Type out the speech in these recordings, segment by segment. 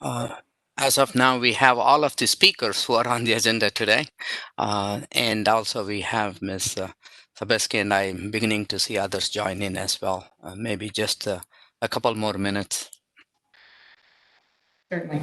As of now, we have all of the speakers who are on the agenda today. And also we have Ms. Sabeski, and I'm beginning to see others join in as well. Maybe just a couple more minutes. Certainly.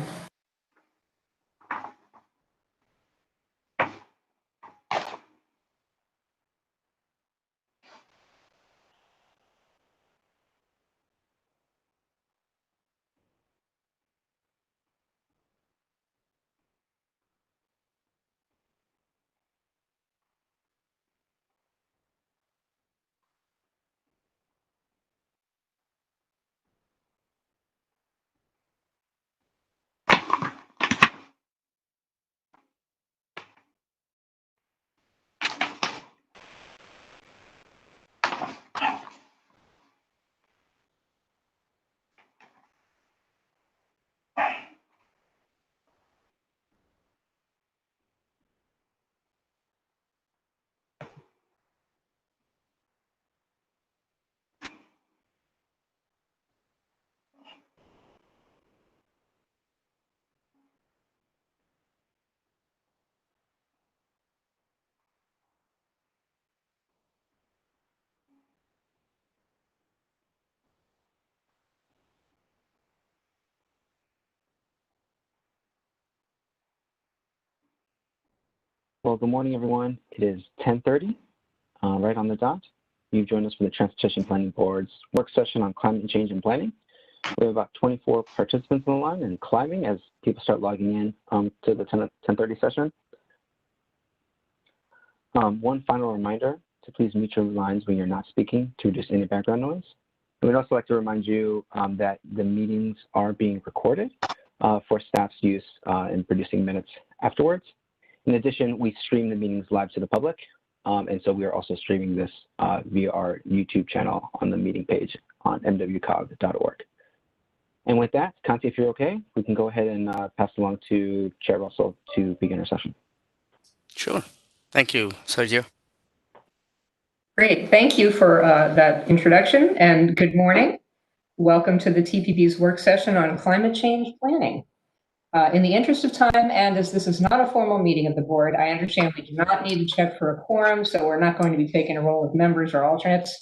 Well, good morning, everyone. It is 10:30, right on the dot. You've joined us for the Transportation Planning Board's work session on climate change and planning. We have about 24 participants on the line and climbing as people start logging in to the 10:30 session. One final reminder to please mute your lines when you're not speaking to reduce any background noise. And we'd also like to remind you that the meetings are being recorded for staff's use in producing minutes afterwards. In addition, we stream the meetings live to the public, and so we are also streaming this via our YouTube channel on the meeting page on mwcog.org. And with that, Kanti, if you're okay, we can go ahead and pass along to Chair Russell to begin our session. Sure. Thank you, Sergio. Great. Thank you for that introduction, and good morning. Welcome to the TPB's work session on climate change planning. In the interest of time, and as this is not a formal meeting of the board, I understand we do not need to check for a quorum, so we're not going to be taking a role of members or alternates.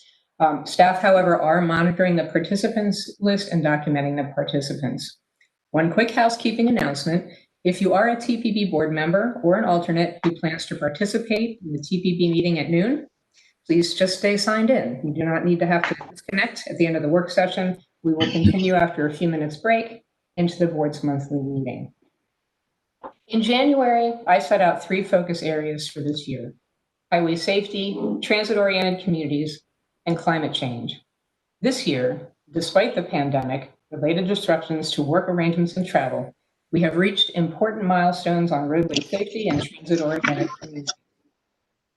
Staff, however, are monitoring the participants list and documenting the participants. One quick housekeeping announcement. If you are a TPB board member or an alternate who plans to participate in the TPB meeting at noon, please just stay signed in. You do not need to have to disconnect at the end of the work session. We will continue after a few minutes break into the board's monthly meeting. In January, I set out 3 focus areas for this year: highway safety, transit-oriented communities, and climate change. This year, despite the pandemic, related disruptions to work arrangements and travel, we have reached important milestones on roadway safety and transit-oriented communities.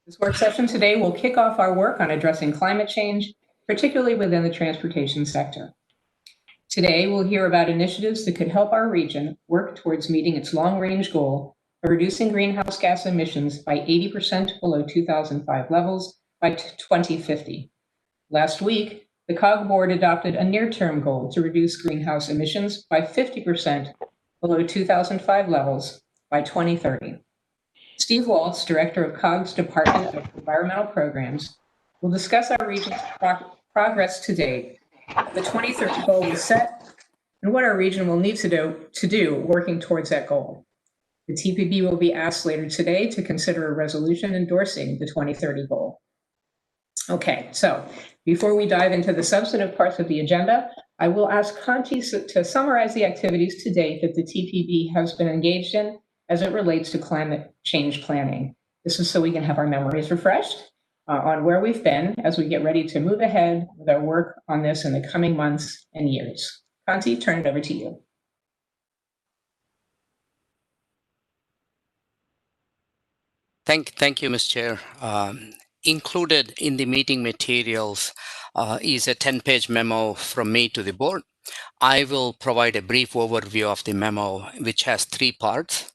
This work session today will kick off our work on addressing climate change, particularly within the transportation sector. Today, we'll hear about initiatives that could help our region work towards meeting its long-range goal of reducing greenhouse gas emissions by 80% below 2005 levels by 2050. Last week, the COG board adopted a near-term goal to reduce greenhouse emissions by 50% below 2005 levels by 2030. Steve Waltz, director of COG's Department of Environmental Programs, will discuss our region's progress to date, the 2030 goal was set, and what our region will need to do working towards that goal. The TPB will be asked later today to consider a resolution endorsing the 2030 goal. Okay, so before we dive into the substantive parts of the agenda, I will ask Kanti to summarize the activities to date that the TPB has been engaged in as it relates to climate change planning. This is so we can have our memories refreshed on where we've been as we get ready to move ahead with our work on this in the coming months and years. Kanti, turn it over to you. Thank you, Ms. Chair. Included in the meeting materials is a 10-page memo from me to the board. I will provide a brief overview of the memo, which has 3 parts.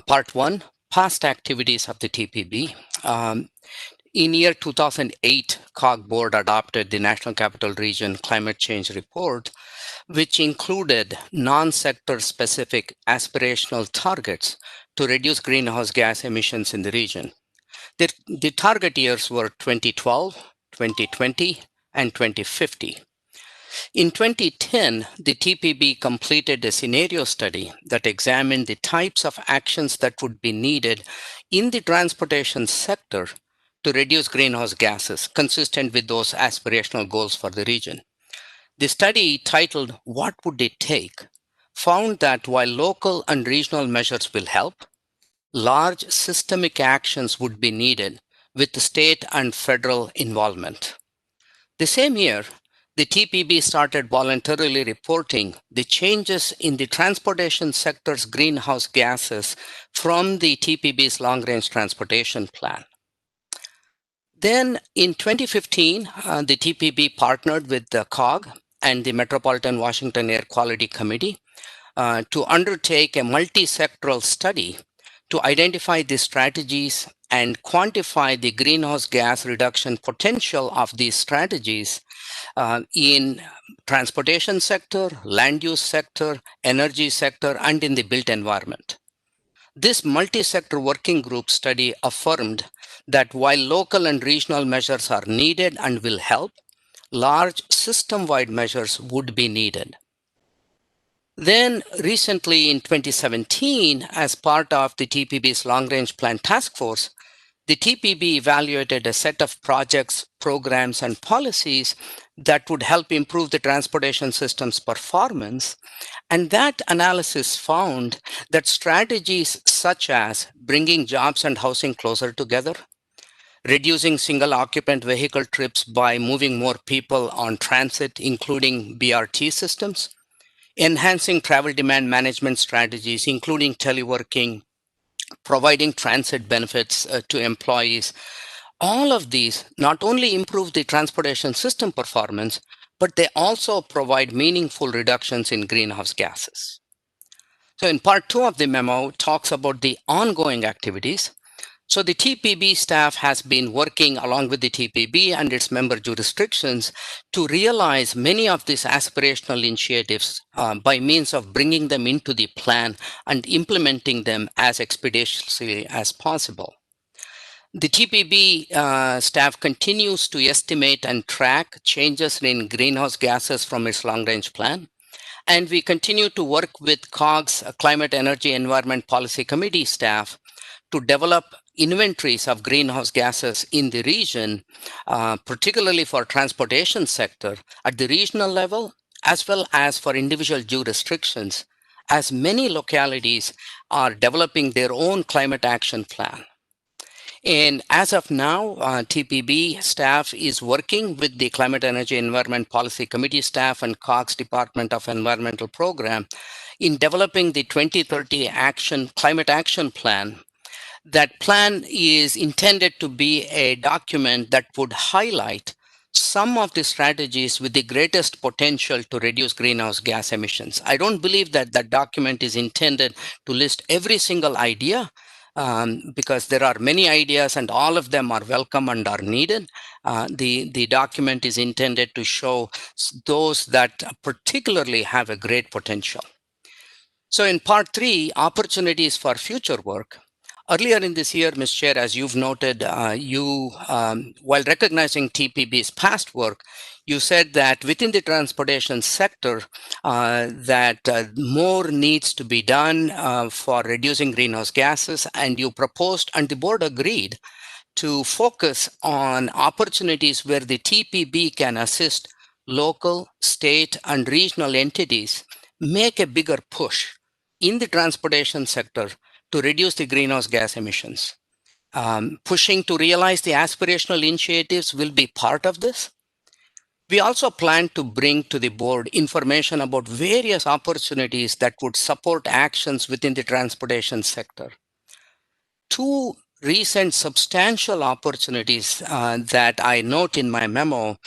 Part 1, past activities of the TPB. In year 2008, COG board adopted the National Capital Region Climate Change Report, which included non-sector specific aspirational targets to reduce greenhouse gas emissions in the region. The target years were 2012, 2020, and 2050. In 2010, the TPB completed a scenario study that examined the types of actions that would be needed in the transportation sector to reduce greenhouse gases, consistent with those aspirational goals for the region. The study, titled What Would It Take?, found that while local and regional measures will help, large systemic actions would be needed with state and federal involvement. The same year, the TPB started voluntarily reporting the changes in the transportation sector's greenhouse gases from the TPB's long-range transportation plan. Then in 2015, the TPB partnered with the COG and the Metropolitan Washington Air Quality Committee to undertake a multi-sectoral study to identify the strategies and quantify the greenhouse gas reduction potential of these strategies in transportation sector, land use sector, energy sector, and in the built environment. This multi-sector working group study affirmed that while local and regional measures are needed and will help, large system-wide measures would be needed. Then recently in 2017, as part of the TPB's long-range plan task force, the TPB evaluated a set of projects, programs, and policies that would help improve the transportation system's performance. And that analysis found that strategies such as bringing jobs and housing closer together, reducing single occupant vehicle trips by moving more people on transit, including BRT systems, enhancing travel demand management strategies, including teleworking, providing transit benefits to employees. All of these not only improve the transportation system performance, but they also provide meaningful reductions in greenhouse gases. So in part two of the memo talks about the ongoing activities. So the TPB staff has been working along with the TPB and its member jurisdictions to realize many of these aspirational initiatives by means of bringing them into the plan and implementing them as expeditiously as possible. The TPB staff continues to estimate and track changes in greenhouse gases from its long-range plan. And we continue to work with COG's Climate, Energy, Environment Policy Committee staff to develop inventories of greenhouse gases in the region, particularly for transportation sector at the regional level, as well as for individual jurisdictions, as many localities are developing their own climate action plan. And as of now, TPB staff is working with the Climate, Energy, Environment Policy Committee staff and COG's Department of Environmental Program in developing the 2030 Climate Action Plan. That plan is intended to be a document that would highlight some of the strategies with the greatest potential to reduce greenhouse gas emissions. I don't believe that that document is intended to list every single idea, because there are many ideas and all of them are welcome and are needed. The document is intended to show those that particularly have a great potential. So in part three, opportunities for future work. Earlier in this year, Ms. Chair, as you've noted, while recognizing TPB's past work, you said that within the transportation sector, that more needs to be done for reducing greenhouse gases, and you proposed, and the board agreed, to focus on opportunities where the TPB can assist local, state, and regional entities make a bigger push in the transportation sector to reduce the greenhouse gas emissions. Pushing to realize the aspirational initiatives will be part of this. We also plan to bring to the board information about various opportunities that would support actions within the transportation sector. Two recent substantial opportunities that I note in my memo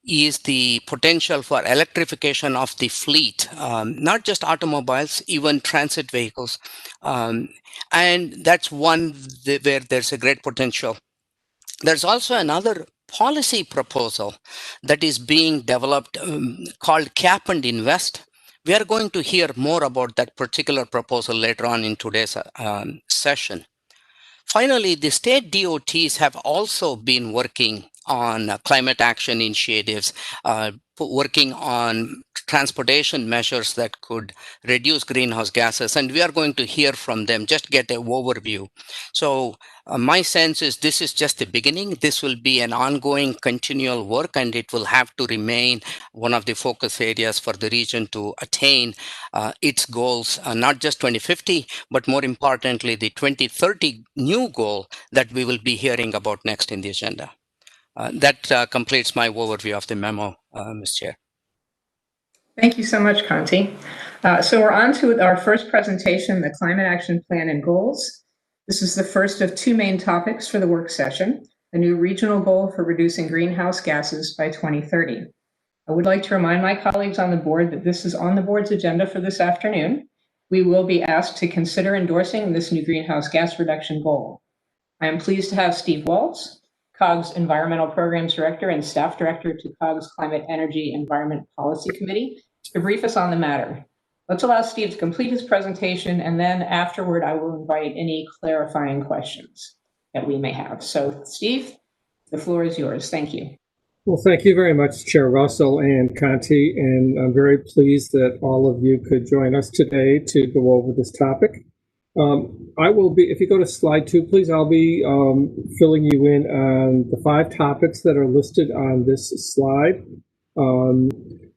is the potential for electrification of the fleet, not just automobiles, even transit vehicles. And that's one where there's a great potential. There's also another policy proposal that is being developed called Cap and Invest. We are going to hear more about that particular proposal later on in today's session. Finally, the state DOTs have also been working on climate action initiatives, working on transportation measures that could reduce greenhouse gases, and we are going to hear from them, just get an overview. So my sense is this is just the beginning. This will be an ongoing, continual work, and it will have to remain one of the focus areas for the region to attain its goals, not just 2050, but more importantly, the 2030 new goal that we will be hearing about next in the agenda. That completes my overview of the memo, Ms. Chair. Thank you so much, Kanti. So we're on to our first presentation, the Climate Action Plan and Goals. This is the first of two main topics for the work session, a new regional goal for reducing greenhouse gases by 2030. I would like to remind my colleagues on the board that this is on the board's agenda for this afternoon. We will be asked to consider endorsing this new greenhouse gas reduction goal. I am pleased to have Steve Waltz, COG's Environmental Programs Director and Staff Director to COG's Climate, Energy, Environment Policy Committee, to brief us on the matter. Let's allow Steve to complete his presentation, and then afterward, I will invite any clarifying questions that we may have. So, Steve, the floor is yours. Thank you. Well, thank you very much, Chair Russell and Kanti, and I'm very pleased that all of you could join us today to go over this topic. I will be, if you go to slide 2, please, I'll be filling you in on the 5 topics that are listed on this slide,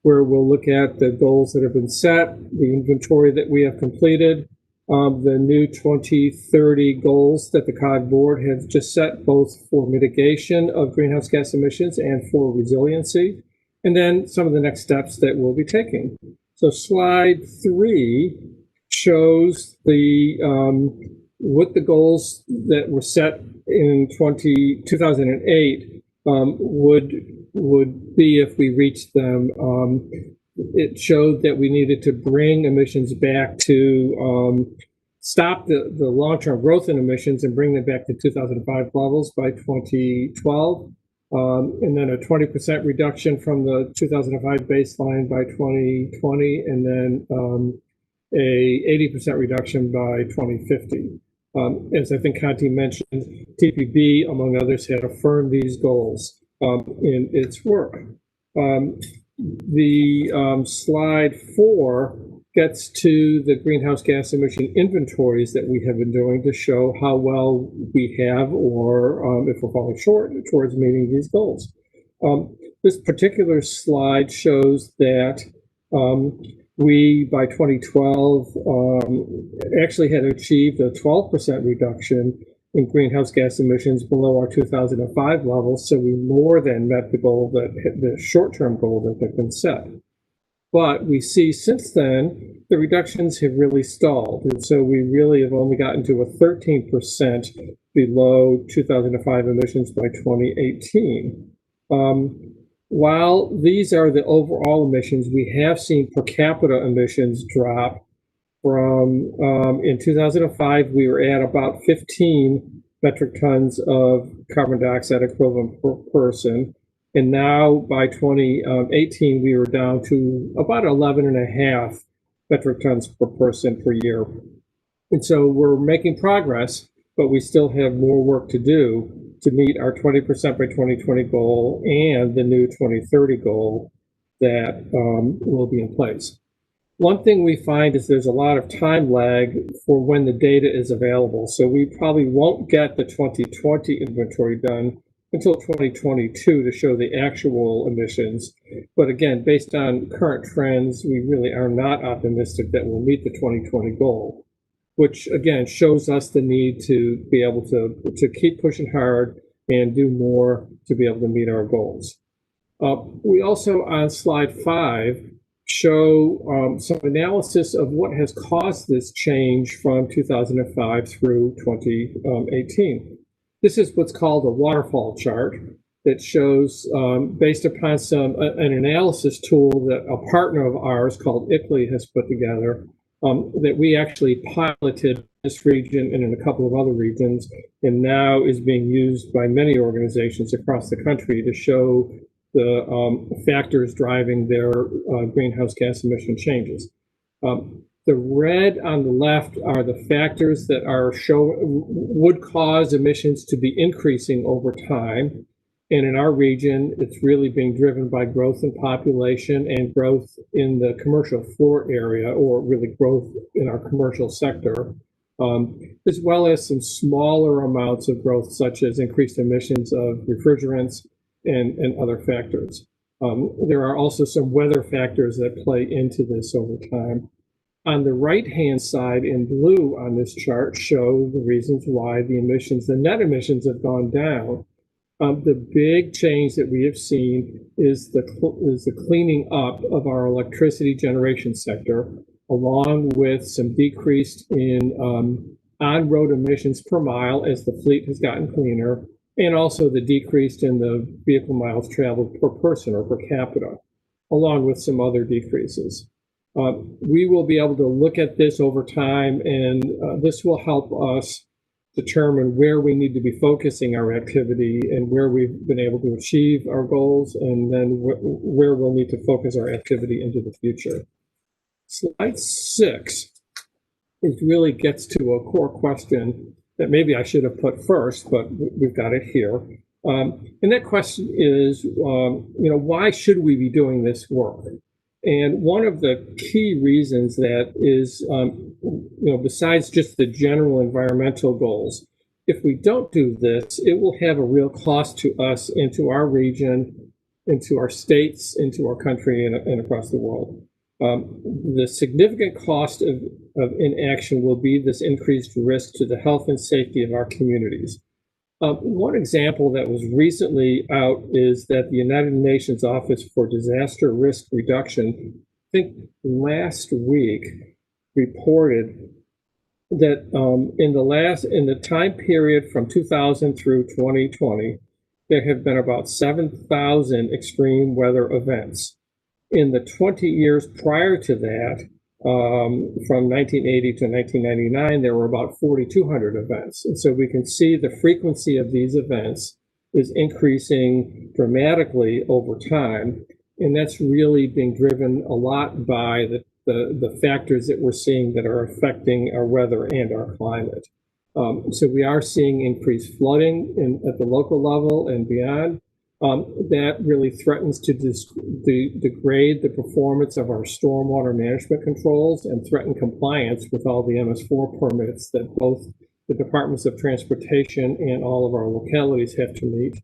where we'll look at the goals that have been set, the inventory that we have completed, the new 2030 goals that the COG board has just set, both for mitigation of greenhouse gas emissions and for resiliency, and then some of the next steps that we'll be taking. So slide 3 shows the what the goals that were set in 2008 would be if we reached them. It showed that we needed to bring emissions back to stop the long-term growth in emissions and bring them back to 2005 levels by 2012, and then a 20% reduction from the 2005 baseline by 2020, and then a 80% reduction by 2050. As I think Kanti mentioned, TPB, among others, had affirmed these goals in its work. Slide 4 gets to the greenhouse gas emission inventories that we have been doing to show how well we have, or if we're falling short towards meeting these goals. This particular slide shows that we, by 2012, actually had achieved a 12% reduction in greenhouse gas emissions below our 2005 levels, so we more than met the goal, the short-term goal that had been set. But we see since then, the reductions have really stalled, and so we really have only gotten to a 13% below 2005 emissions by 2018. While these are the overall emissions, we have seen per capita emissions drop from, in 2005, we were at about 15 metric tons of carbon dioxide equivalent per person. And now by 2018, we were down to about 11.5 metric tons per person per year. And so we're making progress, but we still have more work to do to meet our 20% by 2020 goal and the new 2030 goal that will be in place. One thing we find is there's a lot of time lag for when the data is available. So we probably won't get the 2020 inventory done until 2022 to show the actual emissions. But again, based on current trends, we really are not optimistic that we'll meet the 2020 goal, which again shows us the need to be able to keep pushing hard and do more to be able to meet our goals. We also, on slide 5, show some analysis of what has caused this change from 2005 through 2018. This is what's called a waterfall chart that shows, based upon an analysis tool that a partner of ours called ICLEI has put together, that we actually piloted this region and in a couple of other regions, and now is being used by many organizations across the country to show the factors driving their greenhouse gas emission changes. The red on the left are the factors that would cause emissions to be increasing over time. And in our region, it's really being driven by growth in population and growth in the commercial floor area, or really growth in our commercial sector, as well as some smaller amounts of growth, such as increased emissions of refrigerants and other factors. There are also some weather factors that play into this over time. On the right-hand side in blue on this chart show the reasons why the net emissions have gone down. The big change that we have seen is the cleaning up of our electricity generation sector, along with some decrease in on-road emissions per mile as the fleet has gotten cleaner, and also the decrease in the vehicle miles traveled per person or per capita, along with some other decreases. We will be able to look at this over time, and this will help us determine where we need to be focusing our activity and where we've been able to achieve our goals, and then where we'll need to focus our activity into the future. Slide 6 really gets to a core question that maybe I should have put first, but we've got it here. And that question is, why should we be doing this work? And one of the key reasons that is, besides just the general environmental goals, if we don't do this, it will have a real cost to us and to our region, into our states, into our country, and across the world. The significant cost of inaction will be this increased risk to the health and safety of our communities. One example that was recently out is that the United Nations Office for Disaster Risk Reduction, I think last week, reported that in the time period from 2000 through 2020, there have been about 7,000 extreme weather events. In the 20 years prior to that, from 1980 to 1999, there were about 4,200 events. And so we can see the frequency of these events is increasing dramatically over time. And that's really being driven a lot by the factors that we're seeing that are affecting our weather and our climate. So we are seeing increased flooding at the local level and beyond. That really threatens to degrade the performance of our stormwater management controls and threaten compliance with all the MS4 permits that both the Departments of Transportation and all of our localities have to meet.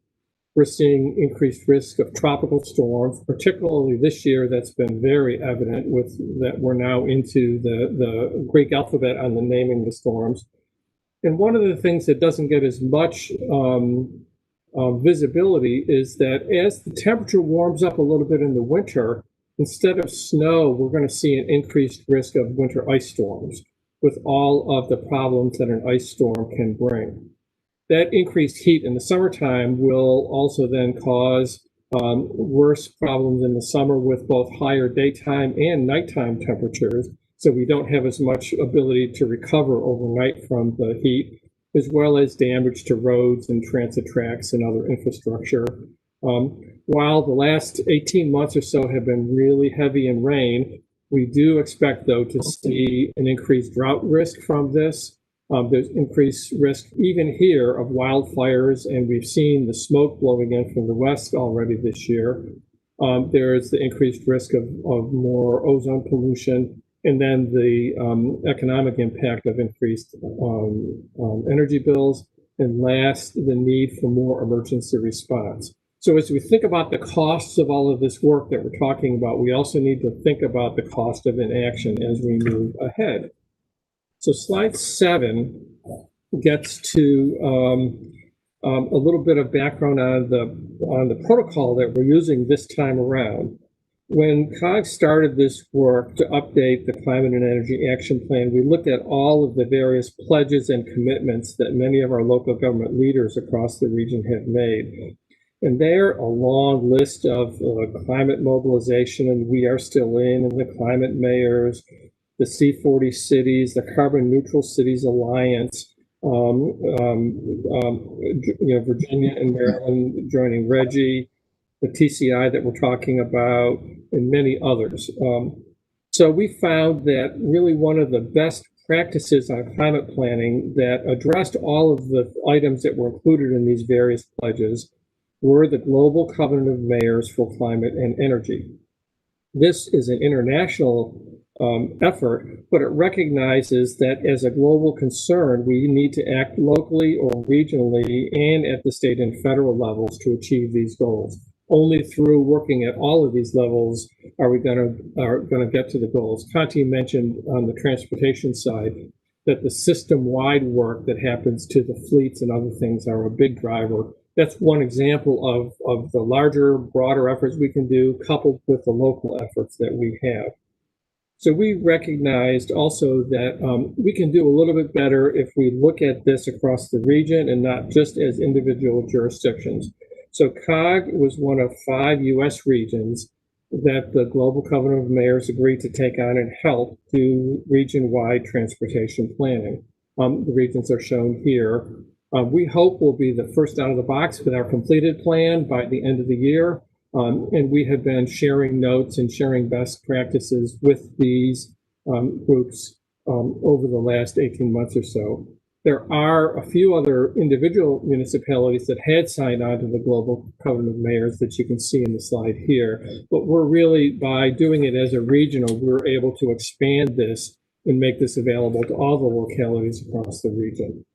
We're seeing increased risk of tropical storms, particularly this year. That's been very evident with that we're now into the Greek alphabet on the naming the storms. And one of the things that doesn't get as much visibility is that as the temperature warms up a little bit in the winter, instead of snow, we're going to see an increased risk of winter ice storms with all of the problems that an ice storm can bring. That increased heat in the summertime will also then cause worse problems in the summer with both higher daytime and nighttime temperatures. So we don't have as much ability to recover overnight from the heat, as well as damage to roads and transit tracks and other infrastructure. While the last 18 months or so have been really heavy in rain, we do expect, though, to see an increased drought risk from this. There's increased risk even here of wildfires, and we've seen the smoke blowing in from the west already this year. There is the increased risk of more ozone pollution, and then the economic impact of increased energy bills, and last, the need for more emergency response. So as we think about the costs of all of this work that we're talking about, we also need to think about the cost of inaction as we move ahead. So slide 7 gets to a little bit of background on the protocol that we're using this time around. When COG started this work to update the Climate and Energy Action Plan, we looked at all of the various pledges and commitments that many of our local government leaders across the region have made. And they're a long list of climate mobilization, and we are still in, and the climate mayors, the C40 cities, the Carbon Neutral Cities Alliance, Virginia and Maryland joining RGGI, the TCI that we're talking about, and many others. So we found that really one of the best practices on climate planning that addressed all of the items that were included in these various pledges were the Global Covenant of Mayors for Climate and Energy. This is an international effort, but it recognizes that as a global concern, we need to act locally or regionally and at the state and federal levels to achieve these goals. Only through working at all of these levels are we going to get to the goals. Conti mentioned on the transportation side that the system-wide work that happens to the fleets and other things are a big driver. That's one example of the larger, broader efforts we can do, coupled with the local efforts that we have. So we recognized also that we can do a little bit better if we look at this across the region and not just as individual jurisdictions. So COG was one of 5 U.S. regions that the Global Covenant of Mayors agreed to take on and help do region-wide transportation planning. The regions are shown here. We hope we'll be the first out of the box with our completed plan by the end of the year. And we have been sharing notes and sharing best practices with these groups over the last 18 months or so. There are a few other individual municipalities that had signed on to the Global Covenant of Mayors that you can see in the slide here. But we're really, by doing it as a regional, we're able to expand this and make this available to all the localities across the region.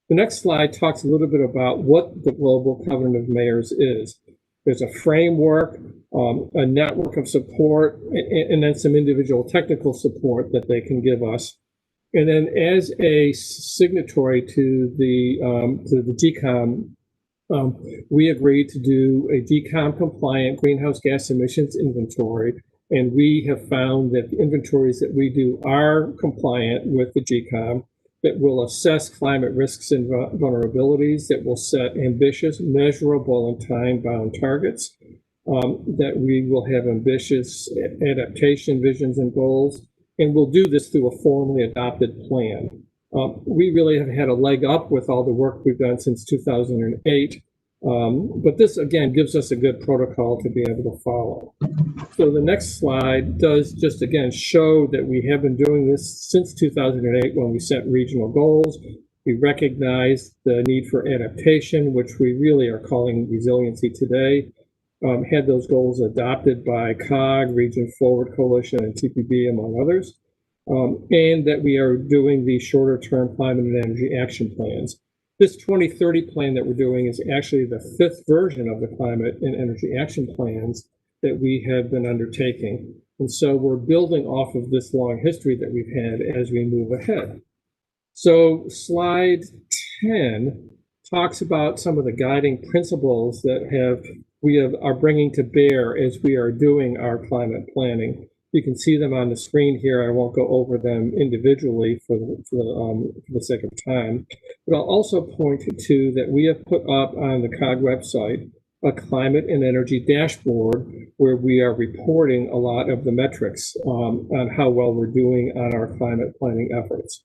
The next slide talks a little bit about what the Global Covenant of Mayors is. There's a framework, a network of support, and then some individual technical support that they can give us. And then as a signatory to the GCOM, we agreed to do a GCOM compliant greenhouse gas emissions inventory. And we have found that the inventories that we do are compliant with the GCOM, that will assess climate risks and vulnerabilities, that will set ambitious, measurable, and time-bound targets, that we will have ambitious adaptation visions and goals, and we'll do this through a formally adopted plan. We really have had a leg up with all the work we've done since 2008, but this, again, gives us a good protocol to be able to follow. So the next slide does just, again, show that we have been doing this since 2008 when we set regional goals. We recognized the need for adaptation, which we really are calling resiliency today. Had those goals adopted by COG, Region Forward Coalition, and TPB, among others, and that we are doing the shorter-term climate and energy action plans. This 2030 plan that we're doing is actually the 5th version of the climate and energy action plans that we have been undertaking. And so we're building off of this long history that we've had as we move ahead. So slide 10 talks about some of the guiding principles that we are bringing to bear as we are doing our climate planning. You can see them on the screen here. I won't go over them individually for the sake of time, but I'll also point to that we have put up on the COG website a climate and energy dashboard where we are reporting a lot of the metrics on how well we're doing on our climate planning efforts.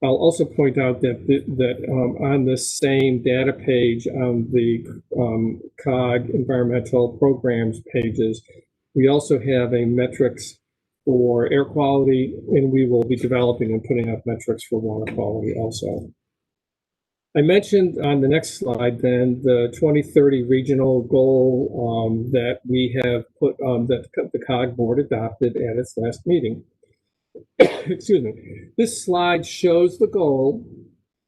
I'll also point out that on this same data page on the COG environmental programs pages, we also have a metrics for air quality, and we will be developing and putting up metrics for water quality also. I mentioned on the next slide then the 2030 regional goal that we have put that the COG board adopted at its last meeting. Excuse me. This slide shows the goal,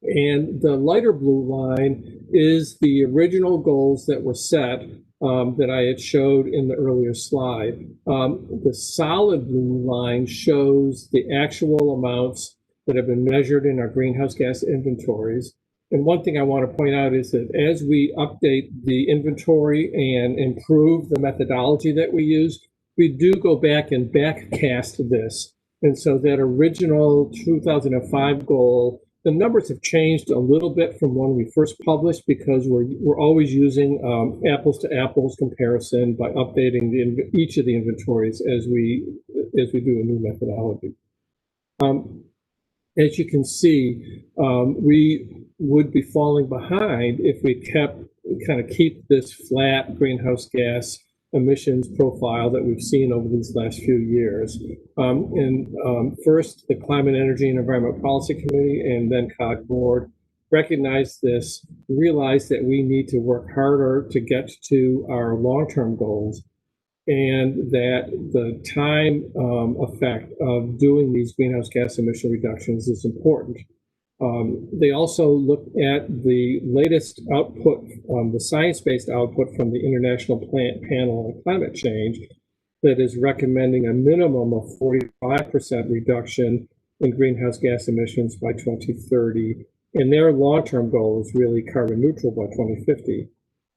and the lighter blue line is the original goals that were set that I had showed in the earlier slide. The solid blue line shows the actual amounts that have been measured in our greenhouse gas inventories. And one thing I want to point out is that as we update the inventory and improve the methodology that we use, we do go back and backcast this. And so that original 2005 goal, the numbers have changed a little bit from when we first published because we're always using apples to apples comparison by updating each of the inventories as we do a new methodology. As you can see, we would be falling behind if we keep this flat greenhouse gas emissions profile that we've seen over these last few years. First, the Climate, Energy, and Environment Policy Committee and then COG Board recognized this, realized that we need to work harder to get to our long-term goals, and that the time effect of doing these greenhouse gas emission reductions is important. They also looked at the latest output, the science-based output from the International Panel on Climate Change that is recommending a minimum of 45% reduction in greenhouse gas emissions by 2030. And their long-term goal is really carbon neutral by 2050.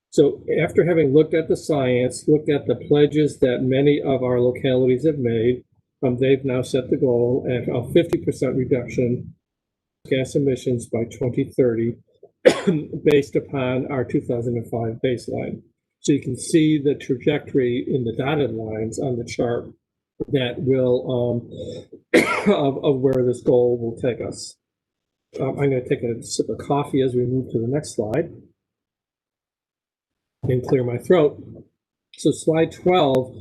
So after having looked at the science, looked at the pledges that many of our localities have made, they've now set the goal at a 50% reduction gas emissions by 2030 based upon our 2005 baseline. So you can see the trajectory in the dotted lines on the chart that will of where this goal will take us. I'm going to take a sip of coffee as we move to the next slide and clear my throat. So slide 12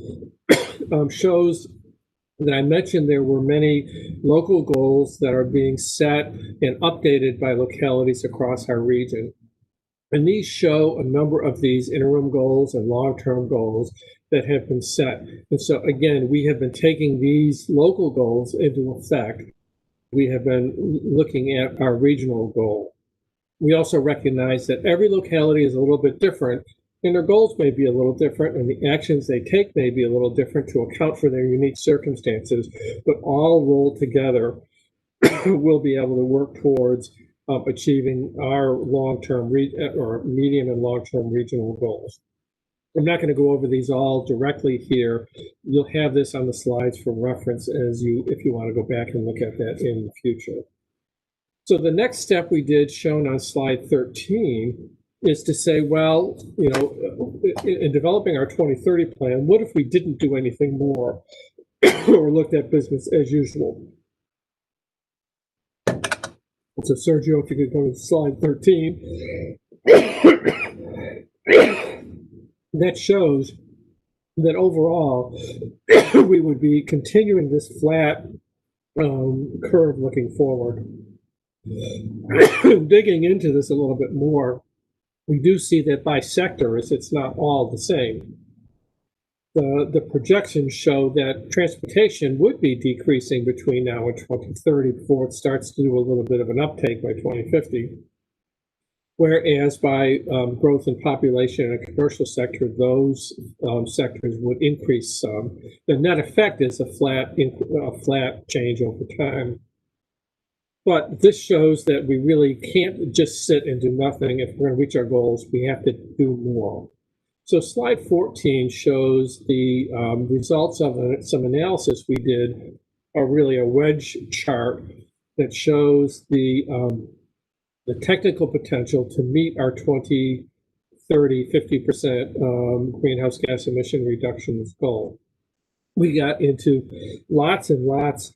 shows that I mentioned there were many local goals that are being set and updated by localities across our region. And these show a number of these interim goals and long-term goals that have been set. And so again, we have been taking these local goals into effect. We have been looking at our regional goal. We also recognize that every locality is a little bit different, and their goals may be a little different, and the actions they take may be a little different to account for their unique circumstances, but all rolled together will be able to work towards achieving our long-term or medium and long-term regional goals. I'm not going to go over these all directly here. You'll have this on the slides for reference if you want to go back and look at that in the future. So the next step we did, shown on slide 13, is to say, well, in developing our 2030 plan, what if we didn't do anything more or looked at business as usual? So Sergio, if you could go to slide 13. That shows that overall, we would be continuing this flat curve looking forward. Digging into this a little bit more, we do see that by sectors, it's not all the same. The projections show that transportation would be decreasing between now and 2030 before it starts to do a little bit of an uptake by 2050. Whereas by growth in population in a commercial sector, those sectors would increase some. The net effect is a flat change over time. But this shows that we really can't just sit and do nothing. If we're going to reach our goals, we have to do more. So slide 14 shows the results of some analysis we did, really a wedge chart that shows the technical potential to meet our 2030 50% greenhouse gas emission reductions goal. We got into lots and lots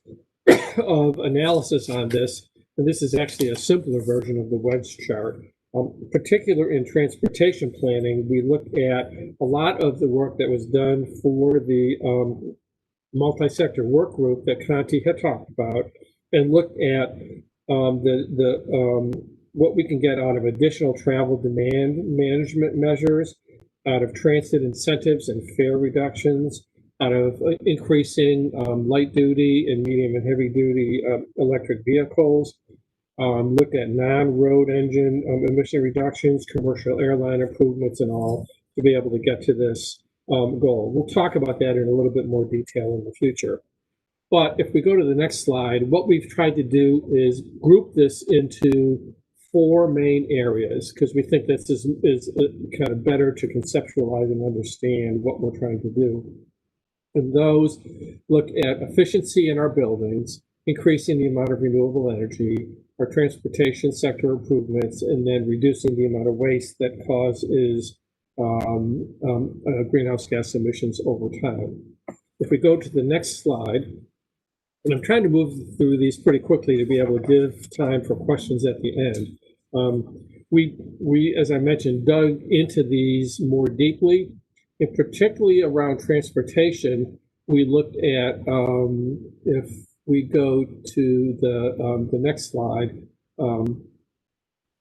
of analysis on this, and this is actually a simpler version of the wedge chart. Particular in transportation planning, we looked at a lot of the work that was done for the multi-sector work group that Conti had talked about, and looked at what we can get out of additional travel demand management measures, out of transit incentives and fare reductions, out of increasing light duty and medium and heavy duty electric vehicles, looked at non-road engine emission reductions, commercial airline improvements, and all to be able to get to this goal. We'll talk about that in a little bit more detail in the future. But if we go to the next slide, what we've tried to do is group this into 4 main areas, because we think this is kind of better to conceptualize and understand what we're trying to do. And those look at efficiency in our buildings, increasing the amount of renewable energy, our transportation sector improvements, and then reducing the amount of waste that causes greenhouse gas emissions over time. If we go to the next slide, And I'm trying to move through these pretty quickly to be able to give time for questions at the end. We, as I mentioned, dug into these more deeply, and particularly around transportation. We looked at, if we go to the next slide,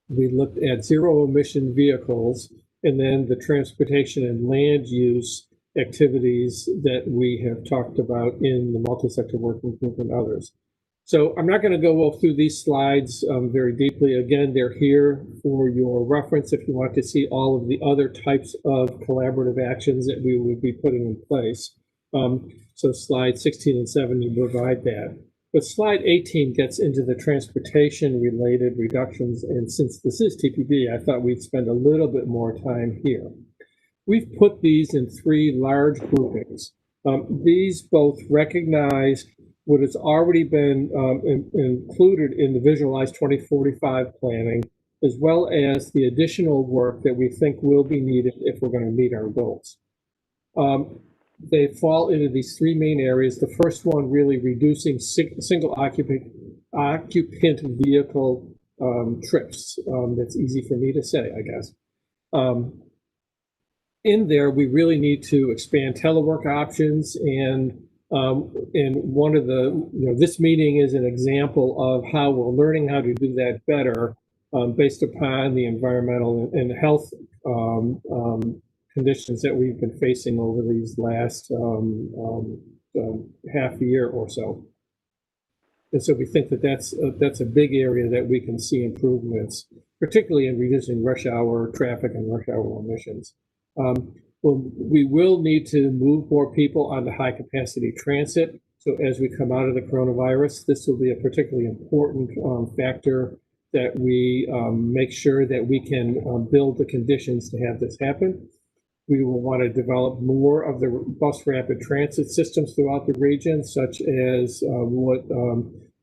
we looked at zero emission vehicles and then the transportation and land use activities that we have talked about in the multi-sector working group and others. So I'm not going to go through these slides very deeply. Again, they're here for your reference if you want to see all of the other types of collaborative actions that we would be putting in place. So slide 16 and 17 provide that. But slide 18 gets into the transportation-related reductions, and since this is TPB, I thought we'd spend a little bit more time here. We've put these in three large groupings. These both recognize what has already been included in the Visualize 2045 planning, as well as the additional work that we think will be needed if we're going to meet our goals. They fall into these three main areas. The first one really reducing single occupant vehicle trips. That's easy for me to say, I guess. In there, we really need to expand telework options, and one of the, this meeting is an example of how we're learning how to do that better based upon the environmental and health conditions that we've been facing over these last half a year or so. And so we think that that's a big area that we can see improvements, particularly in reducing rush hour traffic and rush hour emissions. Well, we will need to move more people onto high capacity transit. So as we come out of the coronavirus, this will be a particularly important factor that we make sure that we can build the conditions to have this happen. We will want to develop more of the bus rapid transit systems throughout the region, such as what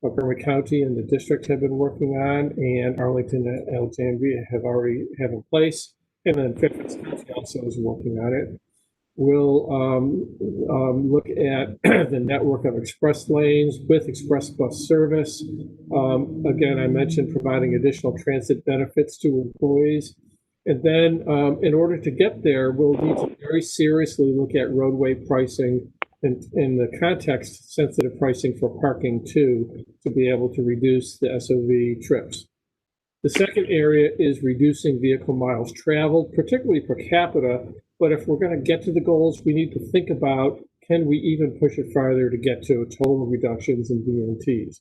Montgomery County and the district have been working on, and Arlington and Alexandria have already have in place. And then Fairfax County also is working on it. We'll look at the network of express lanes with express bus service. Again, I mentioned providing additional transit benefits to employees. And then in order to get there, we'll need to very seriously look at roadway pricing and in the context sensitive pricing for parking too, to be able to reduce the SOV trips. The second area is reducing vehicle miles traveled, particularly per capita. But if we're going to get to the goals, we need to think about, can we even push it farther to get to total reductions in VMTs?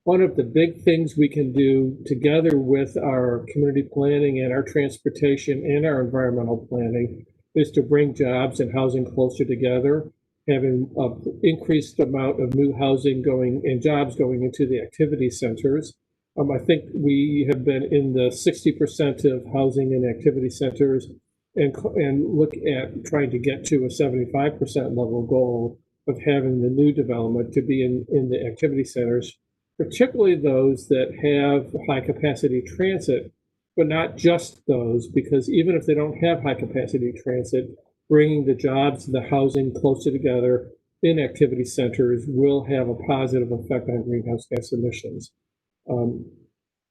One of the big things we can do together with our community planning and our transportation and our environmental planning is to bring jobs and housing closer together, having an increased amount of new housing going and jobs going into the activity centers. I think we have been in the 60% of housing and activity centers and look at trying to get to a 75% level goal of having the new development to be in the activity centers, particularly those that have high capacity transit, but not just those, because even if they don't have high capacity transit, bringing the jobs and the housing closer together in activity centers will have a positive effect on greenhouse gas emissions.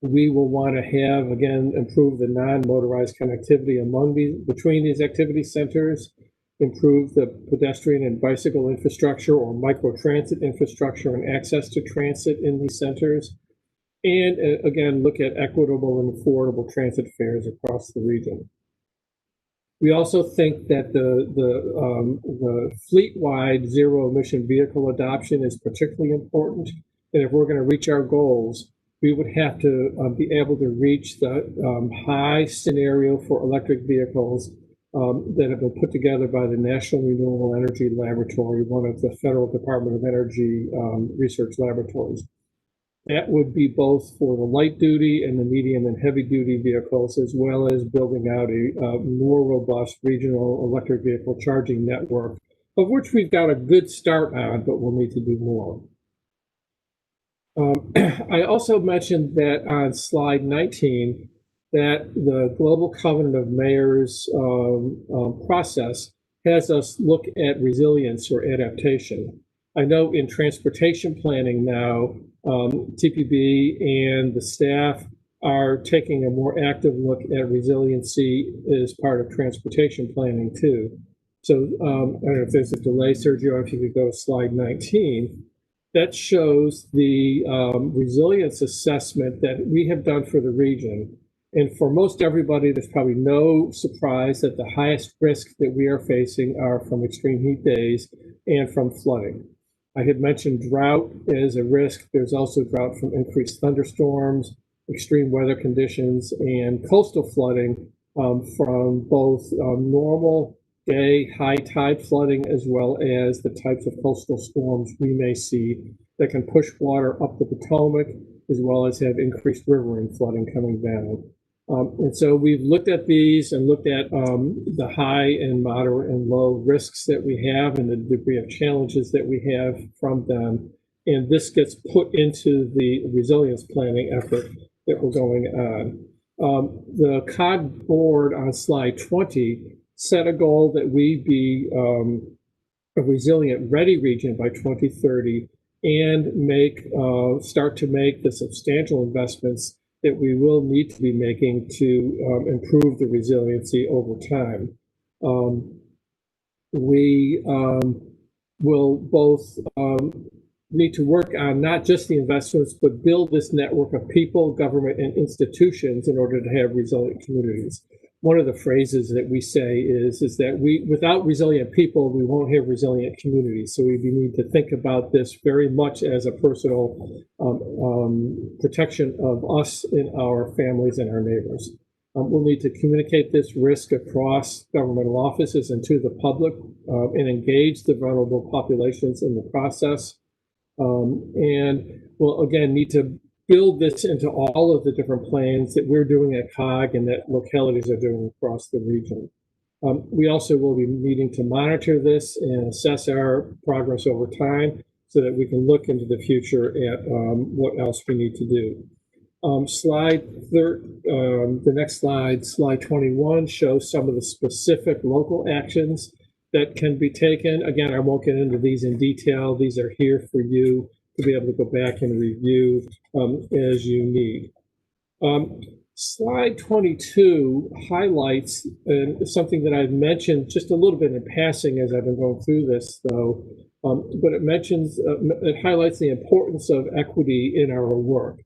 We will want to have, again, improve the non-motorized connectivity between these activity centers, improve the pedestrian and bicycle infrastructure or microtransit infrastructure and access to transit in these centers, and again, look at equitable and affordable transit fares across the region. We also think that the fleet-wide zero-emission vehicle adoption is particularly important, and if we're going to reach our goals, we would have to be able to reach the high scenario for electric vehicles that have been put together by the National Renewable Energy Laboratory, one of the Federal Department of Energy research laboratories. That would be both for the light duty and the medium and heavy duty vehicles, as well as building out a more robust regional electric vehicle charging network, of which we've got a good start on, but we'll need to do more. I also mentioned that on slide 19, that the Global Covenant of Mayors process has us look at resilience or adaptation. I know in transportation planning now, TPB and the staff are taking a more active look at resiliency as part of transportation planning too. So I don't know if there's a delay, Sergio, if you could go to slide 19. That shows the resilience assessment that we have done for the region. And for most everybody, there's probably no surprise that the highest risks that we are facing are from extreme heat days and from flooding. I had mentioned drought as a risk. There's also drought from increased thunderstorms, extreme weather conditions, and coastal flooding from both normal day high tide flooding as well as the types of coastal storms we may see that can push water up the Potomac as well as have increased riverine flooding coming down. And so we've looked at these and looked at the high and moderate and low risks that we have and the degree of challenges that we have from them. And this gets put into the resilience planning effort that we're going on. The COG board on slide 20 set a goal that we be a resilient ready region by 2030 and start to make the substantial investments that we will need to be making to improve the resiliency over time. We will both need to work on not just the investments, but build this network of people, government, and institutions in order to have resilient communities. One of the phrases that we say is that without resilient people, we won't have resilient communities. So we need to think about this very much as a personal protection of us and our families and our neighbors. We'll need to communicate this risk across governmental offices and to the public and engage the vulnerable populations in the process. And we'll again need to build this into all of the different plans that we're doing at COG and that localities are doing across the region. We also will be needing to monitor this and assess our progress over time so that we can look into the future at what else we need to do. The next slide, slide 21, shows some of the specific local actions that can be taken. Again, I won't get into these in detail. These are here for you to be able to go back and review as you need. Slide 22 highlights something that I've mentioned just a little bit in passing as I've been going through this, though, but it highlights the importance of equity in our work.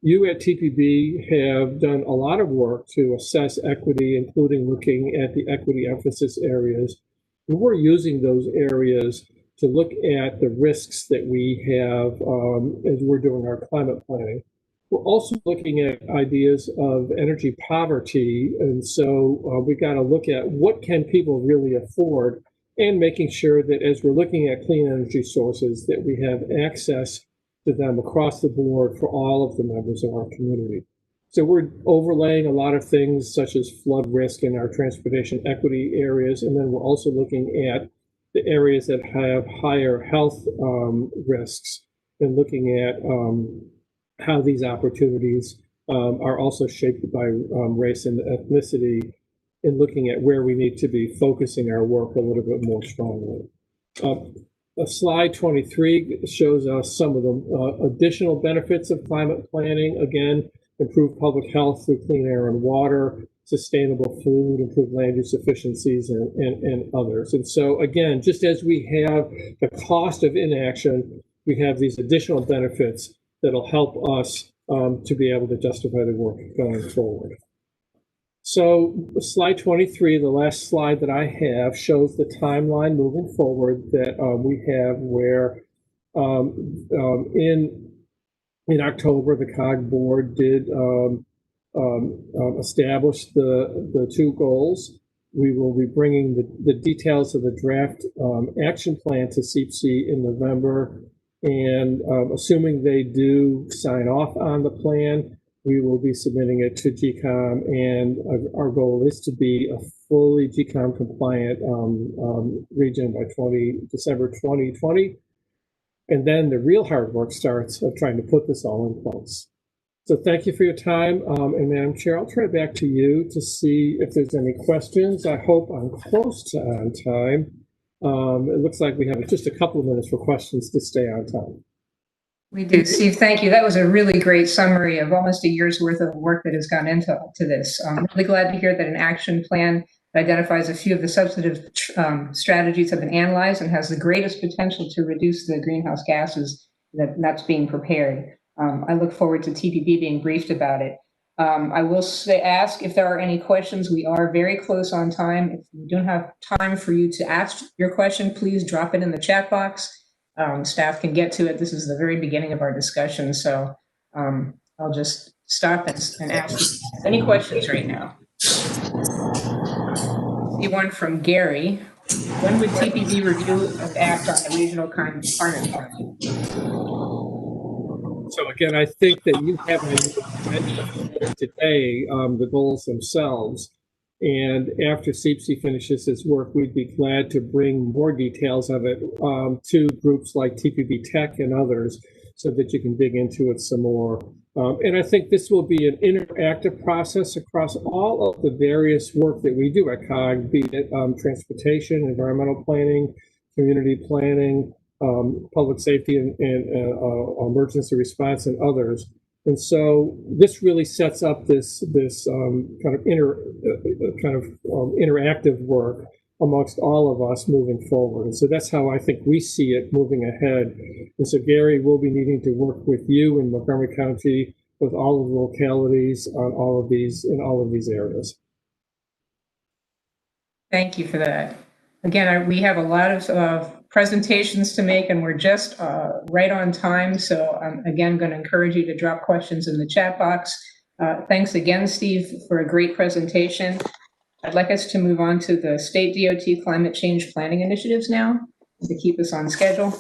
You at TPB have done a lot of work to assess equity, including looking at the equity emphasis areas. And we're using those areas to look at the risks that we have as we're doing our climate planning. We're also looking at ideas of energy poverty. And so we got to look at what can people really afford and making sure that as we're looking at clean energy sources, that we have access to them across the board for all of the members of our community. So we're overlaying a lot of things such as flood risk in our transportation equity areas. And then we're also looking at the areas that have higher health risks and looking at how these opportunities are also shaped by race and ethnicity and looking at where we need to be focusing our work a little bit more strongly. Slide 23 shows us some of the additional benefits of climate planning. Again, improved public health through clean air and water, sustainable food, improved land use efficiencies, and others. And so again, just as we have the cost of inaction, we have these additional benefits that'll help us to be able to justify the work going forward. So slide 23, the last slide that I have, shows the timeline moving forward that we have where in October, the COG board did establish the two goals. We will be bringing the details of the draft action plan to CPC in November. And assuming they do sign off on the plan, we will be submitting it to GCOM, and our goal is to be a fully GCOM compliant region by December 2020. And then the real hard work starts of trying to put this all in place. So thank you for your time. And Madam Chair, I'll turn it back to you to see if there's any questions. I hope I'm close to on time. It looks like we have just a couple of minutes for questions to stay on time. We do. Steve, thank you. That was a really great summary of almost a year's worth of work that has gone into this. I'm really glad to hear that an action plan that identifies a few of the substantive strategies have been analyzed and has the greatest potential to reduce the greenhouse gases that's being prepared. I look forward to TPB being briefed about it. I will ask if there are any questions. We are very close on time. If we don't have time for you to ask your question, please drop it in the chat box. Staff can get to it. This is the very beginning of our discussion, so I'll just stop and ask any questions right now. See one from Gary. When would TPB review and act on the regional climate plan? So again, I think that you have today the goals themselves. And after CPC finishes its work, we'd be glad to bring more details of it to groups like TPB Tech and others so that you can dig into it some more. And I think this will be an interactive process across all of the various work that we do at COG, be it transportation, environmental planning, community planning, public safety and emergency response and others. And so this really sets up this kind of interactive work amongst all of us moving forward. And so that's how I think we see it moving ahead. And so Gary will be needing to work with you in Montgomery County, with all of the localities on all of these areas. Thank you for that. Again, we have a lot of presentations to make, and we're just right on time. So I'm again going to encourage you to drop questions in the chat box. Thanks again, Steve, for a great presentation. I'd like us to move on to the state DOT climate change planning initiatives now to keep us on schedule.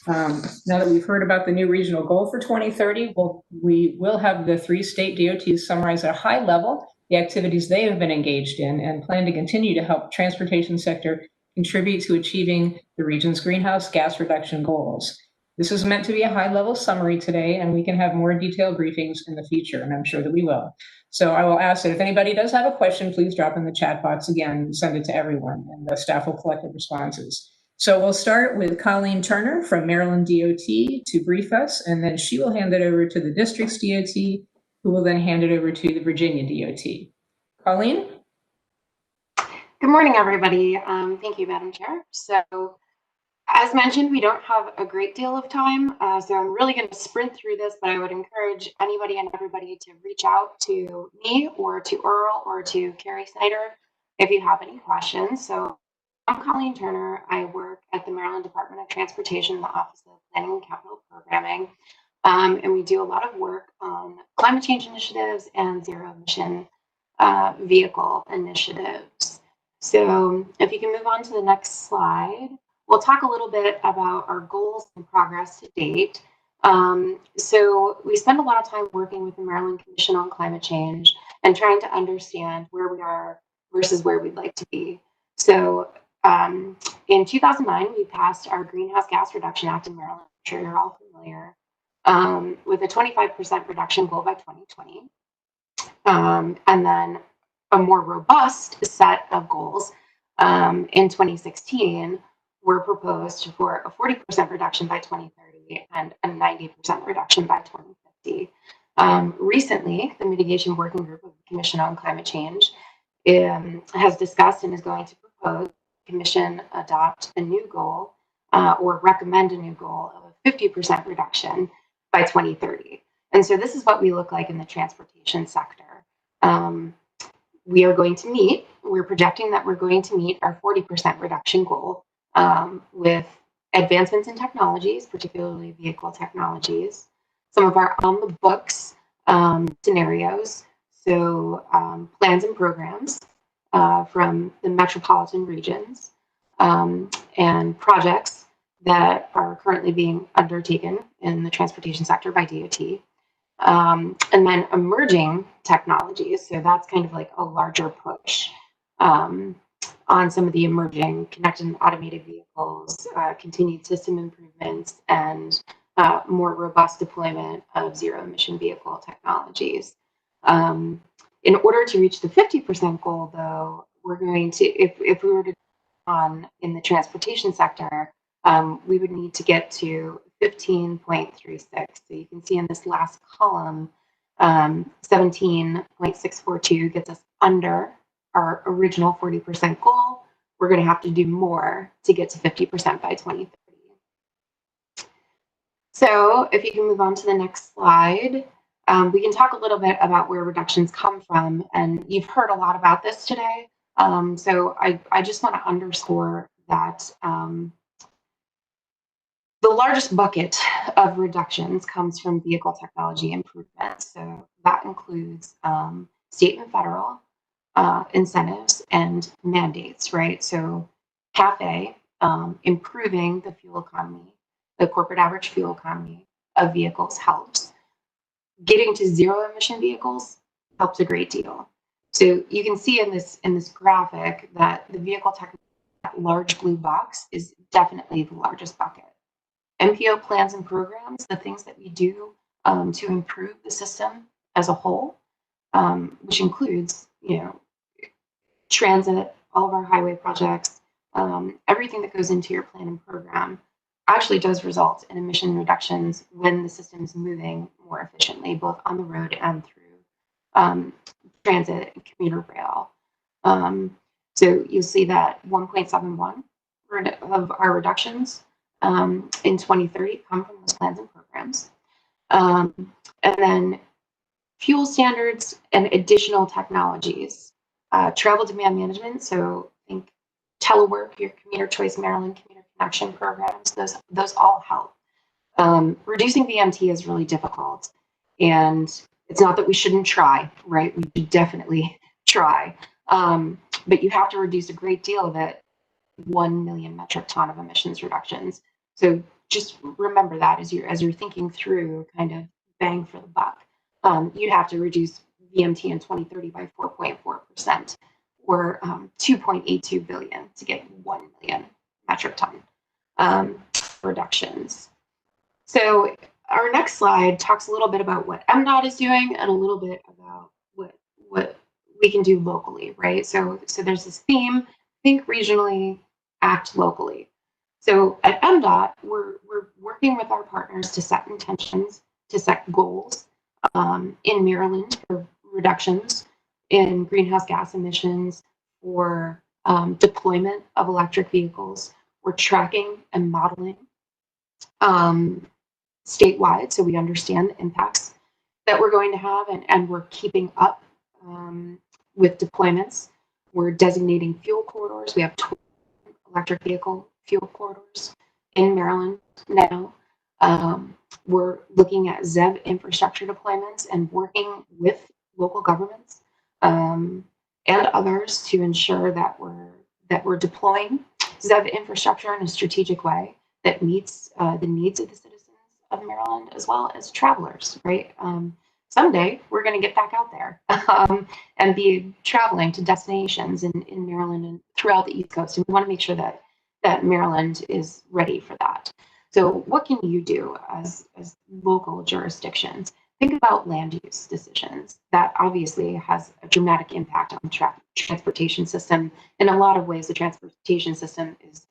Now that we've heard about the new regional goal for 2030, we will have the 3 state DOTs summarize at a high level the activities they have been engaged in and plan to continue to help transportation sector contribute to achieving the region's greenhouse gas reduction goals. This is meant to be a high-level summary today, and we can have more detailed briefings in the future, and I'm sure that we will. So I will ask that if anybody does have a question, please drop in the chat box again, send it to everyone, and the staff will collect the responses. So we'll start with Colleen Turner from Maryland DOT to brief us, and then she will hand it over to the district's DOT, who will then hand it over to the Virginia DOT. Colleen? Good morning, everybody. Thank you, Madam Chair. So as mentioned, we don't have a great deal of time, so I'm really going to sprint through this, but I would encourage anybody and everybody to reach out to me or to Earl or to Carrie Snyder if you have any questions. So I'm Colleen Turner. I work at the Maryland Department of Transportation, the Office of Planning and Capital Programming, and we do a lot of work on climate change initiatives and zero emission vehicle initiatives. So if you can move on to the next slide, we'll talk a little bit about our goals and progress to date. So we spend a lot of time working with the Maryland Commission on Climate Change and trying to understand where we are versus where we'd like to be. So in 2009, we passed our Greenhouse Gas Reduction Act in Maryland. I'm sure you're all familiar, with a 25% reduction goal by 2020. And then a more robust set of goals in 2016 were proposed for a 40% reduction by 2030 and a 90% reduction by 2050. Recently, the Mitigation Working Group of the Commission on Climate Change has discussed and is going to propose the Commission adopt a new goal or recommend a new goal of a 50% reduction by 2030. And so this is what we look like in the transportation sector. We're projecting that we're going to meet our 40% reduction goal with advancements in technologies, particularly vehicle technologies, some of our on the books scenarios, so plans and programs from the metropolitan regions and projects that are currently being undertaken in the transportation sector by DOT. And then emerging technologies. So that's kind of like a larger push on some of the emerging connected and automated vehicles, continued system improvements, and more robust deployment of zero emission vehicle technologies. In order to reach the 50% goal, though, we're going to, if we were to on in the transportation sector, we would need to get to 15.36. So you can see in this last column, 17.642 gets us under our original 40% goal. We're going to have to do more to get to 50% by 2030. So if you can move on to the next slide, we can talk a little bit about where reductions come from. And you've heard a lot about this today. So I just want to underscore that the largest bucket of reductions comes from vehicle technology improvements. So that includes state and federal incentives and mandates, right? So CAFE, improving the fuel economy, the corporate average fuel economy of vehicles helps. Getting to zero emission vehicles helps a great deal. So you can see in this graphic that the vehicle technology, that large blue box, is definitely the largest bucket. MPO plans and programs, the things that we do to improve the system as a whole, which includes, transit, all of our highway projects, everything that goes into your plan and program actually does result in emission reductions when the system is moving more efficiently, both on the road and through transit and commuter rail. So you'll see that 1.71 of our reductions in 2030 come from those plans and programs. And then fuel standards and additional technologies. Travel demand management, so think telework, your Commuter Choice Maryland Commuter Connection programs, those all help. Reducing VMT is really difficult, and it's not that we shouldn't try, right? We should definitely try, but you have to reduce a great deal of it, 1 million metric ton of emissions reductions. So just remember that as you're thinking through kind of bang for the buck. You'd have to reduce VMT in 2030 by 4.4%, or 2.82 billion to get 1 million metric ton reductions. So our next slide talks a little bit about what MDOT is doing and a little bit about what we can do locally, right? So there's this theme: think regionally, act locally. So at MDOT, we're working with our partners to set intentions, to set goals in Maryland for reductions in greenhouse gas emissions, for deployment of electric vehicles. We're tracking and modeling statewide, so we understand the impacts that we're going to have, and we're keeping up with deployments. We're designating fuel corridors. We have 20 electric vehicle fuel corridors in Maryland now. We're looking at ZEV infrastructure deployments and working with local governments and others to ensure that we're deploying ZEV infrastructure in a strategic way that meets the needs of the citizens of Maryland as well as travelers, right? Someday we're going to get back out there and be traveling to destinations in Maryland and throughout the East Coast. And we want to make sure that Maryland is ready for that. So what can you do as local jurisdictions? Think about land use decisions. That obviously has a dramatic impact on the transportation system. In a lot of ways, the transportation system is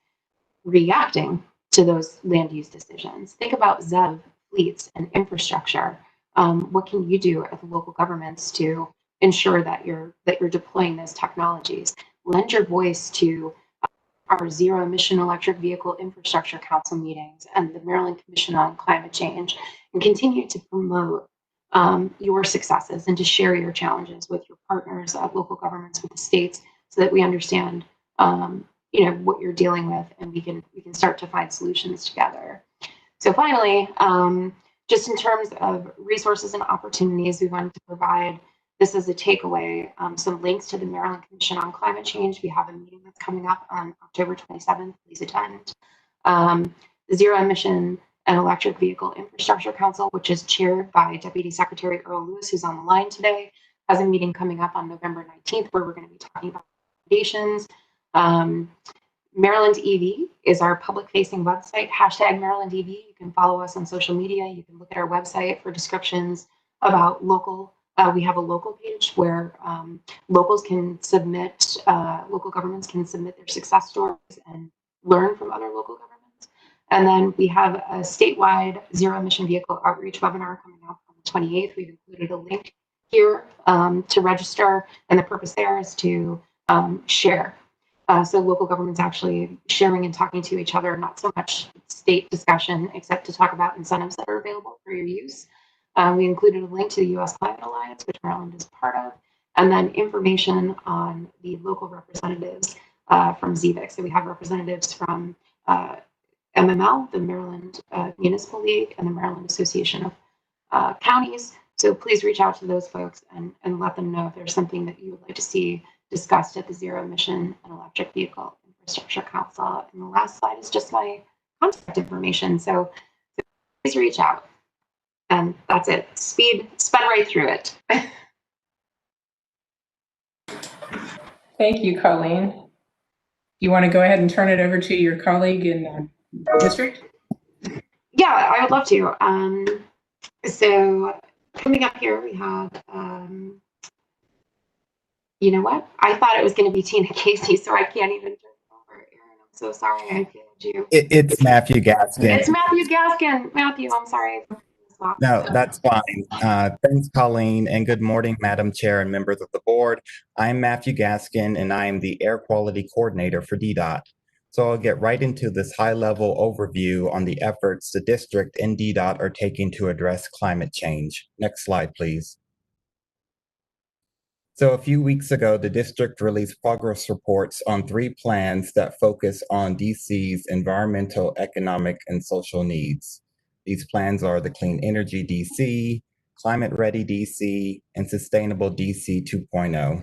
reacting to those land use decisions. Think about ZEV fleets and infrastructure. What can you do as local governments to ensure that you're deploying those technologies? Lend your voice to our Zero Emission Electric Vehicle Infrastructure Council meetings and the Maryland Commission on Climate Change, and continue to promote your successes and to share your challenges with your partners at local governments, with the states, so that we understand what you're dealing with, and we can start to find solutions together. So finally, just in terms of resources and opportunities, we wanted to provide this as a takeaway, some links to the Maryland Commission on Climate Change. We have a meeting that's coming up on October 27th. Please attend. The Zero Emission and Electric Vehicle Infrastructure Council, which is chaired by Deputy Secretary Earl Lewis, who's on the line today, has a meeting coming up on November 19th where we're going to be talking about recommendations. Maryland EV is our public-facing website, #Maryland EV. You can follow us on social media. You can look at our website for descriptions about local We have a local page where locals can submit, local governments can submit their success stories and learn from other local governments. And then we have a statewide zero emission vehicle outreach webinar coming up on the 28th. We've included a link here to register, and the purpose there is to share. So local governments actually sharing and talking to each other, not so much state discussion, except to talk about incentives that are available for your use. We included a link to the U.S. Climate Alliance, which Maryland is part of, and then information on the local representatives from ZVIC. So we have representatives from MML, the Maryland Municipal League, and the Maryland Association of Counties. So please reach out to those folks and let them know if there's something that you would like to see discussed at the Zero Emission and Electric Vehicle Infrastructure Council. And the last slide is just my contact information. So please reach out. And that's it. Sped right through it. Thank you, Colleen. You want to go ahead and turn it over to your colleague in district? Yeah, I would love to. So coming up here, we have, you know what? I thought it was going to be Tina Casey, so I can't even turn it over. Aaron, I'm so sorry. I failed you. It's Matthew Gaskin. It's Matthew Gaskin. Matthew, I'm sorry. No, that's fine. Thanks, Colleen, and good morning, Madam Chair and members of the board. I'm Matthew Gaskin, and I am the Air Quality Coordinator for DDOT. So I'll get right into this high-level overview on the efforts the district and DDOT are taking to address climate change. Next slide, please. So a few weeks ago, the district released progress reports on 3 plans that focus on DC's environmental, economic, and social needs. These plans are the Clean Energy DC, Climate Ready DC, and Sustainable DC 2.0.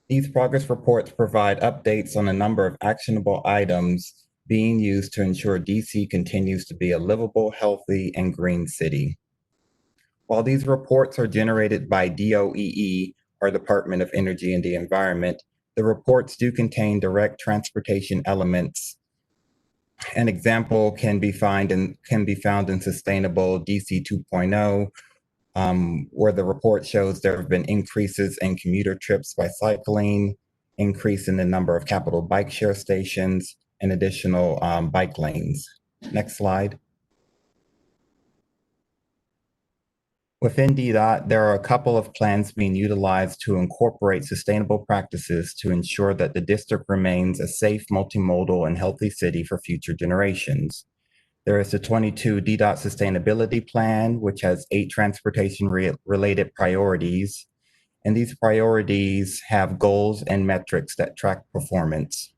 These progress reports provide updates on a number of actionable items being used to ensure DC continues to be a livable, healthy, and green city. While these reports are generated by DOEE, or Department of Energy and the Environment, the reports do contain direct transportation elements. An example can be found in Sustainable DC 2.0, where the report shows there have been increases in commuter trips by cycling, increase in the number of capital bike share stations, and additional bike lanes. Next slide. Within DDOT, there are a couple of plans being utilized to incorporate sustainable practices to ensure that the district remains a safe, multimodal, and healthy city for future generations. There is the 22 DDOT Sustainability Plan, which has 8 transportation-related priorities, and these priorities have goals and metrics that track performance.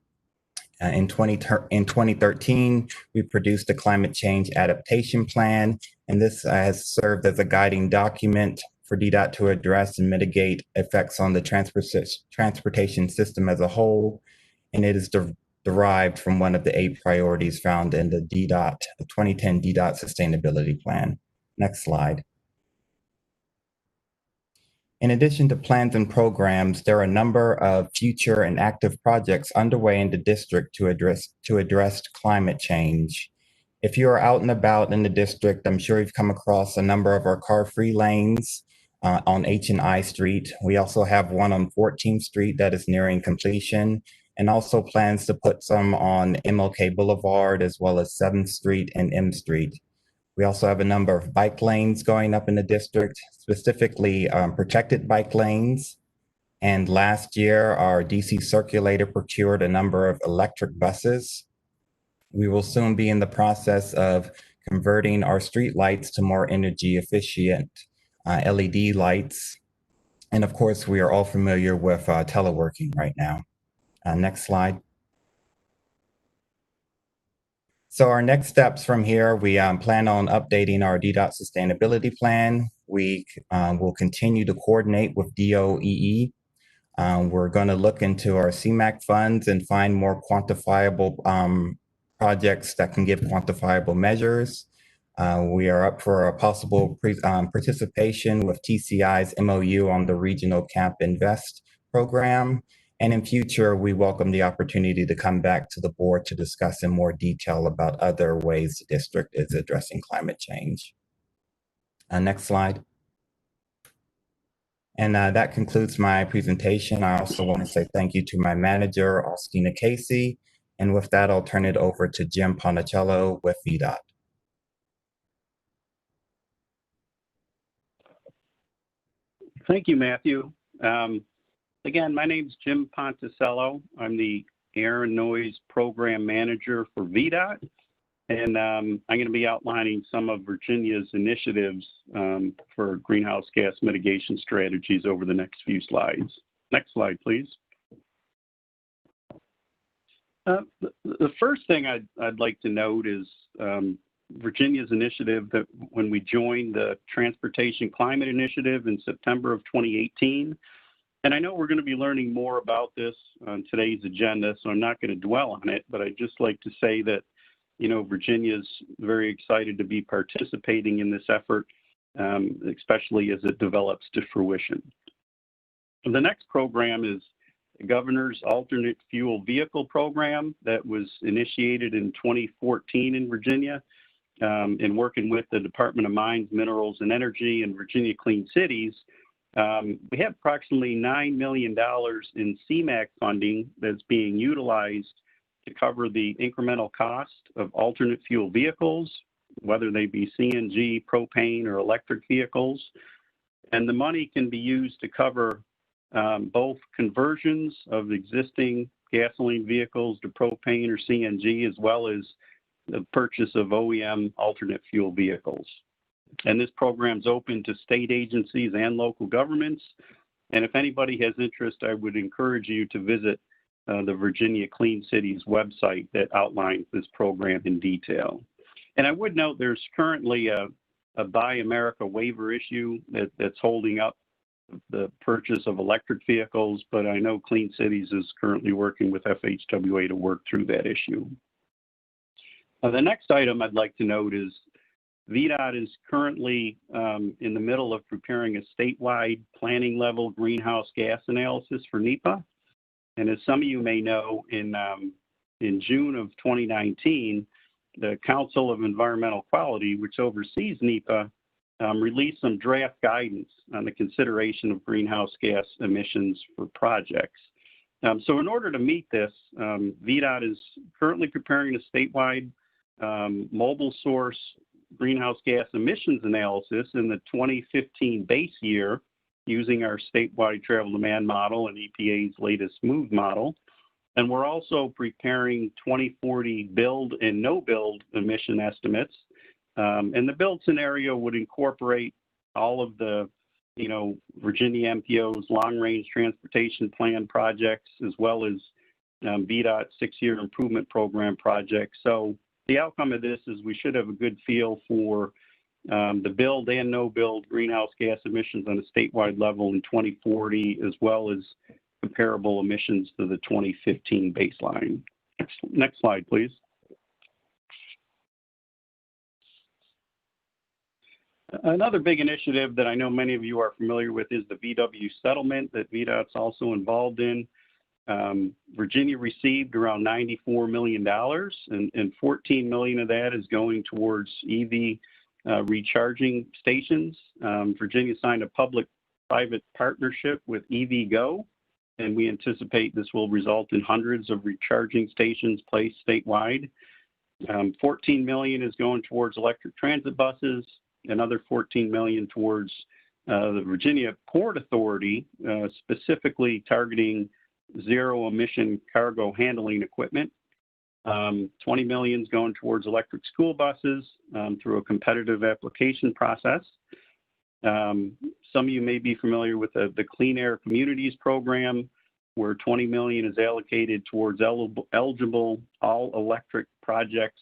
In 2013, we produced a climate change adaptation plan, and this has served as a guiding document for DDOT to address and mitigate effects on the transportation system as a whole, and it is derived from one of the 8 priorities found in the 2010 DDOT Sustainability Plan. Next slide. In addition to plans and programs, there are a number of future and active projects underway in the district to address climate change. If you are out and about in the district, I'm sure you've come across a number of our car-free lanes on H&I Street. We also have one on 14th Street that is nearing completion, and also plans to put some on MLK Boulevard as well as 7th Street and M Street. We also have a number of bike lanes going up in the district, specifically protected bike lanes. And last year, our DC Circulator procured a number of electric buses. We will soon be in the process of converting our street lights to more energy efficient LED lights. And of course, we are all familiar with teleworking right now. Next slide. So our next steps from here, we plan on updating our DDOT sustainability plan. We will continue to coordinate with DOEE. We're going to look into our CMAQ funds and find more quantifiable projects that can give quantifiable measures. We are up for a possible participation with TCI's MOU on the Regional Cap Invest program. And in future, we welcome the opportunity to come back to the board to discuss in more detail about other ways the district is addressing climate change. Next slide. And that concludes my presentation. I also want to say thank you to my manager, Austina Casey. And with that, I'll turn it over to Jim Ponticello with VDOT. Thank you, Matthew. Again, my name is Jim Ponticello. I'm the Air and Noise Program Manager for VDOT, and I'm going to be outlining some of Virginia's initiatives for greenhouse gas mitigation strategies over the next few slides. Next slide, please. The first thing I'd like to note is Virginia's initiative that when we joined the Transportation Climate Initiative in September of 2018. And I know we're going to be learning more about this on today's agenda, so I'm not going to dwell on it, but I'd just like to say that, you know, Virginia's very excited to be participating in this effort, especially as it develops to fruition. The next program is the Governor's Alternate Fuel Vehicle Program that was initiated in 2014 in Virginia, in working with the Department of Mines, Minerals, and Energy and Virginia Clean Cities. We have approximately $9 million in CMAQ funding that's being utilized to cover the incremental cost of alternate fuel vehicles, whether they be CNG, propane, or electric vehicles. And the money can be used to cover both conversions of existing gasoline vehicles to propane or CNG, as well as the purchase of OEM alternate fuel vehicles. And this program is open to state agencies and local governments. And if anybody has interest, I would encourage you to visit the Virginia Clean Cities website that outlines this program in detail. And I would note there's currently a Buy America waiver issue that's holding up the purchase of electric vehicles, but I know Clean Cities is currently working with FHWA to work through that issue. The next item I'd like to note is VDOT is currently in the middle of preparing a statewide planning level greenhouse gas analysis for NEPA. And as some of you may know, in June of 2019, the Council of Environmental Quality, which oversees NEPA, released some draft guidance on the consideration of greenhouse gas emissions for projects. So in order to meet this, VDOT is currently preparing a statewide mobile source greenhouse gas emissions analysis in the 2015 base year using our statewide travel demand model and EPA's latest MOVE model. And we're also preparing 2040 build and no build emission estimates. And the build scenario would incorporate all of the, you know, Virginia MPO's long range transportation plan projects, as well as VDOT's 6-year improvement program projects. So the outcome of this is we should have a good feel for the build and no build greenhouse gas emissions on a statewide level in 2040, as well as comparable emissions to the 2015 baseline. Next slide, please. Another big initiative that I know many of you are familiar with is the VW settlement that VDOT's also involved in. Virginia received around $94 million, and $14 million of that is going towards EV recharging stations. Virginia signed a public-private partnership with EVgo, and we anticipate this will result in hundreds of recharging stations placed statewide. $14 million is going towards electric transit buses, another $14 million towards the Virginia Port Authority, specifically targeting zero emission cargo handling equipment. 20 million is going towards electric school buses through a competitive application process. Some of you may be familiar with the Clean Air Communities program, where 20 million is allocated towards eligible all electric projects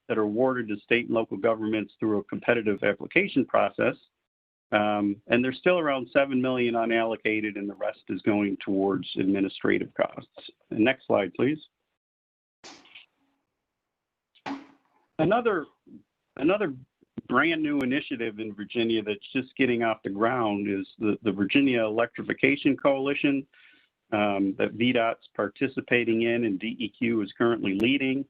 that are awarded to state and local governments through a competitive application process. And there's still around 7 million unallocated, and the rest is going towards administrative costs. And next slide, please. Another brand new initiative in Virginia that's just getting off the ground is the Virginia Electrification Coalition that VDOT's participating in and DEQ is currently leading.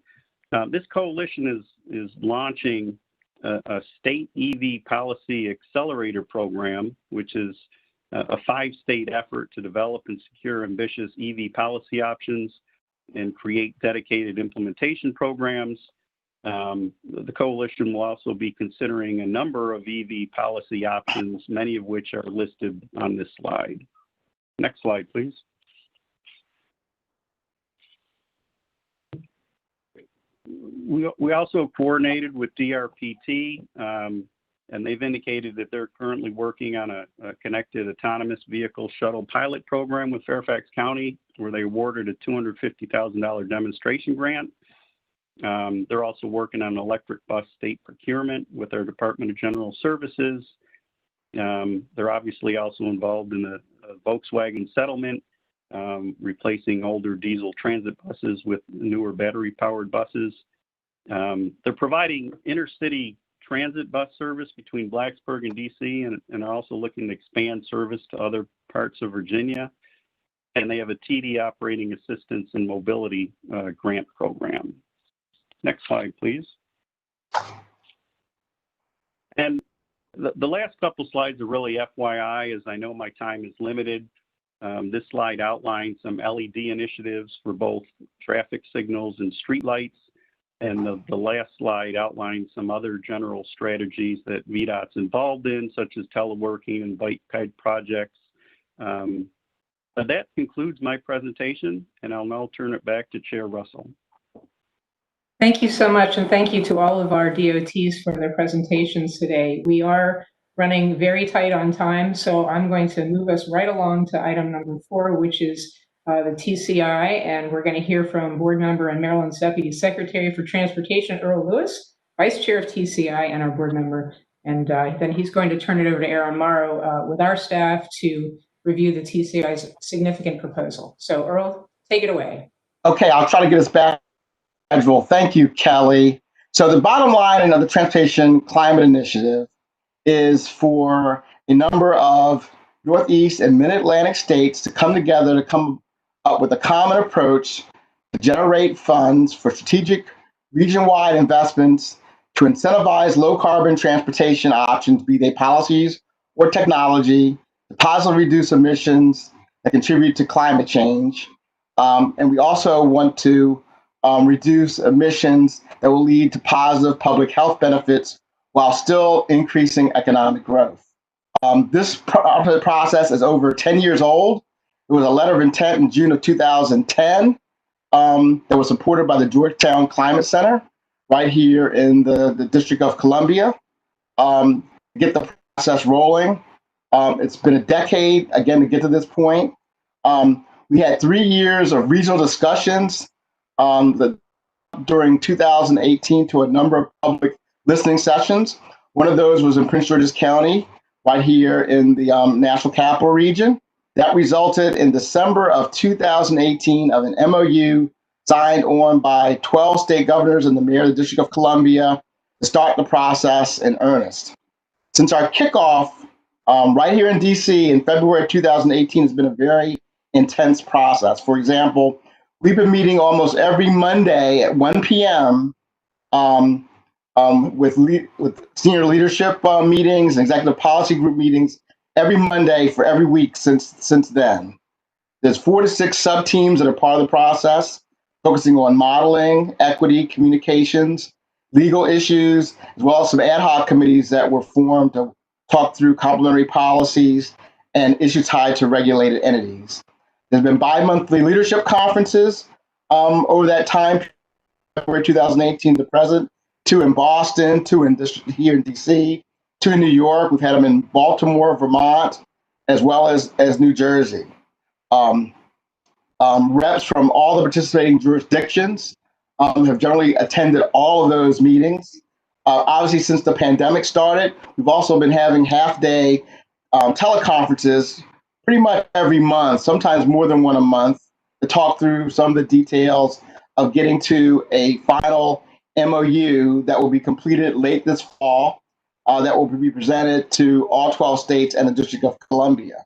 This coalition is launching a state EV policy accelerator program, which is a 5-state effort to develop and secure ambitious EV policy options and create dedicated implementation programs. The coalition will also be considering a number of EV policy options, many of which are listed on this slide. Next slide, please. We also coordinated with DRPT, and they've indicated that they're currently working on a connected autonomous vehicle shuttle pilot program with Fairfax County, where they awarded a $250,000 demonstration grant. They're also working on electric bus state procurement with their Department of General Services. They're obviously also involved in the Volkswagen settlement, replacing older diesel transit buses with newer battery-powered buses. They're providing intercity transit bus service between Blacksburg and DC, and are also looking to expand service to other parts of Virginia. And they have a TD Operating Assistance and Mobility grant program. Next slide, please. And the last couple slides are really FYI, as I know my time is limited. This slide outlines some LED initiatives for both traffic signals and streetlights. And the last slide outlines some other general strategies that VDOT's involved in, such as teleworking and bike guide projects. But that concludes my presentation, and I'll now turn it back to Chair Russell. Thank you so much, and thank you to all of our DOTs for their presentations today. We are running very tight on time, so I'm going to move us right along to item number 4, which is the TCI, and we're going to hear from board member and Maryland's Deputy Secretary for Transportation, Earl Lewis, Vice Chair of TCI, and our board member. And then he's going to turn it over to Aaron Morrow with our staff to review the TCI's significant proposal. So Earl, take it away. Okay, I'll try to get us back. Thank you, Kelly. So the bottom line of the Transportation Climate Initiative is for a number of Northeast and Mid-Atlantic states to come together to come up with a common approach to generate funds for strategic region-wide investments to incentivize low-carbon transportation options, be they policies or technology, to positively reduce emissions that contribute to climate change. And we also want to reduce emissions that will lead to positive public health benefits while still increasing economic growth. This process is over 10 years old. It was a letter of intent in June of 2010 that was supported by the Georgetown Climate Center right here in the District of Columbia. Get the process rolling. It's been a decade, again, to get to this point. We had 3 years of regional discussions during 2018 to a number of public listening sessions. One of those was in Prince George's County, right here in the National Capital Region. That resulted in December of 2018 of an MOU signed on by 12 state governors and the mayor of the District of Columbia to start the process in earnest. Since our kickoff right here in DC in February 2018 has been a very intense process. For example, we've been meeting almost every Monday at 1 p.m. With senior leadership meetings and executive policy group meetings every Monday for every week since then. There's 4 to 6 sub-teams that are part of the process, focusing on modeling, equity, communications, legal issues, as well as some ad hoc committees that were formed to talk through complementary policies and issues tied to regulated entities. There's been bi-monthly leadership conferences over that time, February 2018 to present, 2 in Boston, 2 here in DC, 2 in New York. We've had them in Baltimore, Vermont, as well as New Jersey. Reps from all the participating jurisdictions have generally attended all of those meetings. Obviously, since the pandemic started, we've also been having half-day teleconferences pretty much every month, sometimes more than one a month, to talk through some of the details of getting to a final MOU that will be completed late this fall, that will be presented to all 12 states and the District of Columbia.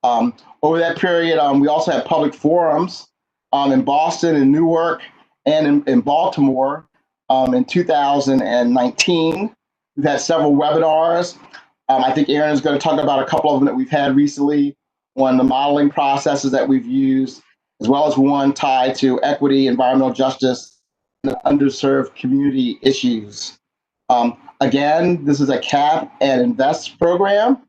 Over that period, we also had public forums in Boston and Newark and in Baltimore in 2019. We've had several webinars. I think Aaron is going to talk about a couple of them that we've had recently on the modeling processes that we've used, as well as one tied to equity, environmental justice, and underserved community issues. Again, this is a cap and invest program.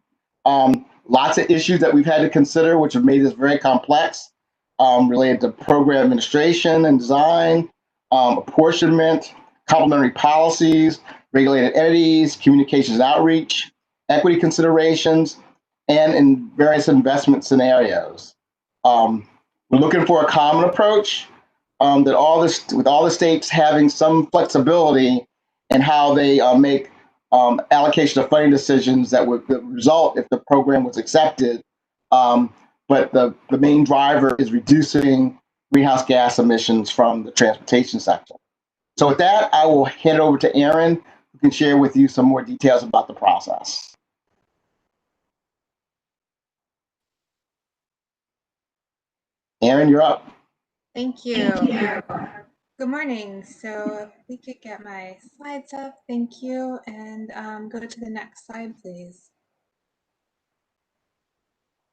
Lots of issues that we've had to consider, which have made this very complex, related to program administration and design, apportionment, complementary policies, regulated entities, communications and outreach, equity considerations, and in various investment scenarios. We're looking for a common approach that with all the states having some flexibility in how they make allocation of funding decisions that would result if the program was accepted. But the main driver is reducing greenhouse gas emissions from the transportation sector. So with that, I will hand it over to Aaron, who can share with you some more details about the process. Aaron, you're up. Thank you. Good morning. So if we could get my slides up, thank you, and go to the next slide, please.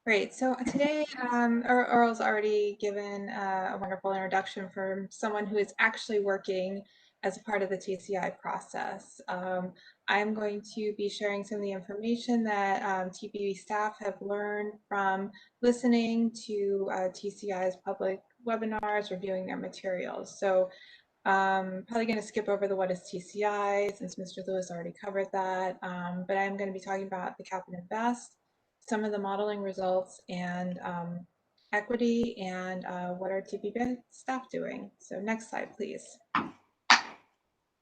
Great. So today, Earl's already given a wonderful introduction from someone who is actually working as a part of the TCI process. I'm going to be sharing some of the information that TPB staff have learned from listening to TCI's public webinars, reviewing their materials. So probably going to skip over the what is TCI since Mr. Lewis already covered that, but I'm going to be talking about the cap and invest, some of the modeling results, and equity, and what are TPB staff doing. So next slide, please.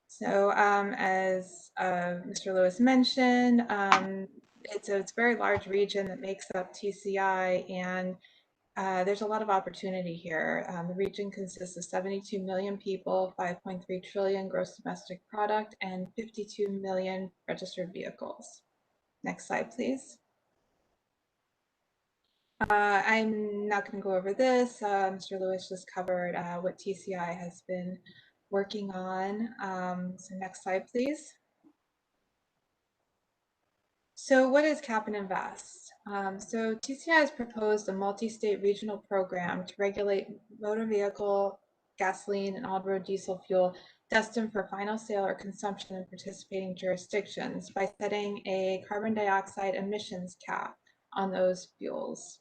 So as Mr. Lewis mentioned, it's a very large region that makes up TCI, and there's a lot of opportunity here. The region consists of 72 million people, 5.3 trillion gross domestic product, and 52 million registered vehicles. Next slide, please. I'm not going to go over this. Mr. Lewis just covered what TCI has been working on. So next slide, please. So what is cap and invest? So TCI has proposed a multi-state regional program to regulate motor vehicle, gasoline, and on-road diesel fuel destined for final sale or consumption in participating jurisdictions by setting a carbon dioxide emissions cap on those fuels.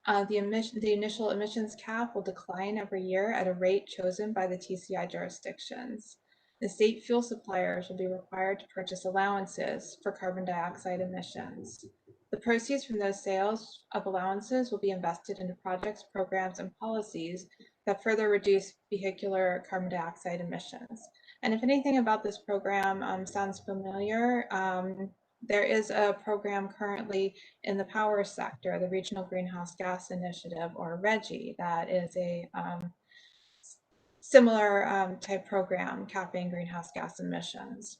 The initial emissions cap will decline every year at a rate chosen by the TCI jurisdictions. The state fuel suppliers will be required to purchase allowances for carbon dioxide emissions. The proceeds from those sales of allowances will be invested into projects, programs, and policies that further reduce vehicular carbon dioxide emissions. And if anything about this program sounds familiar, there is a program currently in the power sector, the Regional Greenhouse Gas Initiative, or RGGI, that is a similar type program capping greenhouse gas emissions.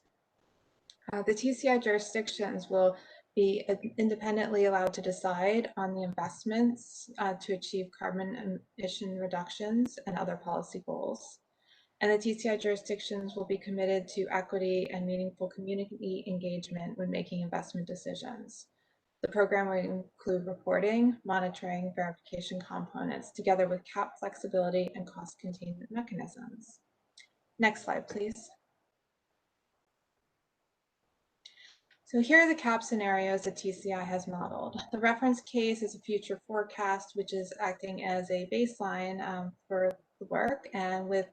The TCI jurisdictions will be independently allowed to decide on the investments to achieve carbon emission reductions and other policy goals. And the TCI jurisdictions will be committed to equity and meaningful community engagement when making investment decisions. The program will include reporting, monitoring, verification components, together with cap flexibility and cost containment mechanisms. Next slide, please. So here are the cap scenarios that TCI has modeled. The reference case is a future forecast, which is acting as a baseline for the work, and with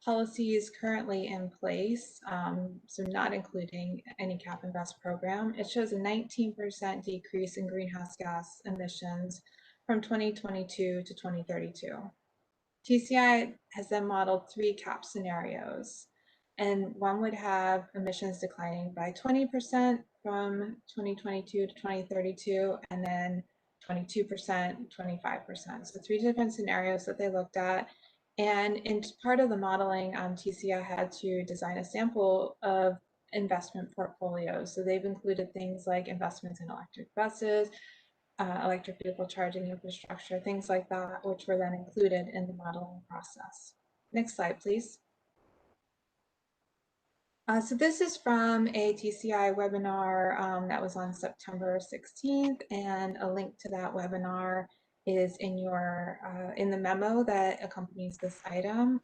policies currently in place, so not including any cap invest program, it shows a 19% decrease in greenhouse gas emissions from 2022 to 2032. TCI has then modeled 3 cap scenarios, and one would have emissions declining by 20% from 2022 to 2032, and then 22%, 25%. So 3 different scenarios that they looked at. And in part of the modeling, TCI had to design a sample of investment portfolios. So they've included things like investments in electric buses, electric vehicle charging infrastructure, things like that, which were then included in the modeling process. Next slide, please. So this is from a TCI webinar that was on September 16th, and a link to that webinar is in your in the memo that accompanies this item.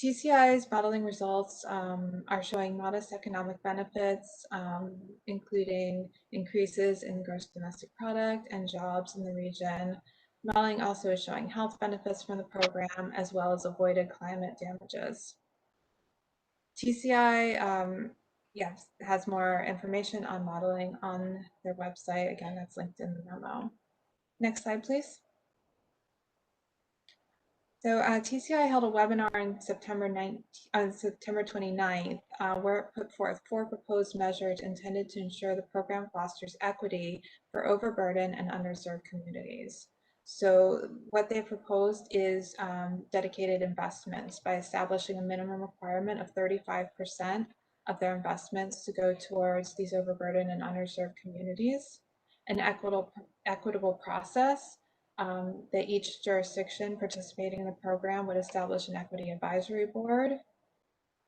TCI's modeling results are showing modest economic benefits, including increases in gross domestic product and jobs in the region. Modeling also is showing health benefits from the program, as well as avoided climate damages. TCI yes, has more information on modeling on their website. Again, that's linked in the memo. Next slide, please. So TCI held a webinar on September 29th, where it put forth 4 proposed measures intended to ensure the program fosters equity for overburdened and underserved communities. So what they proposed is dedicated investments by establishing a minimum requirement of 35% of their investments to go towards these overburdened and underserved communities, an equitable process that each jurisdiction participating in the program would establish an equity advisory board,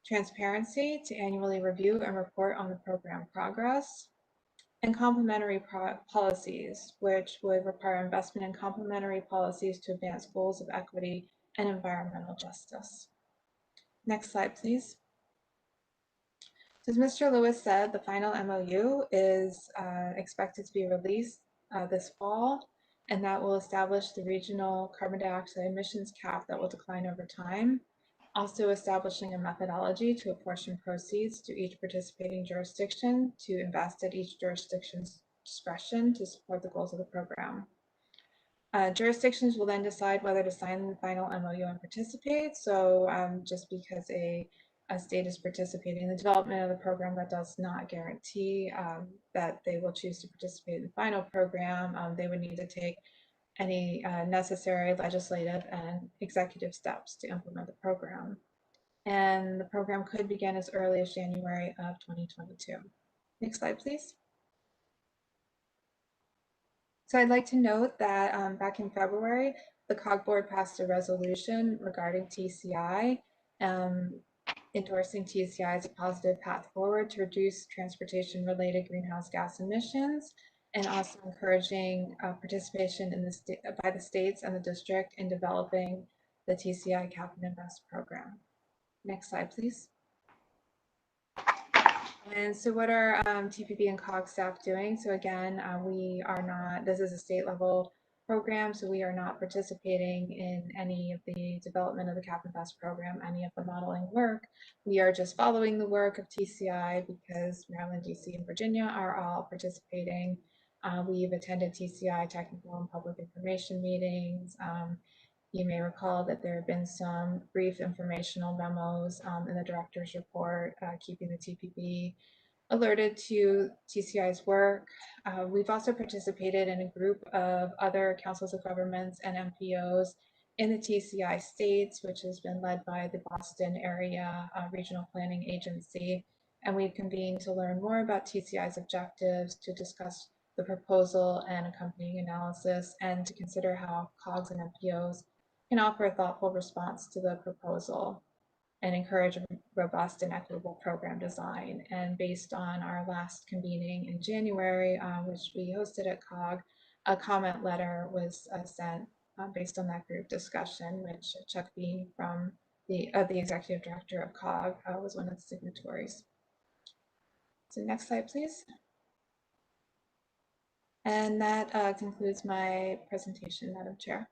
transparency to annually review and report on the program progress, and complementary policies, which would require investment in complementary policies to advance goals of equity and environmental justice. Next slide, please. As Mr. Lewis said, the final MOU is expected to be released this fall, and that will establish the regional carbon dioxide emissions cap that will decline over time, also establishing a methodology to apportion proceeds to each participating jurisdiction to invest at each jurisdiction's discretion to support the goals of the program. Jurisdictions will then decide whether to sign the final MOU and participate. So just because a state is participating in the development of the program, that does not guarantee that they will choose to participate in the final program. They would need to take any necessary legislative and executive steps to implement the program. And the program could begin as early as January of 2022. Next slide, please. So I'd like to note that back in February, the COG board passed a resolution regarding TCI, endorsing TCI as a positive path forward to reduce transportation-related greenhouse gas emissions, and also encouraging participation in by the states and the district in developing the TCI Cap and Invest program. Next slide, please. And so what are TPB and COG staff doing? So again, we are not, this is a state level program, so we are not participating in any of the development of the Cap and Invest program, any of the modeling work. We are just following the work of TCI because Maryland, DC, and Virginia are all participating. We've attended TCI technical and public information meetings. You may recall that there have been some brief informational memos in the director's report, keeping the TPB alerted to TCI's work. We've also participated in a group of other councils of governments and MPOs in the TCI states, which has been led by the Boston area regional planning agency. And we've convened to learn more about TCI's objectives, to discuss the proposal and accompanying analysis, and to consider how COGs and MPOs can offer a thoughtful response to the proposal and encourage a robust and equitable program design. And based on our last convening in January, which we hosted at COG, a comment letter was sent based on that group discussion, which Chuck Bean from the executive director of COG was one of the signatories. So next slide, please. And that concludes my presentation, Madam Chair.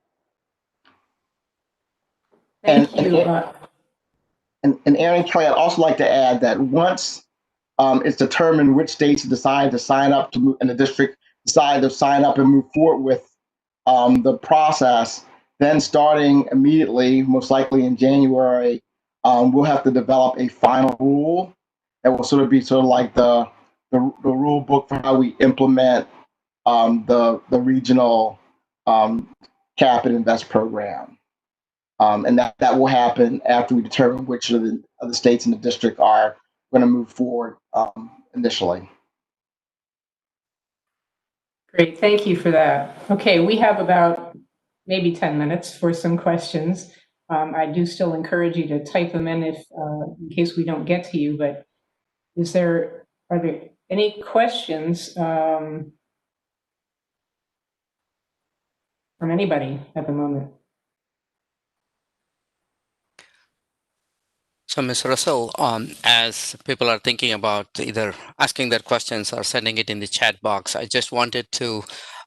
Thank you. And Aaron Kelly, I'd also like to add that once it's determined which states decide to sign up to move, and the district decide to sign up and move forward with the process, then starting immediately, most likely in January, we'll have to develop a final rule that will sort of be like the rule book for how we implement the regional cap and invest program. And that will happen after we determine which of the states in the district are going to move forward initially. Great, thank you for that. Okay, we have about maybe 10 minutes for some questions. I do still encourage you to type them in if, in case we don't get to you, but are there any questions from anybody at the moment? So, Ms. Russell, as people are thinking about either asking their questions or sending it in the chat box, I just wanted to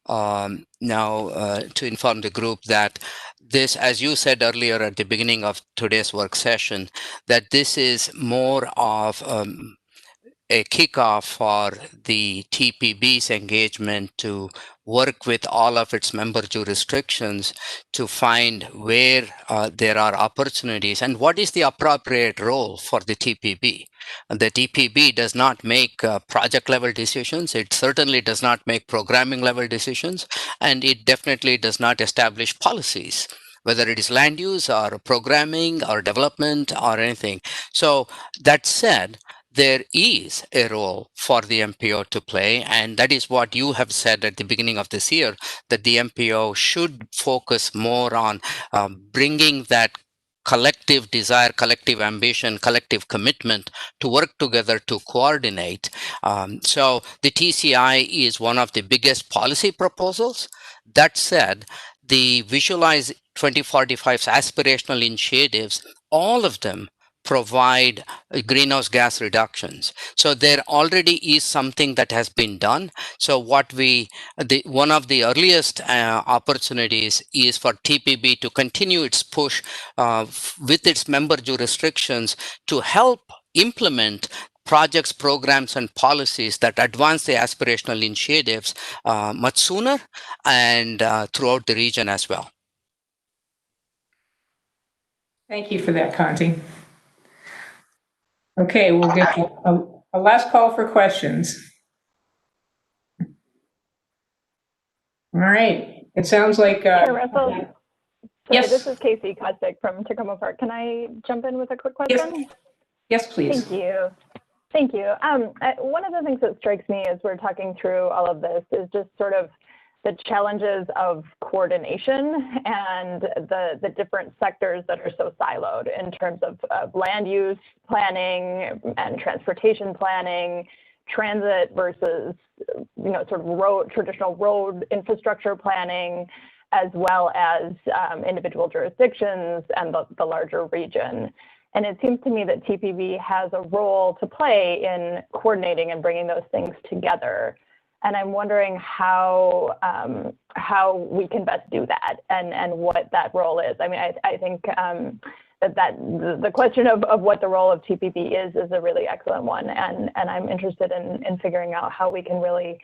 now to inform the group that this, as you said earlier at the beginning of today's work session, that this is more of a kickoff for the TPB's engagement to work with all of its member jurisdictions to find where there are opportunities and what is the appropriate role for the TPB. The TPB does not make project level decisions. It certainly does not make programming level decisions, and it definitely does not establish policies, whether it is land use or programming or development or anything. So that said, there is a role for the MPO to play, and that is what you have said at the beginning of this year, that the MPO should focus more on bringing that collective desire, collective ambition, collective commitment to work together to coordinate. So the TCI is one of the biggest policy proposals. That said, the Visualize 2045's aspirational initiatives, all of them provide greenhouse gas reductions. So there already is something that has been done. So one of the earliest opportunities is for TPB to continue its push with its member jurisdictions to help implement projects, programs, and policies that advance the aspirational initiatives much sooner and throughout the region as well. Thank you for that, Conti. Okay, we'll get a last call for questions. All right, it sounds like. Hey, Russell. Sorry, yes. This is Casey Kostic from Tacoma Park. Can I jump in with a quick question? Yes, please. Thank you. Thank you. One of the things that strikes me as we're talking through all of this is just sort of the challenges of coordination and the different sectors that are so siloed in terms of land use planning and transportation planning, transit versus, sort of traditional road infrastructure planning, as well as individual jurisdictions and the larger region. And it seems to me that TPB has a role to play in coordinating and bringing those things together. And I'm wondering how we can best do that and what that role is. I mean, I think that the question of what the role of TPB is a really excellent one. And I'm interested in figuring out how we can really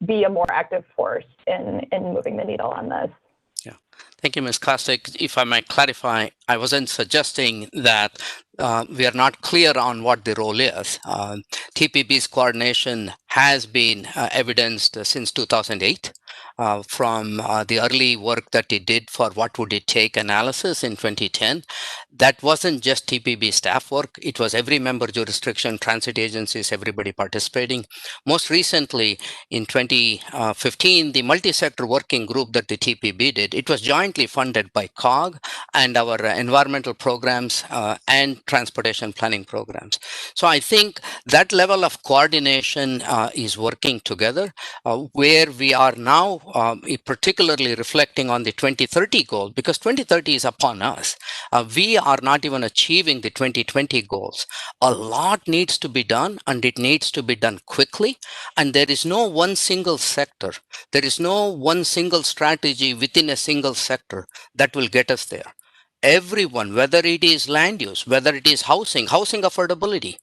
be a more active force in moving the needle on this. Yeah. Thank you, Ms. Kostic. If I might clarify, I wasn't suggesting that we are not clear on what the role is. TPB's coordination has been evidenced since 2008 from the early work that it did for what would it take analysis in 2010. That wasn't just TPB staff work. It was every member jurisdiction, transit agencies, everybody participating. Most recently, in 2015, the multi-sector working group that the TPB did, it was jointly funded by COG and our environmental programs and transportation planning programs. So I think that level of coordination is working together. Where we are now, particularly reflecting on the 2030 goal, because 2030 is upon us. We are not even achieving the 2020 goals. A lot needs to be done, and it needs to be done quickly. And there is no one single sector. There is no one single strategy within a single sector that will get us there. Everyone, whether it is land use, whether it is housing affordability,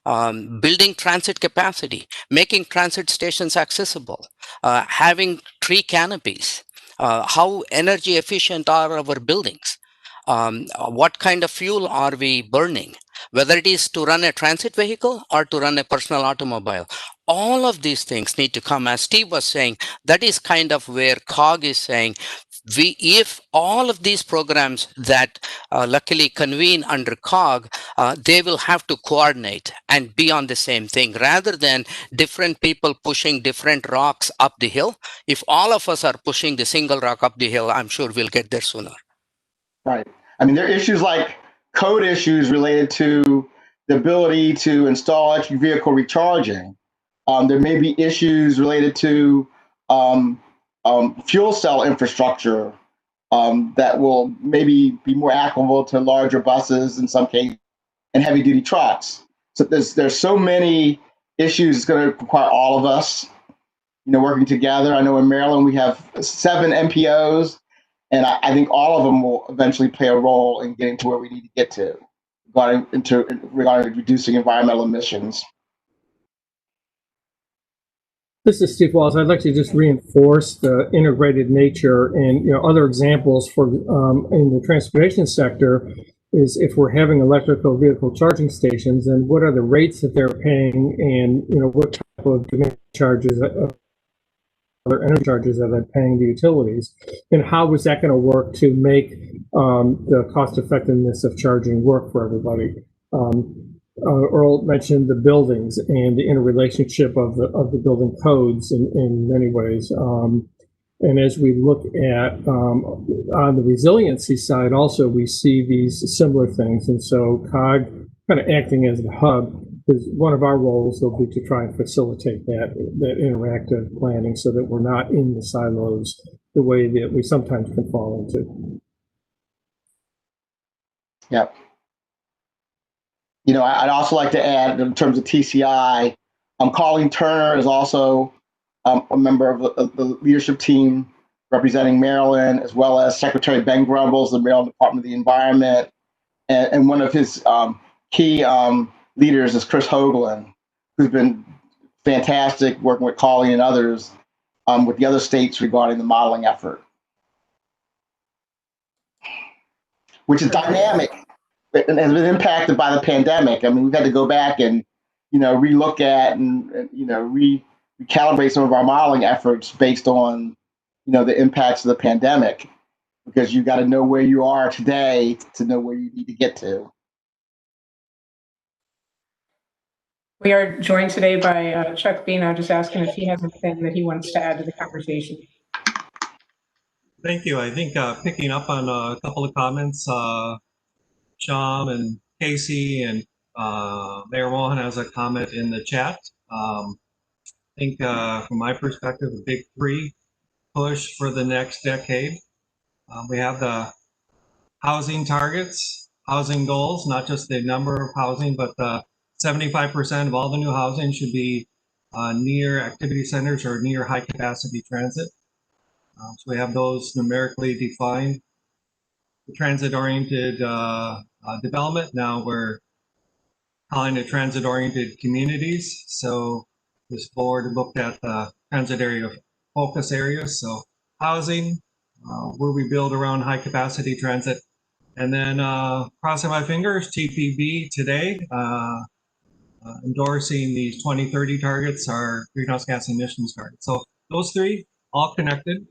building transit capacity, making transit stations accessible, having tree canopies, how energy efficient are our buildings, what kind of fuel are we burning, whether it is to run a transit vehicle or to run a personal automobile. All of these things need to come, as Steve was saying. That is kind of where COG is saying, if all of these programs that luckily convene under COG, they will have to coordinate and be on the same thing rather than different people pushing different rocks up the hill. If all of us are pushing the single rock up the hill, I'm sure we'll get there sooner. Right. I mean, there are issues like code issues related to the ability to install electric vehicle recharging. There may be issues related to fuel cell infrastructure that will maybe be more applicable to larger buses in some cases and heavy duty trucks. So there's so many issues. It's going to require all of us, working together. I know in Maryland we have 7 MPOs, and I think all of them will eventually play a role in getting to where we need to get to regarding reducing environmental emissions. This is Steve Walls. I'd like to just reinforce the integrated nature and other examples for in the transportation sector is if we're having electrical vehicle charging stations, and what are the rates that they're paying, and what type of demand charges, other energy charges are they paying the utilities, and how is that going to work to make the cost effectiveness of charging work for everybody. Earl mentioned the buildings and the interrelationship of the building codes in many ways. And as we look at on the resiliency side, also we see these similar things. And so COG kind of acting as the hub is one of our roles will be to try and facilitate that interactive planning so that we're not in the silos the way that we sometimes can fall into. Yep. I'd also like to add in terms of TCI, Colleen Turner is also a member of the leadership team representing Maryland, as well as Secretary Ben Grumbles, the Maryland Department of the Environment. And one of his key leaders is Chris Hoagland, who's been fantastic working with Colleen and others with the other states regarding the modeling effort, which is dynamic and has been impacted by the pandemic. I mean, we've had to go back and, relook at and recalibrate some of our modeling efforts based on, the impacts of the pandemic, because you got to know where you are today to know where you need to get to. We are joined today by Chuck Bean. I'm just asking if he has anything that he wants to add to the conversation. Thank you. I think picking up on a couple of comments, Sham and Casey and Mayor Mohan has a comment in the chat. I think from my perspective, a big 3 push for the next decade. We have the housing targets, housing goals, not just the number of housing, but 75% of all the new housing should be near activity centers or near high capacity transit. So we have those numerically defined. The transit-oriented development, now we're calling it transit-oriented communities. So this board looked at the transit area focus areas. So housing, where we build around high capacity transit. And then crossing my fingers, TPB today, endorsing these 2030 targets, our greenhouse gas emissions targets. So those 3 all connected.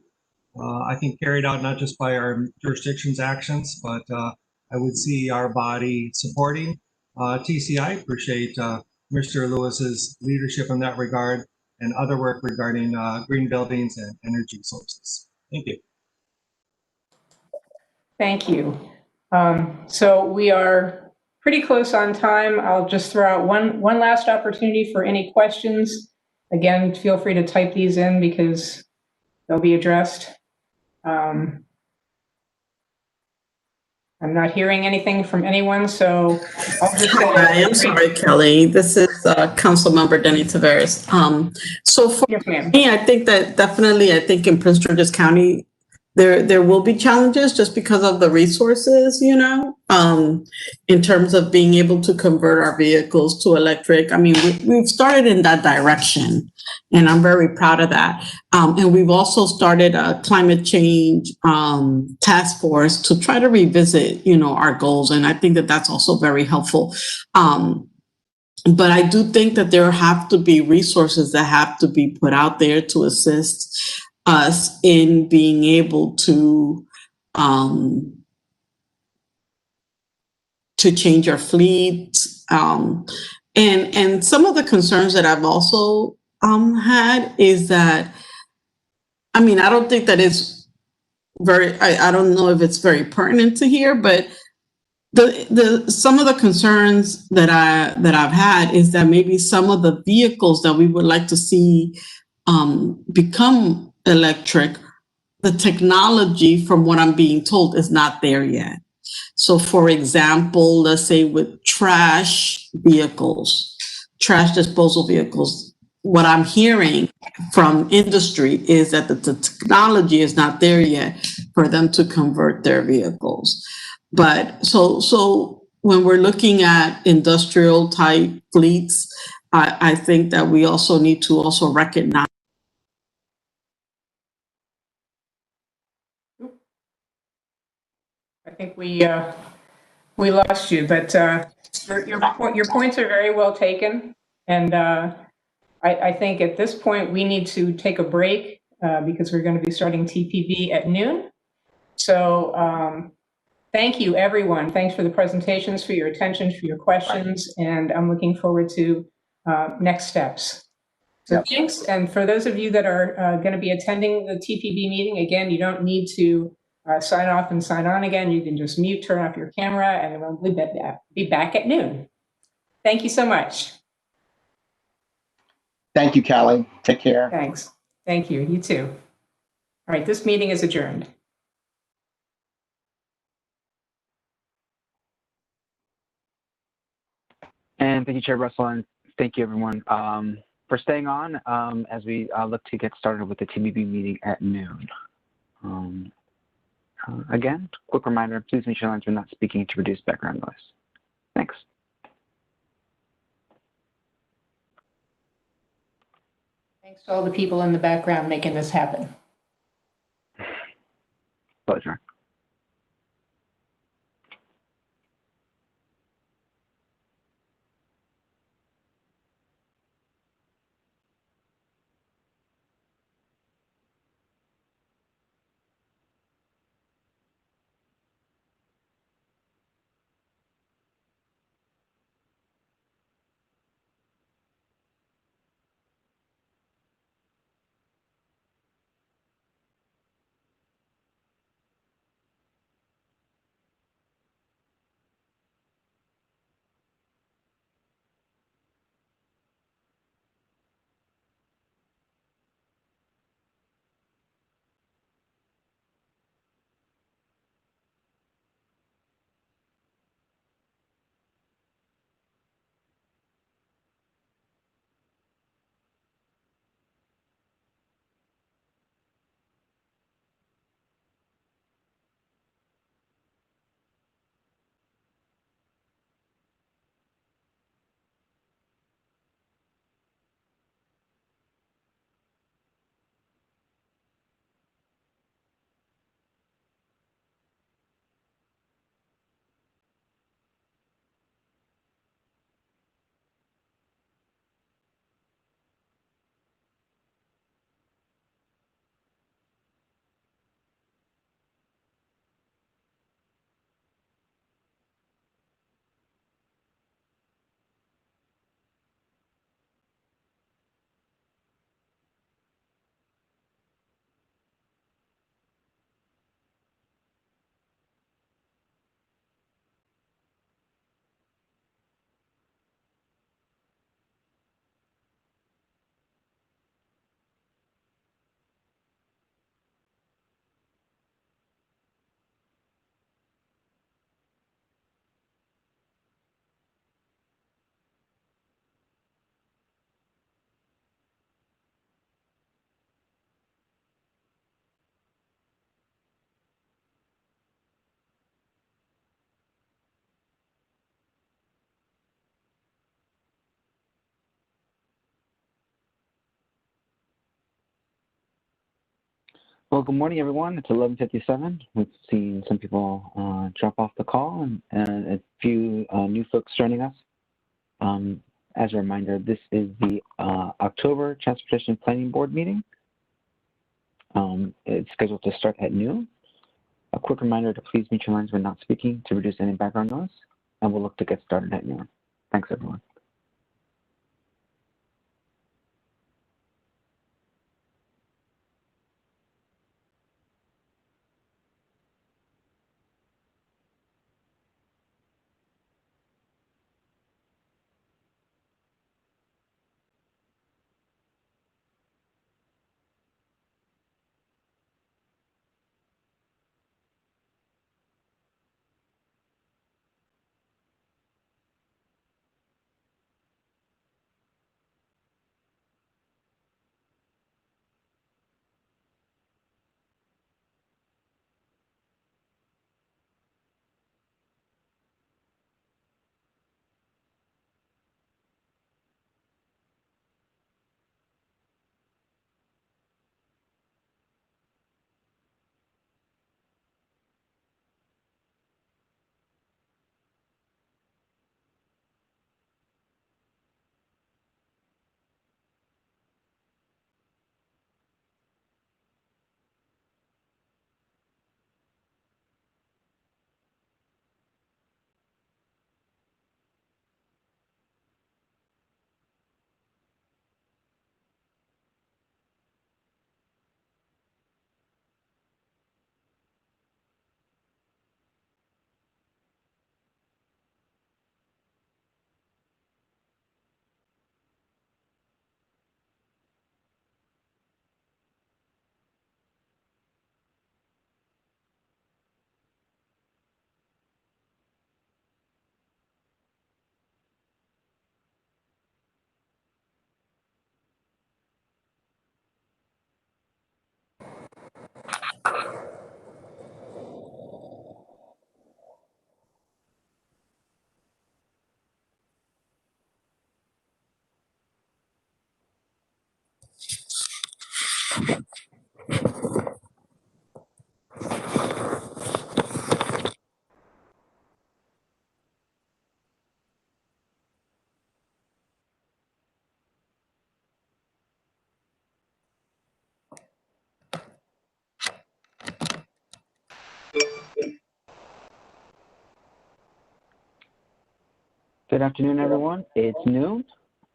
I think carried out not just by our jurisdiction's actions, but I would see our body supporting TCI. Appreciate Mr. Lewis's leadership in that regard and other work regarding green buildings and energy sources. Thank you. Thank you. So we are pretty close on time. I'll just throw out one last opportunity for any questions. Again, feel free to type these in because they'll be addressed. I'm not hearing anything from anyone, so I'll just say. Hi, I'm sorry, Kelly. This is Councilmember Denny Taveras. So for me, I think that definitely, in Prince George's County, there will be challenges just because of the resources, in terms of being able to convert our vehicles to electric. I mean, we've started in that direction, and I'm very proud of that. And we've also started a climate change task force to try to revisit, our goals. And I think that that's also very helpful. But I do think that there have to be resources that have to be put out there to assist us in being able to change our fleet. And some of the concerns that I've also had is that, I mean, I don't think that it's I don't know if it's very pertinent to here, but some of the concerns that I've had is that maybe some of the vehicles that we would like to see become electric, the technology, from what I'm being told, is not there yet. So, for example, let's say with trash vehicles, trash disposal vehicles, what I'm hearing from industry is that the technology is not there yet for them to convert their vehicles. But so when we're looking at industrial type fleets, I think that we also need to also recognize. I think we lost you, but your points are very well taken, and I think at this point we need to take a break because we're going to be starting TPB at noon. So thank you, everyone. Thanks for the presentations, for your attention, for your questions, and I'm looking forward to next steps. So thanks, and for those of you that are going to be attending the TPB meeting, again, you don't need to sign off and sign on again. You can just mute, turn off your camera, and we'll be back at noon. Thank you so much. Thank you, Callie. Take care. Thanks. Thank you. You too. All right, this meeting is adjourned. And thank you, Chair Russell, and thank you, everyone, for staying on as we look to get started with the TPB meeting at noon. Again, quick reminder, please mute your lines when not speaking to reduce background noise. Thanks. Thanks to all the people in the background making this happen. Pleasure. Well, good morning, everyone. It's 11:57. We've seen some people drop off the call and a few new folks joining us. As a reminder, this is the October Transportation Planning Board meeting. It's scheduled to start at noon. A quick reminder to please mute your lines when not speaking to reduce any background noise, and we'll look to get started at noon. Thanks, everyone. Good afternoon, everyone. It's noon,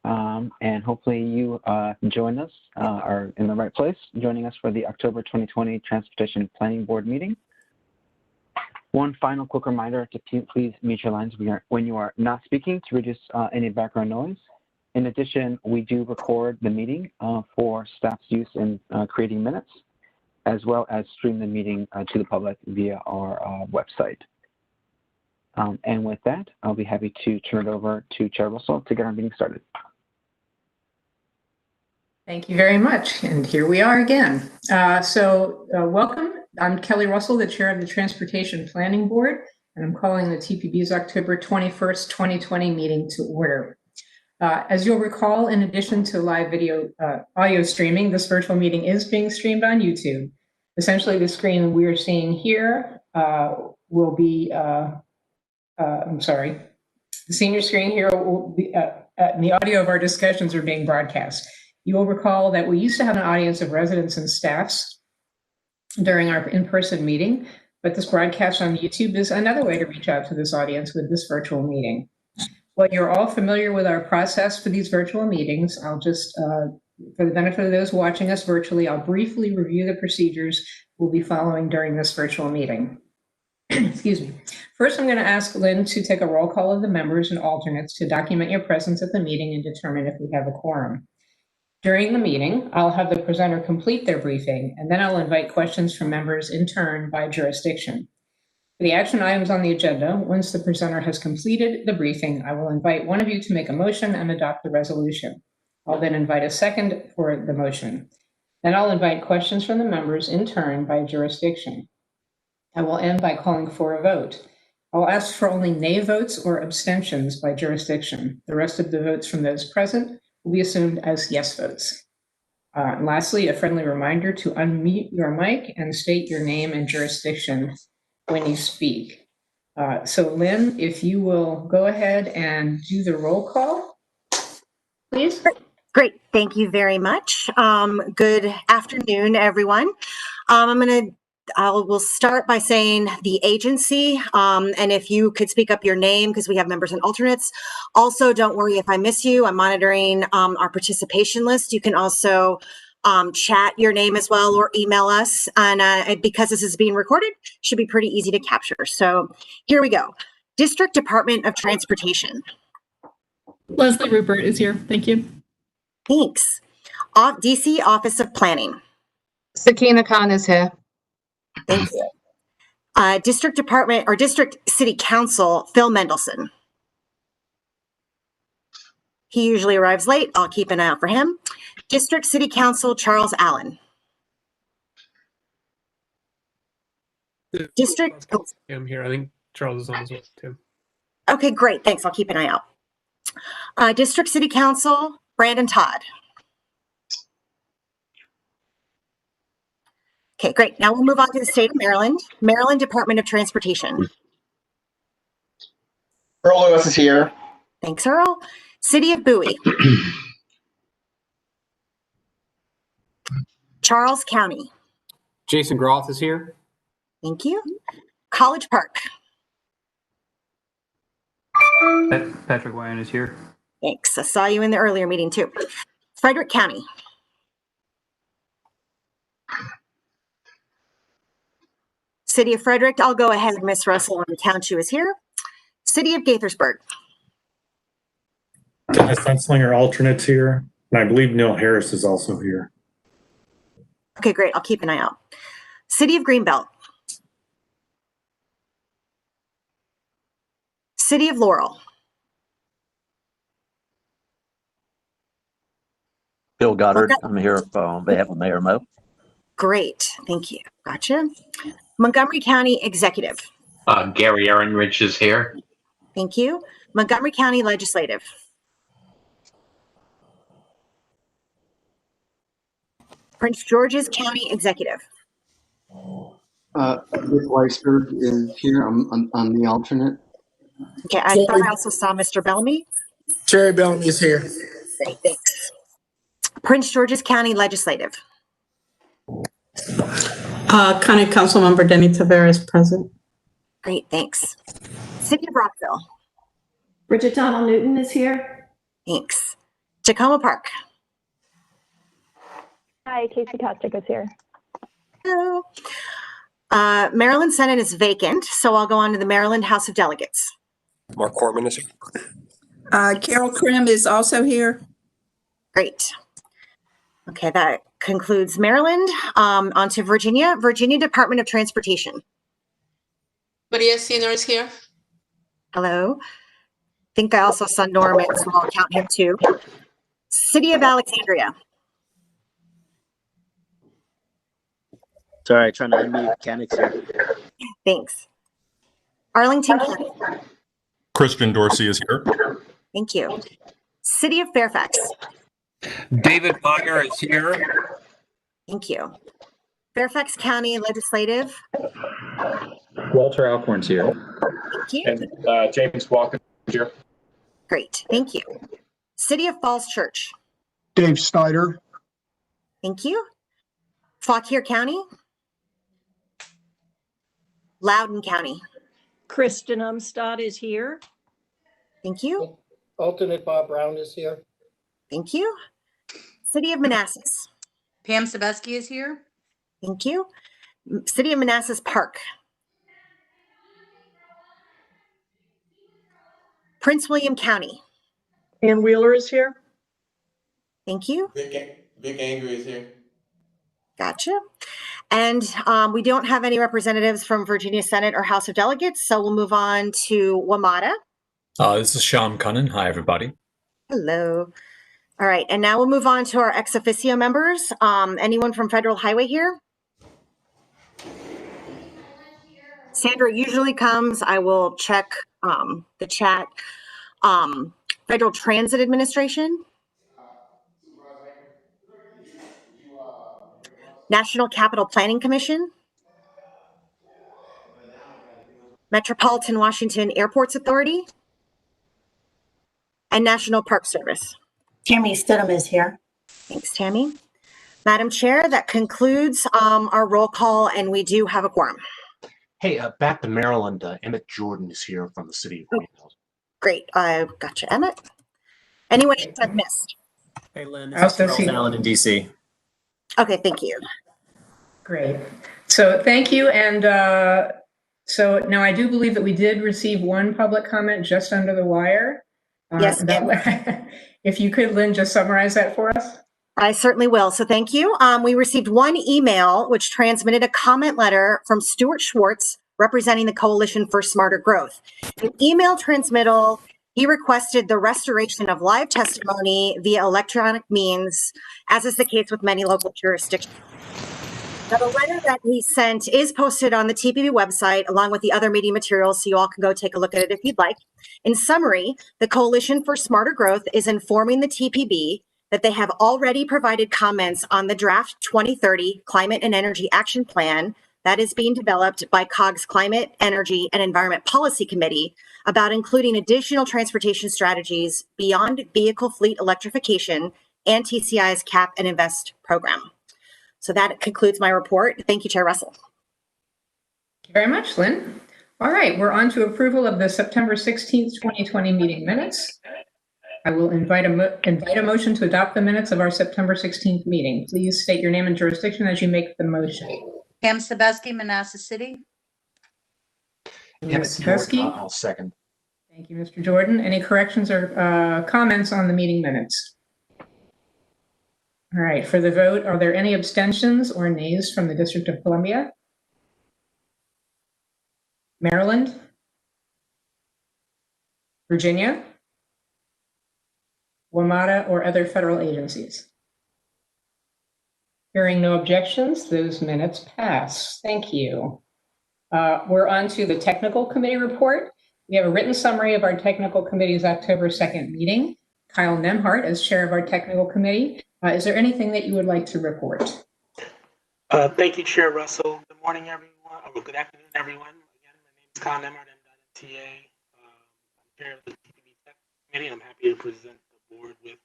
and hopefully you join us, are in the right place, joining us for the October 2020 Transportation Planning Board meeting. One final quick reminder to please mute your lines when you are not speaking to reduce any background noise. In addition, we do record the meeting for staff's use in creating minutes, as well as stream the meeting to the public via our website. And with that, I'll be happy to turn it over to Chair Russell to get our meeting started. Thank you very much. And here we are again. Welcome. I'm Kelly Russell, the Chair of the Transportation Planning Board, and I'm calling the TPB's October 21st, 2020 meeting to order. As you'll recall, in addition to live video audio streaming, this virtual meeting is being streamed on YouTube. Essentially, the screen we're seeing here will be the senior screen here will be, and the audio of our discussions are being broadcast. You will recall that we used to have an audience of residents and staffs during our in-person meeting, but this broadcast on YouTube is another way to reach out to this audience with this virtual meeting. While you're all familiar with our process for these virtual meetings, I'll just, for the benefit of those watching us virtually, I'll briefly review the procedures we'll be following during this virtual meeting. Excuse me. First, I'm going to ask Lynn to take a roll call of the members and alternates to document your presence at the meeting and determine if we have a quorum. During the meeting, I'll have the presenter complete their briefing, and then I'll invite questions from members in turn by jurisdiction. For the action items on the agenda, once the presenter has completed the briefing, I will invite one of you to make a motion and adopt the resolution. I'll then invite a second for the motion. Then I'll invite questions from the members in turn by jurisdiction. I will end by calling for a vote. I'll ask for only nay votes or abstentions by jurisdiction. The rest of the votes from those present will be assumed as yes votes. And lastly, a friendly reminder to unmute your mic and state your name and jurisdiction when you speak. So Lynn, if you will go ahead and do the roll call, please. Great, thank you very much. Good afternoon, everyone. We'll start by saying the agency, and if you could speak up your name because we have members and alternates. Also, don't worry if I miss you. I'm monitoring our participation list. You can also chat your name as well or email us. And because this is being recorded, should be pretty easy to capture. So here we go. District Department of Transportation. Leslie Rupert is here. Thank you. Thanks. DC Office of Planning. Sakina Khan is here. Thank you. District Department or District City Council, Phil Mendelson. He usually arrives late. I'll keep an eye out for him. District City Council, Charles Allen. District. Oh. I'm here. I think Charles is on as well too. Okay, great. Thanks. I'll keep an eye out. District City Council, Brandon Todd. Okay, great. Now we'll move on to the state of Maryland. Maryland Department of Transportation. Earl Lewis is here. Thanks, Earl. City of Bowie. Charles County. Jason Groth is here. Thank you. College Park. Patrick Wyan is here. Thanks. I saw you in the earlier meeting too. Frederick County. City of Frederick, I'll go ahead, Miss Russell, on the town she was here. City of Gaithersburg. Dennis Sunslinger, alternates here, and I believe Neil Harris is also here. Okay, great. I'll keep an eye out. City of Greenbelt. City of Laurel. Bill Goddard. I'm here on behalf of Mayor Mo. Great. Thank you. Gotcha. Montgomery County Executive. Gary Ehrenrich is here. Thank you. Montgomery County Legislative. Prince George's County Executive. Rick Weisberg is here. I'm the alternate. Okay, I thought I also saw Mr. Bellamy. Jerry Bellamy is here. Great, thanks. Prince George's County Legislative. County Councilmember Denny Taveras present. Great, thanks. City of Rockville. Bridget Donald Newton is here. Thanks. Tacoma Park. Hi, Casey Kostick is here. Hello. Maryland Senate is vacant, so I'll go on to the Maryland House of Delegates. Mark Corman is here. Carol Krim is also here. Great. Okay, that concludes Maryland. On to Virginia. Virginia Department of Transportation. Maria Senior is here. Hello. I think I also saw Norman, so I'll count him too. City of Alexandria. Sorry, trying to unmute mechanics here. Thanks. Arlington County. Christian Dorsey is here. Thank you. City of Fairfax. David Meyer is here. Thank you. Fairfax County Legislative. Walter Alcorn's here. Thank you. And James Walker is here. Great, thank you. City of Falls Church. Dave Snyder. Thank you. Fauquier County. Loudoun County. Kristen Umstad is here. Thank you. Alternate Bob Brown is here. Thank you. City of Manassas. Pam Sabeski is here. Thank you. City of Manassas Park. Prince William County. Ann Wheeler is here. Thank you. Vic Angry is here. Gotcha. And we don't have any representatives from Virginia Senate or House of Delegates, so we'll move on to WMATA. This is Shyam Cunnan. Hi, everybody. Hello. All right, and now we'll move on to our ex officio members. Anyone from Federal Highway here? Sandra usually comes. I will check the chat. Federal Transit Administration. National Capital Planning Commission. Metropolitan Washington Airports Authority. And National Park Service. Tammy Stidham is here. Thanks, Tammy. Madam Chair, that concludes our roll call, and we do have a quorum. Hey, back to Maryland, Emmett Jordan is here from the city of Greenhouse. Great, I got you, Emmett. Anyone else I've missed? Hey, Lynn, this is Charles Allen in DC. Okay, thank you. Great. So thank you. And so now I do believe that we did receive one public comment just under the wire. Yes. If you could, Lynn, just summarize that for us. I certainly will. So thank you. We received one email which transmitted a comment letter from Stuart Schwartz representing the Coalition for Smarter Growth. In email transmittal, he requested the restoration of live testimony via electronic means, as is the case with many local jurisdictions. Now, the letter that he sent is posted on the TPB website along with the other meeting materials, so you all can go take a look at it if you'd like. In summary, the Coalition for Smarter Growth is informing the TPB that they have already provided comments on the draft 2030 Climate and Energy Action Plan that is being developed by COG's Climate, Energy, and Environment Policy Committee about including additional transportation strategies beyond vehicle fleet electrification and TCI's Cap and Invest program. So that concludes my report. Thank you, Chair Russell. Thank you very much, Lynn. All right, we're on to approval of the September 16th, 2020 meeting minutes. I will invite a motion to adopt the minutes of our September 16th meeting. Please state your name and jurisdiction as you make the motion. Pam Sabeski, Manassas City. Ms. Sabeski. I'll second. Thank you, Mr. Jordan. Any corrections or comments on the meeting minutes? All right, for the vote, are there any abstentions or nays from the District of Columbia? Maryland? Virginia? WMATA or other federal agencies? Hearing no objections, those minutes pass. Thank you. We're on to the technical committee report. We have a written summary of our technical committee's October 2nd meeting. Kyle Nemhart as chair of our technical committee. Is there anything that you would like to report? Thank you, Chair Russell. Good morning, everyone. Or good afternoon, everyone. Again, my name is Con Emmert. I'm TA, chair of the TPB Tech Committee, and I'm happy to present the board with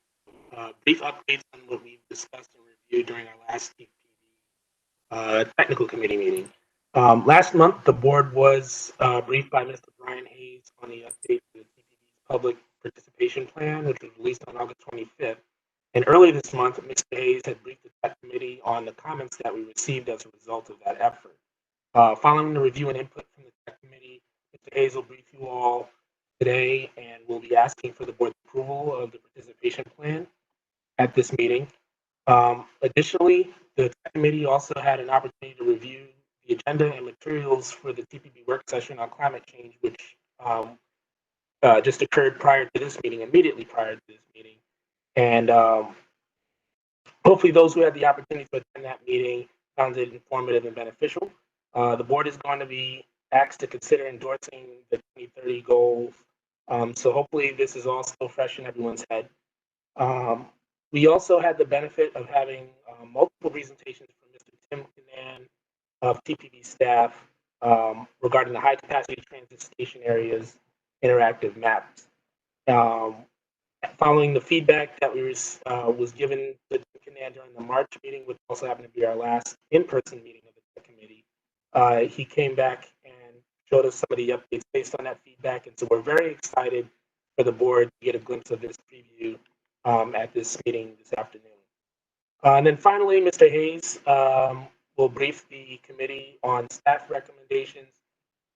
brief updates on what we've discussed and reviewed during our last TPB technical committee meeting. Last month, the board was briefed by Mr. Brian Hayes on the update to the TPB's public participation plan, which was released on August 25th. And early this month, Mr. Hayes had briefed the tech committee on the comments that we received as a result of that effort. Following the review and input from the tech committee, Mr. Hayes will brief you all today, and we'll be asking for the board's approval of the participation plan at this meeting. Additionally, the tech committee also had an opportunity to review the agenda and materials for the TPB work session on climate change, which just occurred prior to this meeting, immediately prior to this meeting. And hopefully those who had the opportunity to attend that meeting found it informative and beneficial. The board is going to be asked to consider endorsing the 2030 goals. So hopefully this is all still fresh in everyone's head. We also had the benefit of having multiple presentations from Mr. Tim Canan of TPB staff regarding the high capacity transit station areas interactive maps. Following the feedback that was given to Canan during the March meeting, which also happened to be our last in-person meeting of the committee, he came back and showed us some of the updates based on that feedback. And so we're very excited for the board to get a glimpse of this preview at this meeting this afternoon. And then finally, Mr. Hayes will brief the committee on staff recommendations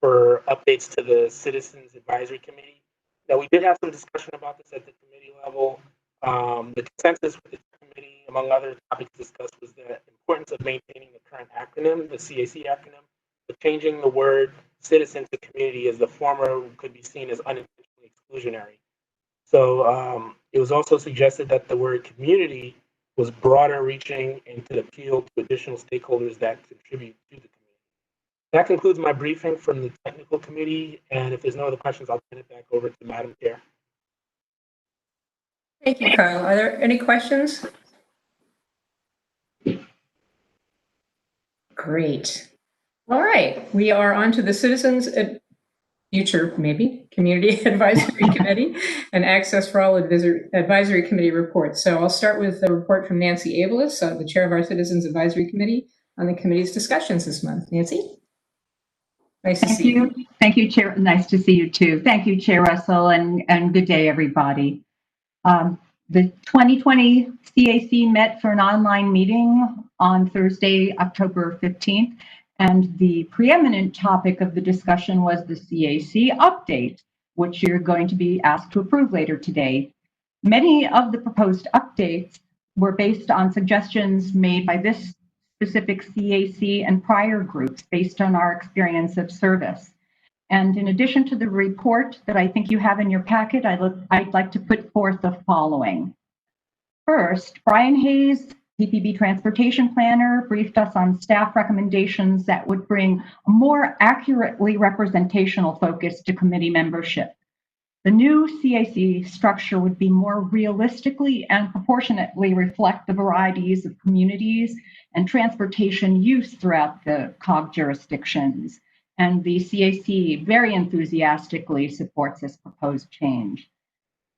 for updates to the Citizens Advisory Committee. Now, we did have some discussion about this at the committee level. The consensus with the committee, among other topics discussed, was the importance of maintaining the current acronym, the CAC acronym, but changing the word citizen to community, as the former could be seen as unintentionally exclusionary. So it was also suggested that the word community was broader reaching and could appeal to additional stakeholders that contribute to the community. That concludes my briefing from the technical committee, and if there's no other questions, I'll turn it back over to Madam Chair. Thank you, Kyle. Are there any questions? Great. All right, we are on to the Citizens Future, maybe, Community Advisory Committee and Access for All Advisory Committee report. So I'll start with the report from Nancy Abeles, the chair of our Citizens Advisory Committee, on the committee's discussions this month. Nancy? Nice to see you. Thank you, Chair. Nice to see you too. Thank you, Chair Russell, and good day, everybody. The 2020 CAC met for an online meeting on Thursday, October 15th, and the preeminent topic of the discussion was the CAC update, which you're going to be asked to approve later today. Many of the proposed updates were based on suggestions made by this specific CAC and prior groups based on our experience of service. And in addition to the report that I think you have in your packet, I'd like to put forth the following. First, Brian Hayes, TPB Transportation Planner, briefed us on staff recommendations that would bring a more accurately representational focus to committee membership. The new CAC structure would be more realistically and proportionately reflect the varieties of communities and transportation use throughout the COG jurisdictions. And the CAC very enthusiastically supports this proposed change.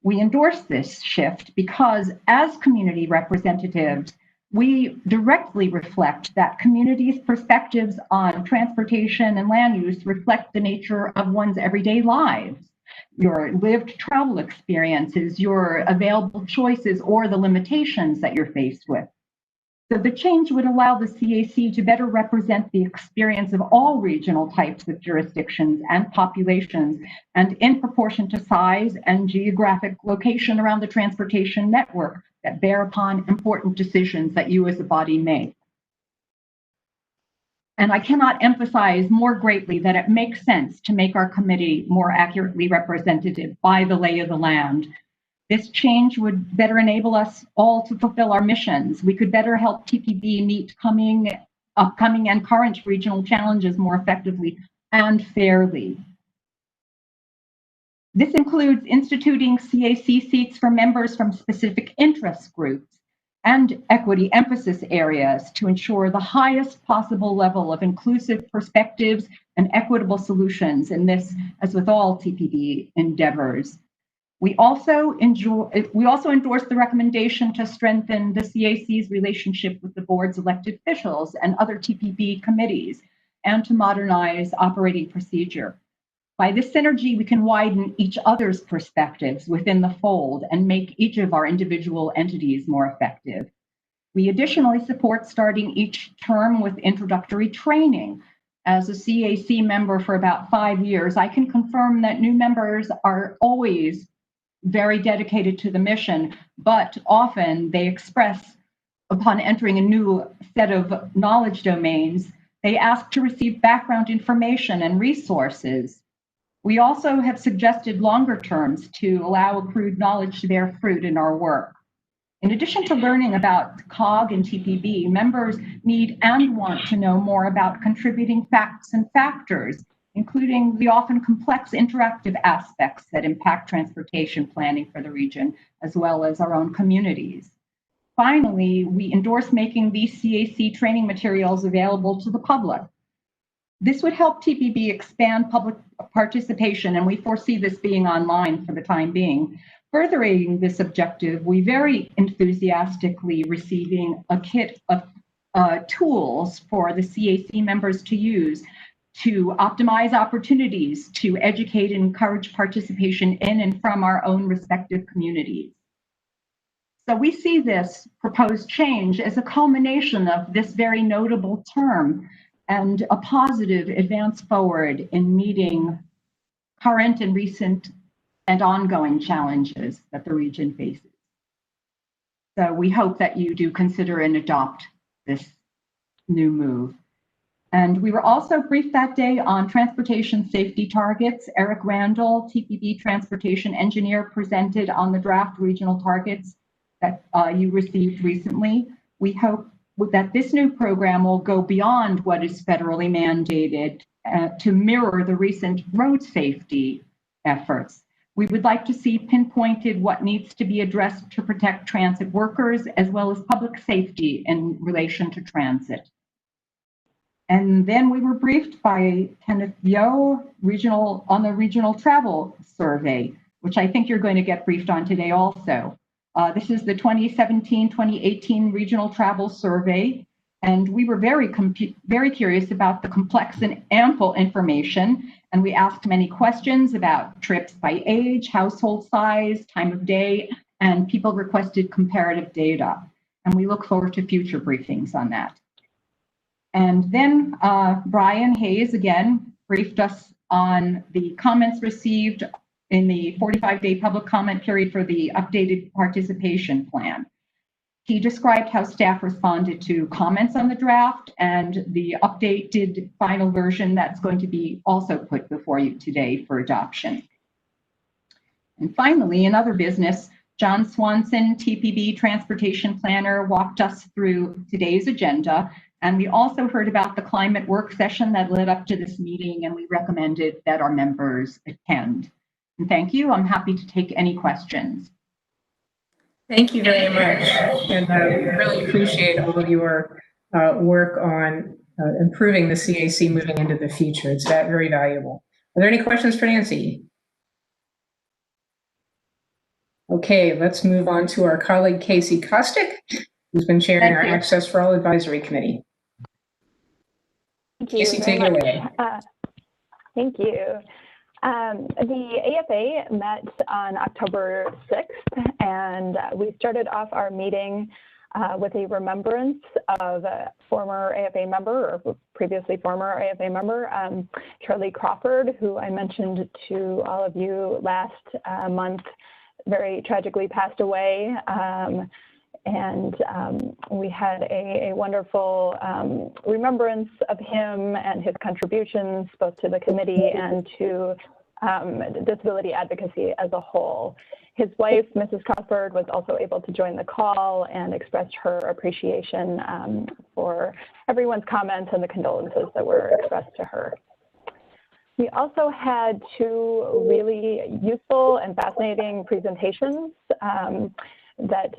We endorse this shift because as community representatives, we directly reflect that communities' perspectives on transportation and land use reflect the nature of one's everyday lives, your lived travel experiences, your available choices, or the limitations that you're faced with. So the change would allow the CAC to better represent the experience of all regional types of jurisdictions and populations, and in proportion to size and geographic location around the transportation network that bear upon important decisions that you as a body make. And I cannot emphasize more greatly that it makes sense to make our committee more accurately representative by the lay of the land. This change would better enable us all to fulfill our missions. We could better help TPB meet upcoming and current regional challenges more effectively and fairly. This includes instituting CAC seats for members from specific interest groups. and equity emphasis areas to ensure the highest possible level of inclusive perspectives and equitable solutions in this, as with all TPB endeavors. We also endorse the recommendation to strengthen the CAC's relationship with the board's elected officials and other TPB committees, and to modernize operating procedure. By this synergy, we can widen each other's perspectives within the fold and make each of our individual entities more effective. We additionally support starting each term with introductory training. As a CAC member for about 5 years, I can confirm that new members are always very dedicated to the mission, but often they express, upon entering a new set of knowledge domains, they ask to receive background information and resources. We also have suggested longer terms to allow accrued knowledge to bear fruit in our work. In addition to learning about COG and TPB, members need and want to know more about contributing facts and factors, including the often complex interactive aspects that impact transportation planning for the region, as well as our own communities. Finally, we endorse making these CAC training materials available to the public. This would help TPB expand public participation, and we foresee this being online for the time being. Furthering this objective, we very enthusiastically receiving a kit of tools for the CAC members to use to optimize opportunities to educate and encourage participation in and from our own respective communities. So we see this proposed change as a culmination of this very notable term and a positive advance forward in meeting current and recent and ongoing challenges that the region faces. So we hope that you do consider and adopt this new move. And we were also briefed that day on transportation safety targets. Eric Randall, TPB transportation engineer, presented on the draft regional targets that you received recently. We hope that this new program will go beyond what is federally mandated to mirror the recent road safety efforts. We would like to see pinpointed what needs to be addressed to protect transit workers as well as public safety in relation to transit. And then we were briefed by Kenneth Yo on the regional travel survey, which I think you're going to get briefed on today also. This is the 2017-2018 regional travel survey, and we were very curious about the complex and ample information, and we asked many questions about trips by age, household size, time of day, and people requested comparative data. And we look forward to future briefings on that. And then Brian Hayes again briefed us on the comments received in the 45-day public comment period for the updated participation plan. He described how staff responded to comments on the draft and the updated final version that's going to be also put before you today for adoption. And finally, in other business, John Swanson, TPB transportation planner, walked us through today's agenda. And we also heard about the climate work session that led up to this meeting, and we recommended that our members attend. And thank you. I'm happy to take any questions. Thank you very much. And I really appreciate all of your work on improving the CAC moving into the future. It's very valuable. Are there any questions for Nancy? Okay, let's move on to our colleague, Casey Kostick, who's been chairing our Access for All Advisory Committee. Thank you. Casey, take it away. Thank you. The AFA met on October 6th, and we started off our meeting with a remembrance of a former AFA member, or previously former AFA member, Charlie Crawford, who I mentioned to all of you last month, very tragically passed away. And we had a wonderful remembrance of him and his contributions both to the committee and to disability advocacy as a whole. His wife, Mrs. Crawford, was also able to join the call and expressed her appreciation for everyone's comments and the condolences that were expressed to her. We also had two really useful and fascinating presentations. that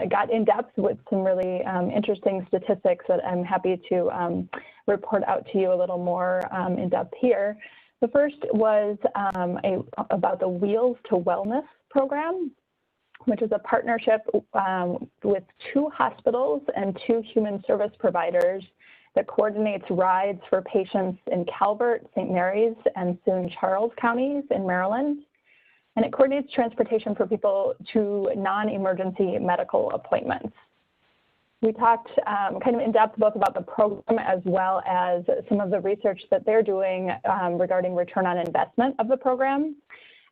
got in depth with some really interesting statistics that I'm happy to report out to you a little more in depth here. The first was about the Wheels to Wellness program, which is a partnership with 2 hospitals and 2 human service providers that coordinates rides for patients in Calvert, St. Mary's, and soon Charles counties in Maryland. And it coordinates transportation for people to non-emergency medical appointments. We talked kind of in depth both about the program as well as some of the research that they're doing regarding return on investment of the program.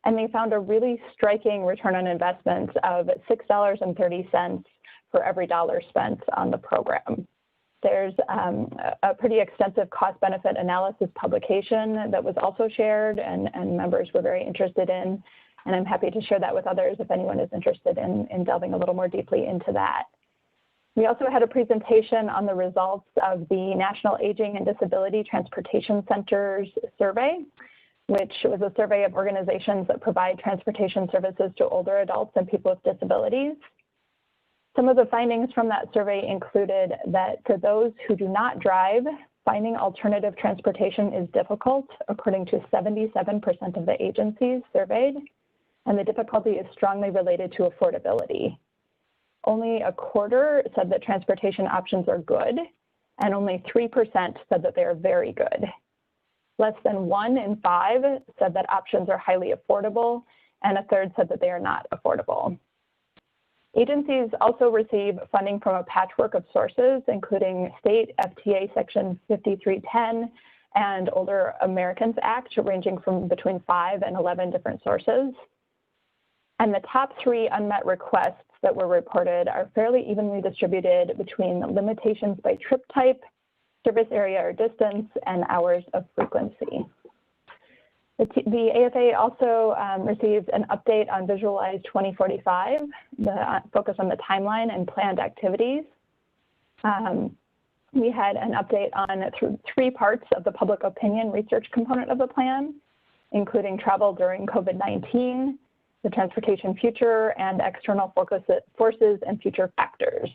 And they found a really striking return on investment of $6.30 for every dollar spent on the program. There's a pretty extensive cost-benefit analysis publication that was also shared and members were very interested in. And I'm happy to share that with others if anyone is interested in delving a little more deeply into that. We also had a presentation on the results of the National Aging and Disability Transportation Centers survey, which was a survey of organizations that provide transportation services to older adults and people with disabilities. Some of the findings from that survey included that for those who do not drive, finding alternative transportation is difficult, according to 77% of the agencies surveyed, and the difficulty is strongly related to affordability. Only a quarter said that transportation options are good, and only 3% said that they are very good. Less than 1 in 5 said that options are highly affordable, and a third said that they are not affordable. Agencies also receive funding from a patchwork of sources, including state FTA Section 5310 and Older Americans Act, ranging from between 5 and 11 different sources. And the top 3 unmet requests that were reported are fairly evenly distributed between limitations by trip type, service area or distance, and hours of frequency. The AFA also received an update on Visualize 2045, the focus on the timeline and planned activities. We had an update on 3 parts of the public opinion research component of the plan, including travel during COVID-19, the transportation future, and external forces and future factors.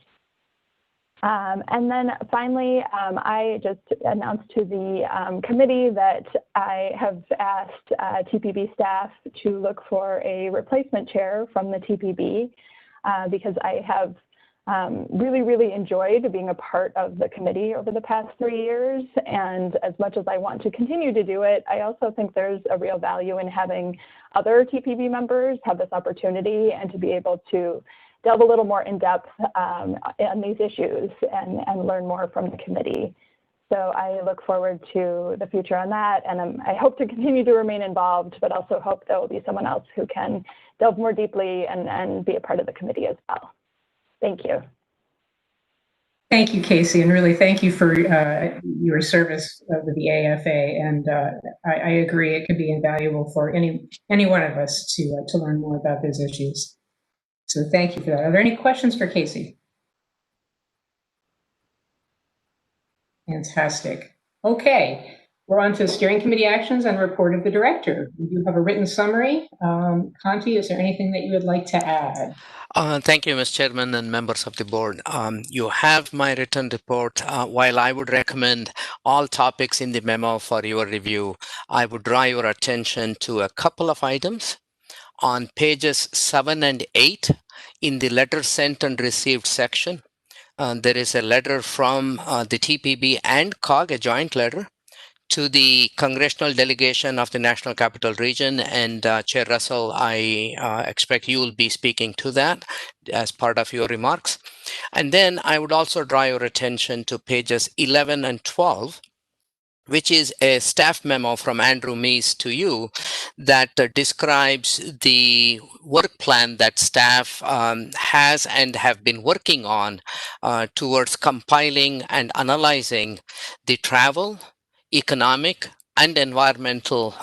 And then finally, I just announced to the committee that I have asked TPB staff to look for a replacement chair from the TPB because I have really enjoyed being a part of the committee over the past 3 years. And as much as I want to continue to do it, I also think there's a real value in having other TPB members have this opportunity and to be able to delve a little more in depth on these issues and learn more from the committee. So I look forward to the future on that. And I hope to continue to remain involved, but also hope there will be someone else who can delve more deeply and be a part of the committee as well. Thank you. Thank you, Casey, and really thank you for your service with the AFA. And I agree, it could be invaluable for any one of us to learn more about those issues. So thank you for that. Are there any questions for Casey? Fantastic. Okay, we're on to steering committee actions and report of the director. We do have a written summary. Conti, is there anything that you would like to add? Thank you, Mr. Chairman and members of the board. You have my written report. While I would recommend all topics in the memo for your review, I would draw your attention to a couple of items. On pages 7 and 8 in the letter sent and received section, there is a letter from the TPB and COG, a joint letter, to the congressional delegation of the National Capital Region. And Chair Russell, I expect you will be speaking to that as part of your remarks. And then I would also draw your attention to pages 11 and 12, which is a staff memo from Andrew Meese to you that describes the work plan that staff has and have been working on towards compiling and analyzing the travel, economic, and environmental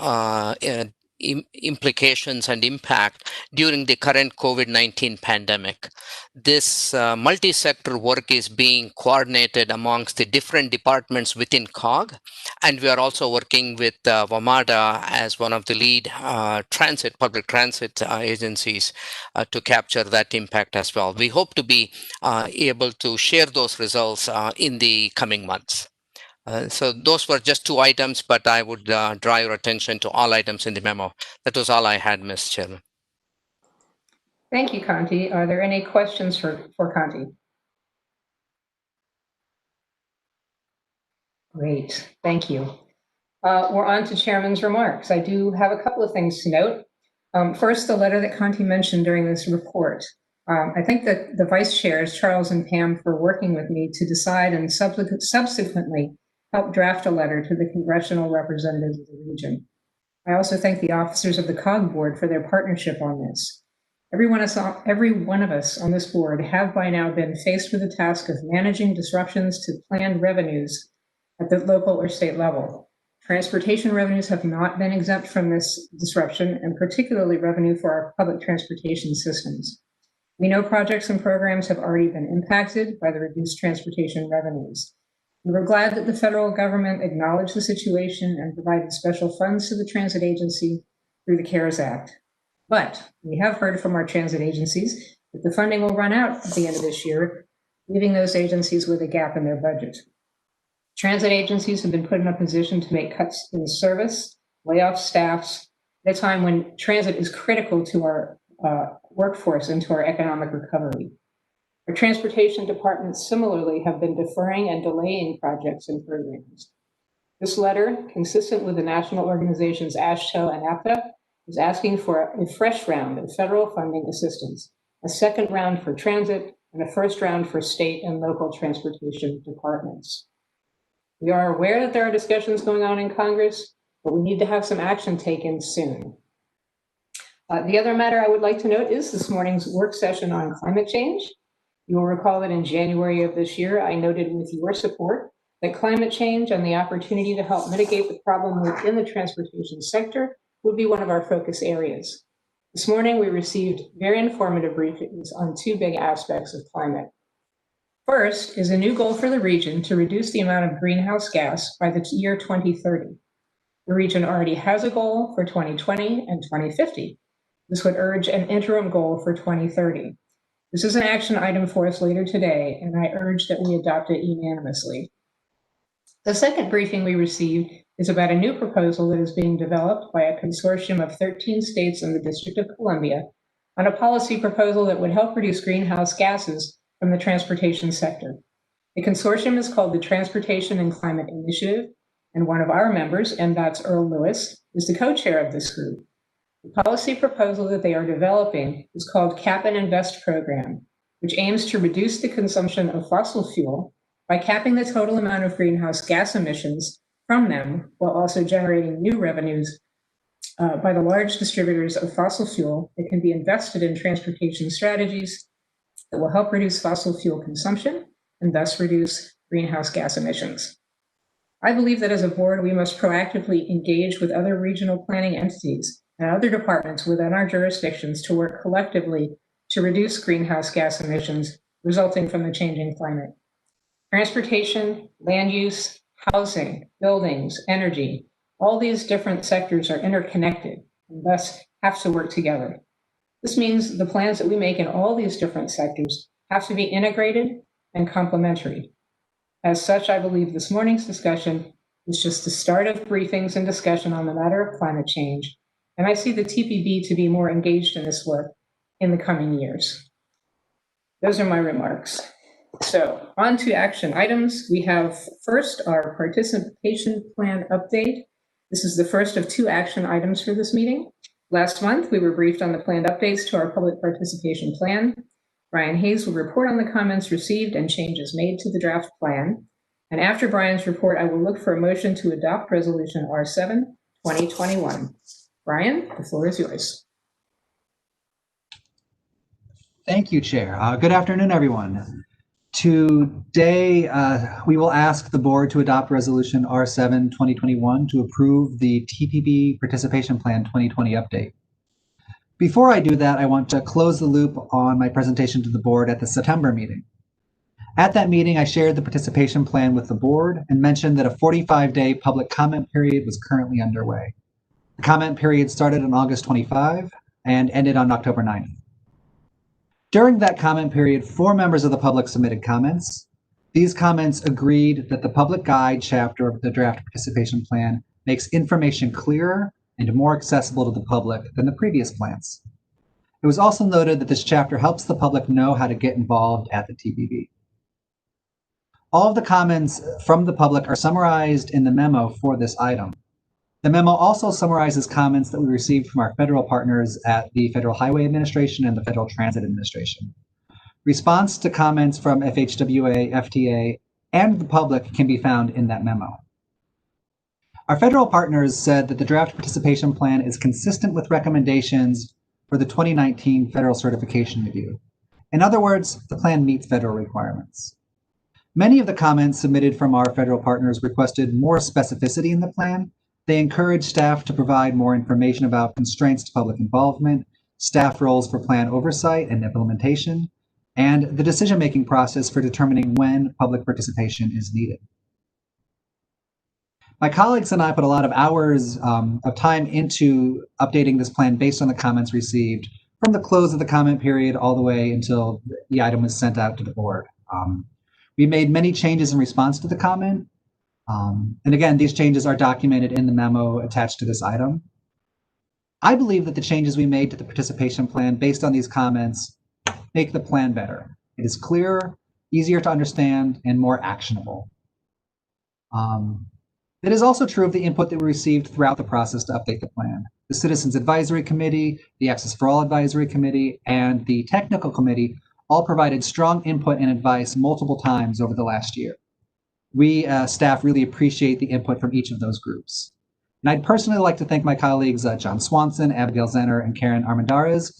implications and impact during the current COVID-19 pandemic. This multi-sector work is being coordinated amongst the different departments within COG, and we are also working with WMATA as one of the lead public transit agencies to capture that impact as well. We hope to be able to share those results in the coming months. So those were just 2 items, but I would draw your attention to all items in the memo. That was all I had, Ms. Chairman. Thank you, Kanti. Are there any questions for Kanti? Great, thank you. We're on to Chairman's remarks. I do have a couple of things to note. First, the letter that Kanti mentioned during this report. I thank the vice chairs, Charles and Pam, for working with me to decide and subsequently help draft a letter to the congressional representatives of the region. I also thank the officers of the COG board for their partnership on this. Every one of us on this board have by now been faced with the task of managing disruptions to planned revenues at the local or state level. Transportation revenues have not been exempt from this disruption, and particularly revenue for our public transportation systems. We know projects and programs have already been impacted by the reduced transportation revenues. We were glad that the federal government acknowledged the situation and provided special funds to the transit agency through the CARES Act. But we have heard from our transit agencies that the funding will run out at the end of this year, leaving those agencies with a gap in their budget. Transit agencies have been put in a position to make cuts in service, lay off staffs at a time when transit is critical to our workforce and to our economic recovery. Our transportation departments similarly have been deferring and delaying projects and programs. This letter, consistent with the national organizations AASHTO and APTA, is asking for a fresh round of federal funding assistance, a second round for transit, and a first round for state and local transportation departments. We are aware that there are discussions going on in Congress, but we need to have some action taken soon. The other matter I would like to note is this morning's work session on climate change. You will recall that in January of this year, I noted with your support that climate change and the opportunity to help mitigate the problem within the transportation sector would be one of our focus areas. This morning, we received very informative briefings on 2 big aspects of climate. First is a new goal for the region to reduce the amount of greenhouse gas by the year 2030. The region already has a goal for 2020 and 2050. This would urge an interim goal for 2030. This is an action item for us later today, and I urge that we adopt it unanimously. The second briefing we received is about a new proposal that is being developed by a consortium of 13 states and the District of Columbia on a policy proposal that would help reduce greenhouse gases from the transportation sector. The consortium is called the Transportation and Climate Initiative, and one of our members, and that's Earl Lewis, is the co-chair of this group. The policy proposal that they are developing is called Cap and Invest Program, which aims to reduce the consumption of fossil fuel by capping the total amount of greenhouse gas emissions from them, while also generating new revenues by the large distributors of fossil fuel that can be invested in transportation strategies that will help reduce fossil fuel consumption and thus reduce greenhouse gas emissions. I believe that as a board, we must proactively engage with other regional planning entities and other departments within our jurisdictions to work collectively to reduce greenhouse gas emissions resulting from the changing climate. Transportation, land use, housing, buildings, energy, all these different sectors are interconnected and thus have to work together. This means the plans that we make in all these different sectors have to be integrated and complementary. As such, I believe this morning's discussion is just the start of briefings and discussion on the matter of climate change, and I see the TPB to be more engaged in this work in the coming years. Those are my remarks. So on to action items. We have first our participation plan update. This is the first of 2 action items for this meeting. Last month, we were briefed on the planned updates to our public participation plan. Brian Hayes will report on the comments received and changes made to the draft plan. And after Brian's report, I will look for a motion to adopt Resolution R7, 2021. Brian, the floor is yours. Thank you, Chair. Good afternoon, everyone. Today, we will ask the board to adopt Resolution R7 2021 to approve the TPB Participation Plan 2020 update. Before I do that, I want to close the loop on my presentation to the board at the September meeting. At that meeting, I shared the participation plan with the board and mentioned that a 45-day public comment period was currently underway. The comment period started on August 25 and ended on October 9th. During that comment period, 4 members of the public submitted comments. These comments agreed that the public guide chapter of the draft participation plan makes information clearer and more accessible to the public than the previous plans. It was also noted that this chapter helps the public know how to get involved at the TPB. All of the comments from the public are summarized in the memo for this item. The memo also summarizes comments that we received from our federal partners at the Federal Highway Administration and the Federal Transit Administration. Response to comments from FHWA, FTA, and the public can be found in that memo. Our federal partners said that the draft participation plan is consistent with recommendations for the 2019 Federal Certification Review. In other words, the plan meets federal requirements. Many of the comments submitted from our federal partners requested more specificity in the plan. They encouraged staff to provide more information about constraints to public involvement, staff roles for plan oversight and implementation, and the decision-making process for determining when public participation is needed. My colleagues and I put a lot of hours of time into updating this plan based on the comments received from the close of the comment period all the way until the item was sent out to the board. We made many changes in response to the comment. And again, these changes are documented in the memo attached to this item. I believe that the changes we made to the participation plan based on these comments make the plan better. It is clearer, easier to understand, and more actionable. It is also true of the input that we received throughout the process to update the plan. The Citizens Advisory Committee, the Access for All Advisory Committee, and the Technical Committee all provided strong input and advice multiple times over the last year. We staff really appreciate the input from each of those groups. And I'd personally like to thank my colleagues, John Swanson, Abigail Zenner, and Karen Armendariz,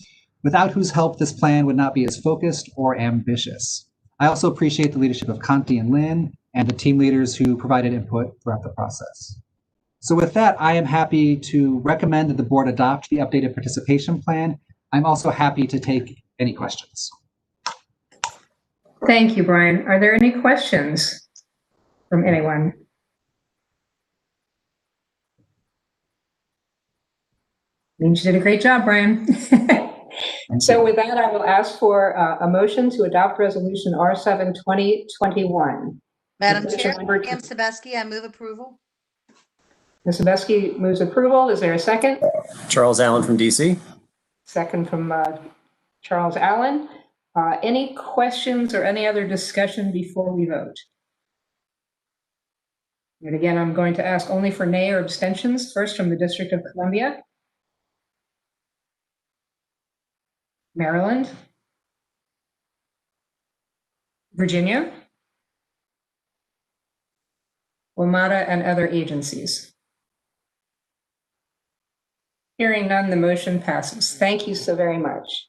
without whose help this plan would not be as focused or ambitious. I also appreciate the leadership of Conti and Lynn and the team leaders who provided input throughout the process. So with that, I am happy to recommend that the board adopt the updated participation plan. I'm also happy to take any questions. Thank you, Brian. Are there any questions from anyone? Means you did a great job, Brian. So with that, I will ask for a motion to adopt Resolution R7 2021. Madam Chair, Pam Sebesky, I move approval. Ms. Sebesky moves approval. Is there a second? Charles Allen from DC. Second from Charles Allen. Any questions or any other discussion before we vote? And again, I'm going to ask only for nay or abstentions. First from the District of Columbia. Maryland. Virginia. WMATA and other agencies. Hearing none, the motion passes. Thank you so very much.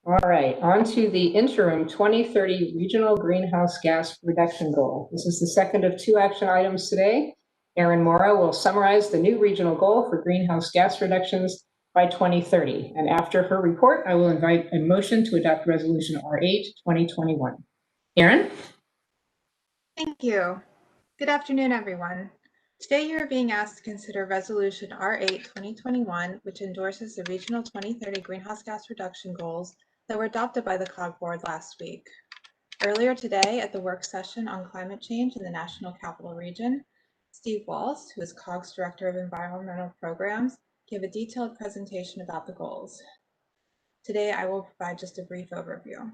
All right, on to the interim 2030 regional greenhouse gas reduction goal. This is the second of 2 action items today. Erin Morrow will summarize the new regional goal for greenhouse gas reductions by 2030. And after her report, I will invite a motion to adopt Resolution R8 2021. Erin? Thank you. Good afternoon, everyone. Today you are being asked to consider Resolution R8 2021, which endorses the Regional 2030 Greenhouse Gas Reduction Goals that were adopted by the COG Board last week. Earlier today at the work session on climate change in the National Capital Region, Steve Walsh, who is COG's Director of Environmental Programs, gave a detailed presentation about the goals. Today I will provide just a brief overview.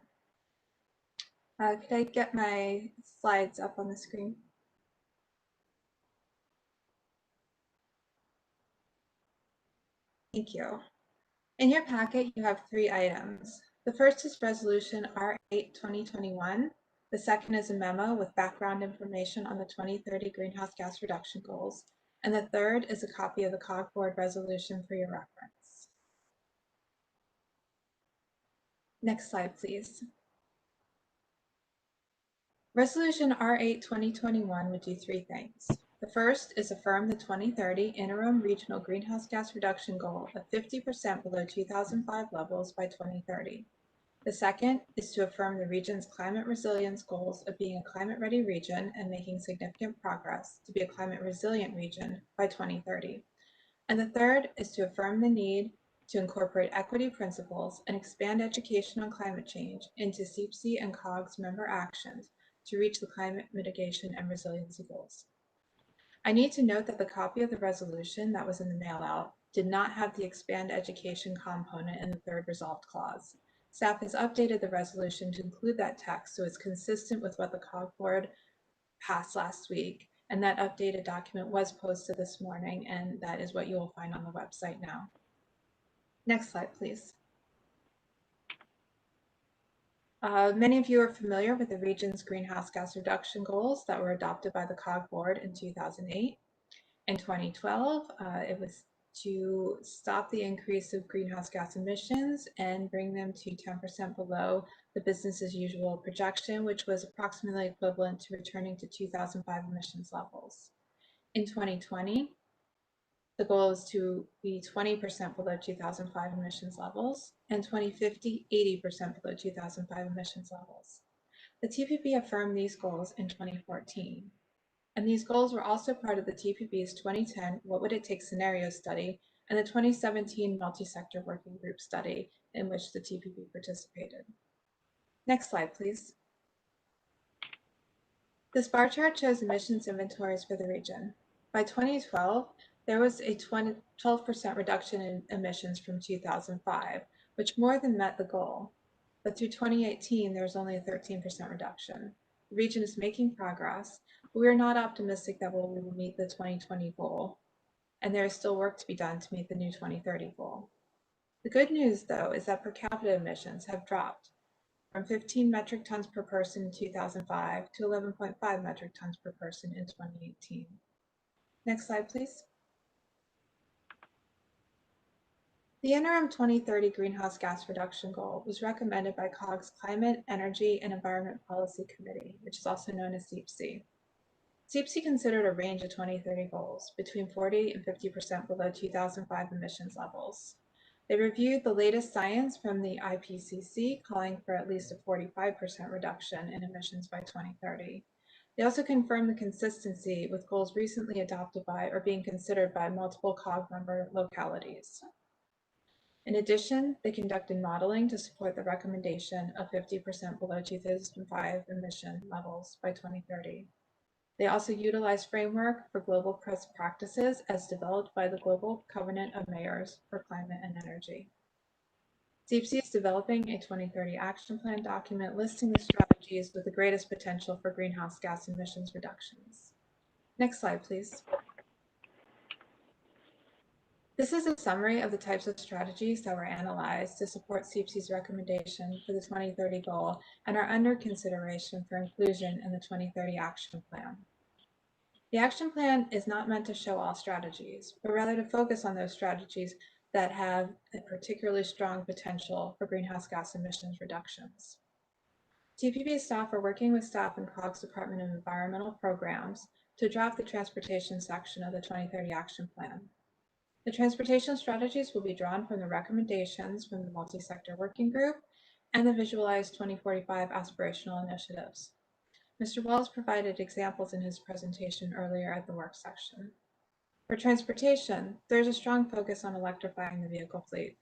Could I get my slides up on the screen? Thank you. In your packet, you have 3 items. The first is Resolution R8 2021. The second is a memo with background information on the 2030 greenhouse gas reduction goals. And the third is a copy of the COG Board resolution for your reference. Next slide, please. Resolution R8 2021 would do three things. The first is affirm the 2030 interim regional greenhouse gas reduction goal of 50% below 2005 levels by 2030. The second is to affirm the region's climate resilience goals of being a climate-ready region and making significant progress to be a climate-resilient region by 2030. And the third is to affirm the need to incorporate equity principles and expand education on climate change into CPC and COGS member actions to reach the climate mitigation and resiliency goals. I need to note that the copy of the resolution that was in the mail out did not have the expand education component in the third resolved clause. Staff has updated the resolution to include that text so it's consistent with what the COG board passed last week, and that updated document was posted this morning, and that is what you will find on the website now. Next slide, please. Many of you are familiar with the region's greenhouse gas reduction goals that were adopted by the COG board in 2008. In 2012, it was to stop the increase of greenhouse gas emissions and bring them to 10% below the business as usual projection, which was approximately equivalent to returning to 2005 emissions levels. In 2020, the goal is to be 20% below 2005 emissions levels, and 2050, 80% below 2005 emissions levels. The TPB affirmed these goals in 2014. And these goals were also part of the TPB's 2010 What Would It Take scenario study and the 2017 multi-sector working group study in which the TPB participated. Next slide, please. This bar chart shows emissions inventories for the region. By 2012, there was a 12% reduction in emissions from 2005, which more than met the goal. But through 2018, there was only a 13% reduction. The region is making progress, but we are not optimistic that we will meet the 2020 goal, and there is still work to be done to meet the new 2030 goal. The good news, though, is that per capita emissions have dropped from 15 metric tons per person in 2005 to 11.5 metric tons per person in 2018. Next slide, please. The interim 2030 greenhouse gas reduction goal was recommended by COG's Climate, Energy, and Environment Policy Committee, which is also known as CPC. CPC considered a range of 2030 goals between 40 and 50% below 2005 emissions levels. They reviewed the latest science from the IPCC, calling for at least a 45% reduction in emissions by 2030. They also confirmed the consistency with goals recently adopted by or being considered by multiple COG member localities. In addition, they conducted modeling to support the recommendation of 50% below 2005 emission levels by 2030. They also utilized framework for global best practices as developed by the Global Covenant of Mayors for Climate and Energy. CPC is developing a 2030 action plan document listing the strategies with the greatest potential for greenhouse gas emissions reductions. Next slide, please. This is a summary of the types of strategies that were analyzed to support CPC's recommendation for the 2030 goal and are under consideration for inclusion in the 2030 action plan. The action plan is not meant to show all strategies, but rather to focus on those strategies that have a particularly strong potential for greenhouse gas emissions reductions. TPB staff are working with staff in COG's Department of Environmental Programs to draft the transportation section of the 2030 action plan. The transportation strategies will be drawn from the recommendations from the multi-sector working group and the visualized 2045 aspirational initiatives. Mr. Wells provided examples in his presentation earlier at the work session. For transportation, there's a strong focus on electrifying the vehicle fleet.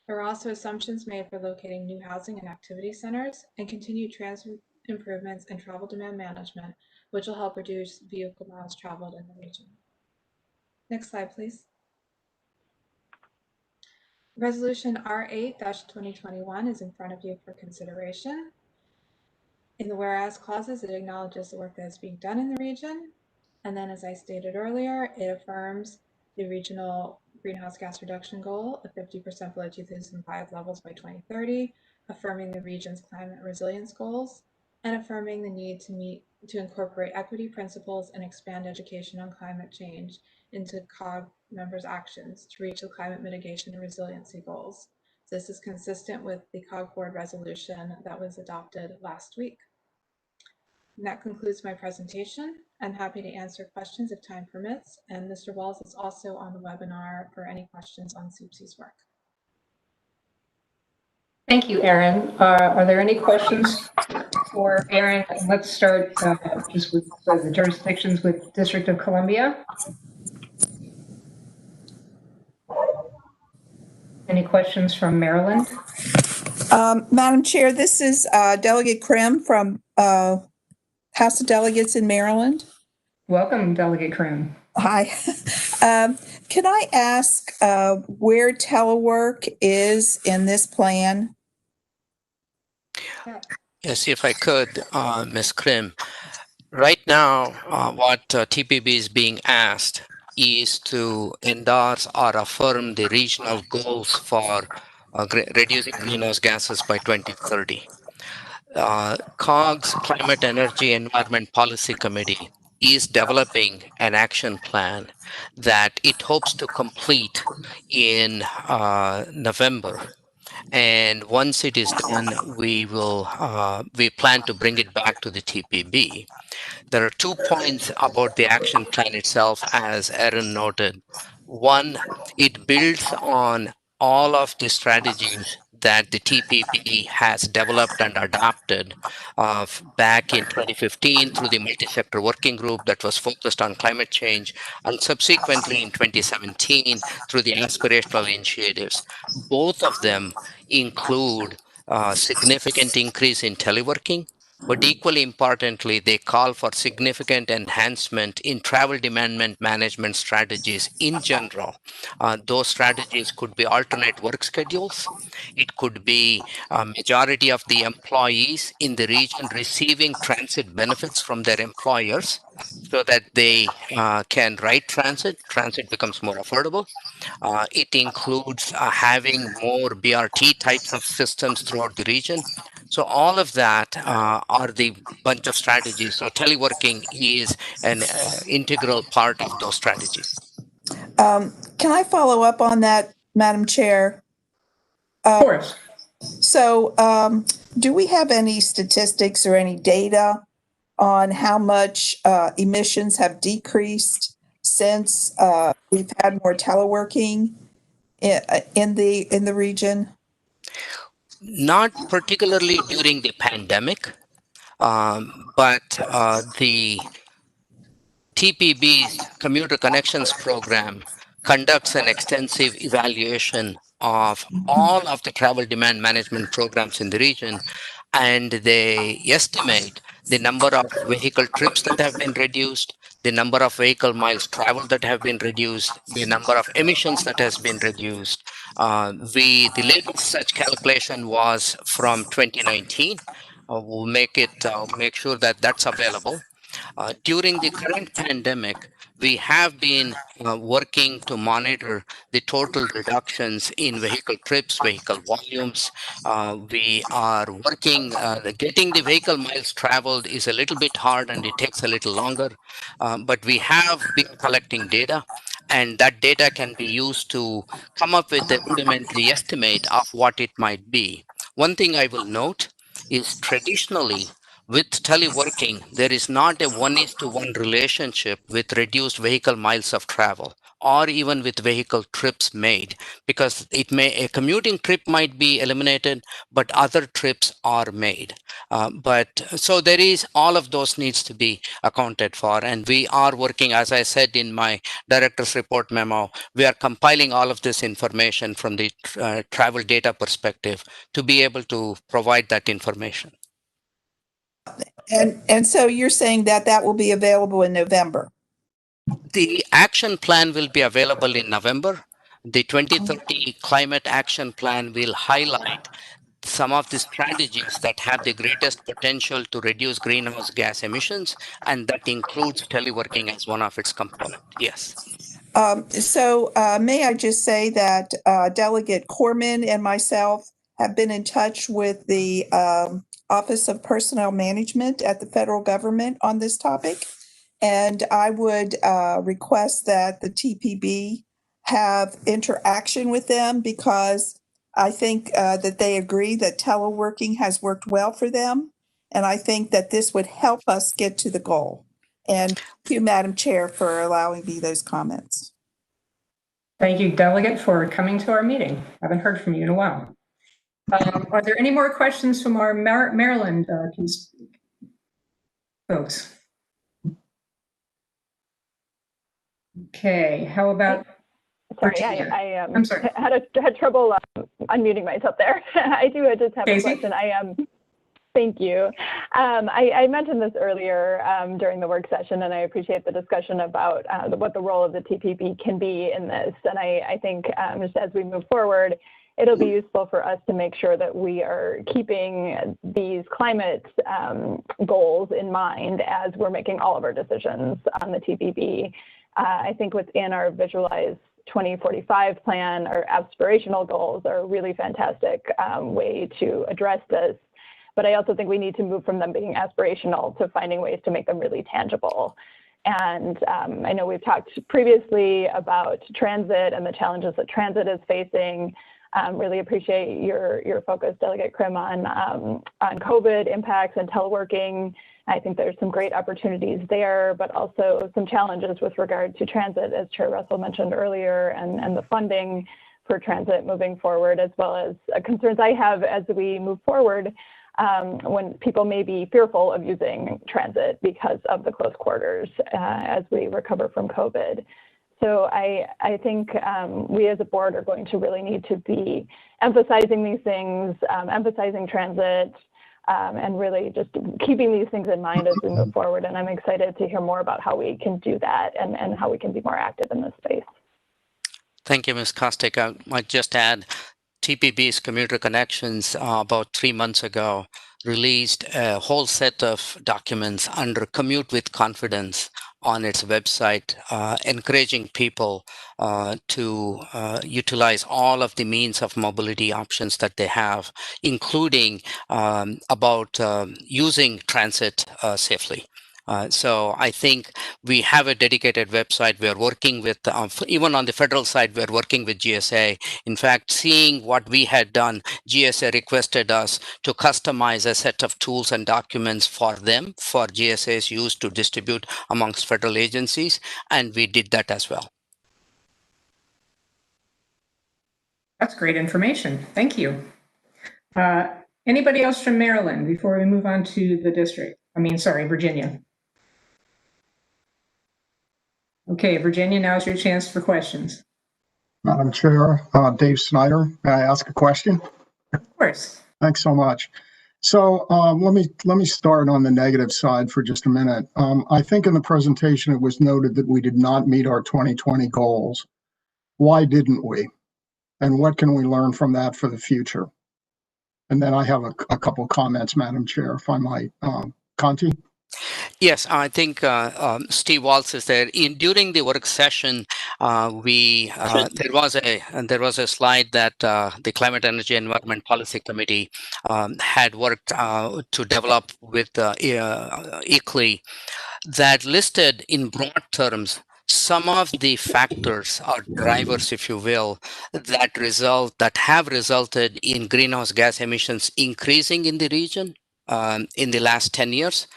There are also assumptions made for locating new housing and activity centers and continued transit improvements and travel demand management, which will help reduce vehicle miles traveled in the region. Next slide, please. Resolution R8-2021 is in front of you for consideration. In the whereas clauses, it acknowledges the work that is being done in the region. And then, as I stated earlier, it affirms the regional greenhouse gas reduction goal of 50% below 2005 levels by 2030, affirming the region's climate resilience goals, and affirming the need to incorporate equity principles and expand education on climate change into COG members' actions to reach the climate mitigation and resiliency goals. This is consistent with the COG board resolution that was adopted last week. And that concludes my presentation. I'm happy to answer questions if time permits, and Mr. Walls is also on the webinar for any questions on SUPSI's work. Thank you, Erin. Are there any questions for Erin? Let's start just with the jurisdictions with District of Columbia. Any questions from Maryland? Madam Chair, this is Delegate Krim from House of Delegates in Maryland. Welcome, Delegate Krim. Hi. Can I ask where telework is in this plan? Yes, if I could, Ms. Krim. Right now, what TPB is being asked is to endorse or affirm the regional goals for reducing greenhouse gases by 2030. COG's Climate, Energy, Environment Policy Committee is developing an action plan that it hopes to complete in November. And once it is done, we plan to bring it back to the TPB. There are 2 points about the action plan itself, as Erin noted. One, it builds on all of the strategies that the TPP has developed and adopted back in 2015 through the multi-sector working group that was focused on climate change, and subsequently in 2017 through the aspirational initiatives. Both of them include significant increase in teleworking, but equally importantly, they call for significant enhancement in travel demand management strategies in general. Those strategies could be alternate work schedules. It could be a majority of the employees in the region receiving transit benefits from their employers so that they can ride transit. Transit becomes more affordable. It includes having more BRT types of systems throughout the region. So all of that are the bunch of strategies. So teleworking is an integral part of those strategies. Can I follow up on that, Madam Chair? Of course. So do we have any statistics or any data on how much emissions have decreased since we've had more teleworking in the region? Not particularly during the pandemic, but the TPB's Commuter Connections Program conducts an extensive evaluation of all of the travel demand management programs in the region, and they estimate the number of vehicle trips that have been reduced, the number of vehicle miles traveled that have been reduced, the number of emissions that has been reduced. The latest such calculation was from 2019. We'll make sure that that's available. During the current pandemic, we have been working to monitor the total reductions in vehicle trips, vehicle volumes. We are working, getting the vehicle miles traveled is a little bit hard and it takes a little longer, but we have been collecting data, and that data can be used to come up with a rudimentary estimate of what it might be. One thing I will note is traditionally, with teleworking, there is not a 1:1 relationship with reduced vehicle miles of travel or even with vehicle trips made, because a commuting trip might be eliminated, but other trips are made. So there is, all of those needs to be accounted for. And we are working, as I said in my director's report memo, we are compiling all of this information from the travel data perspective to be able to provide that information. And so you're saying that will be available in November? The action plan will be available in November. The 2030 Climate Action Plan will highlight some of the strategies that have the greatest potential to reduce greenhouse gas emissions, and that includes teleworking as one of its components. Yes. So may I just say that Delegate Corman and myself have been in touch with the Office of Personnel Management at the federal government on this topic. And I would request that the TPB have interaction with them, because I think that they agree that teleworking has worked well for them. And I think that this would help us get to the goal. And thank you, Madam Chair, for allowing me those comments. Thank you, Delegate, for coming to our meeting. Haven't heard from you in a while. Are there any more questions from our Maryland folks? Okay, how about Sorry, Virginia? I'm sorry. had trouble unmuting myself there. I just have Casey? a question. Thank you. I mentioned this earlier during the work session, and I appreciate the discussion about what the role of the TPB can be in this. And I think just as we move forward, it'll be useful for us to make sure that we are keeping these climate goals in mind as we're making all of our decisions on the TPB. I think within our Visualize 2045 plan, our aspirational goals are a really fantastic way to address this. But I also think we need to move from them being aspirational to finding ways to make them really tangible. And I know we've talked previously about transit and the challenges that transit is facing. Really appreciate your focus, Delegate Krim, on COVID impacts and teleworking. I think there's some great opportunities there, but also some challenges with regard to transit, as Chair Russell mentioned earlier, and the funding for transit moving forward, as well as concerns I have as we move forward when people may be fearful of using transit because of the close quarters as we recover from COVID. So I think we as a board are going to really need to be emphasizing these things, emphasizing transit, and really just keeping these things in mind as we move forward. And I'm excited to hear more about how we can do that and how we can be more active in this space. Thank you, Ms. Kostick. I might just add, TPB's Commuter Connections about 3 months ago released a whole set of documents under Commute with Confidence on its website, encouraging people to utilize all of the means of mobility options that they have, including about using transit safely. So I think we have a dedicated website. We're working with, even on the federal side, we're working with GSA. In fact, seeing what we had done, GSA requested us to customize a set of tools and documents for them, for GSA's use to distribute amongst federal agencies, and we did that as well. That's great information. Thank you. Anybody else from Maryland before we move on to the district? Virginia. Okay, Virginia, now's your chance for questions. Madam Chair, Dave Snyder, may I ask a question? Of course. Thanks so much. So let me start on the negative side for just a minute. I think in the presentation it was noted that we did not meet our 2020 goals. Why didn't we? And what can we learn from that for the future? And then I have a couple of comments, Madam Chair, if I might. Conti? Yes, I think Steve Waltz is there. During the work session, there was a slide that the Climate, Energy, Environment Policy Committee had worked to develop with ICLEI that listed in broad terms some of the factors or drivers, if you will, that have resulted in greenhouse gas emissions increasing in the region in the last 10 years.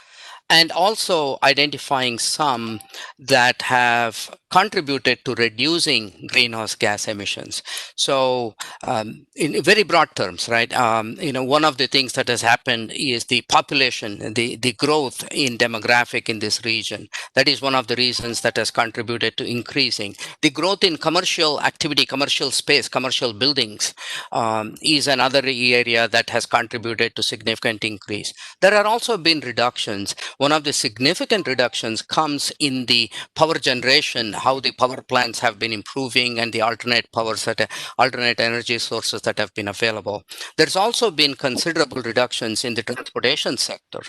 And also identifying some that have contributed to reducing greenhouse gas emissions. So in very broad terms, right? One of the things that has happened is the population, the growth in demographic in this region. That is one of the reasons that has contributed to increasing. The growth in commercial activity, commercial space, commercial buildings is another area that has contributed to significant increase. There have also been reductions. One of the significant reductions comes in the power generation, how the power plants have been improving and the alternate energy sources that have been available. There's also been considerable reductions in the transportation sector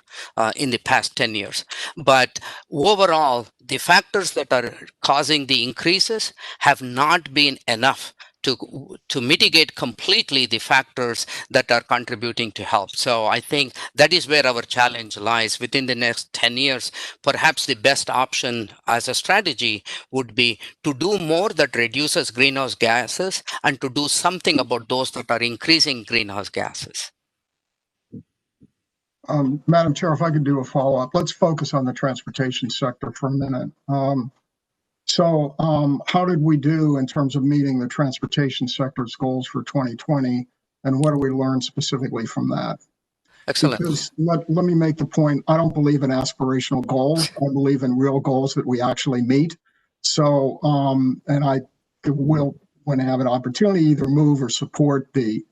in the past 10 years. But overall, the factors that are causing the increases have not been enough to mitigate completely the factors that are contributing to help. So I think that is where our challenge lies. Within the next 10 years, perhaps the best option as a strategy would be to do more that reduces greenhouse gases and to do something about those that are increasing greenhouse gases. Madam Chair, if I could do a follow-up, let's focus on the transportation sector for a minute. How did we do in terms of meeting the transportation sector's goals for 2020? And what do we learn specifically from that? Excellent. Because let me make the point, I don't believe in aspirational goals. I believe in real goals that we actually meet. So, and I will, when I have an opportunity, either move or support the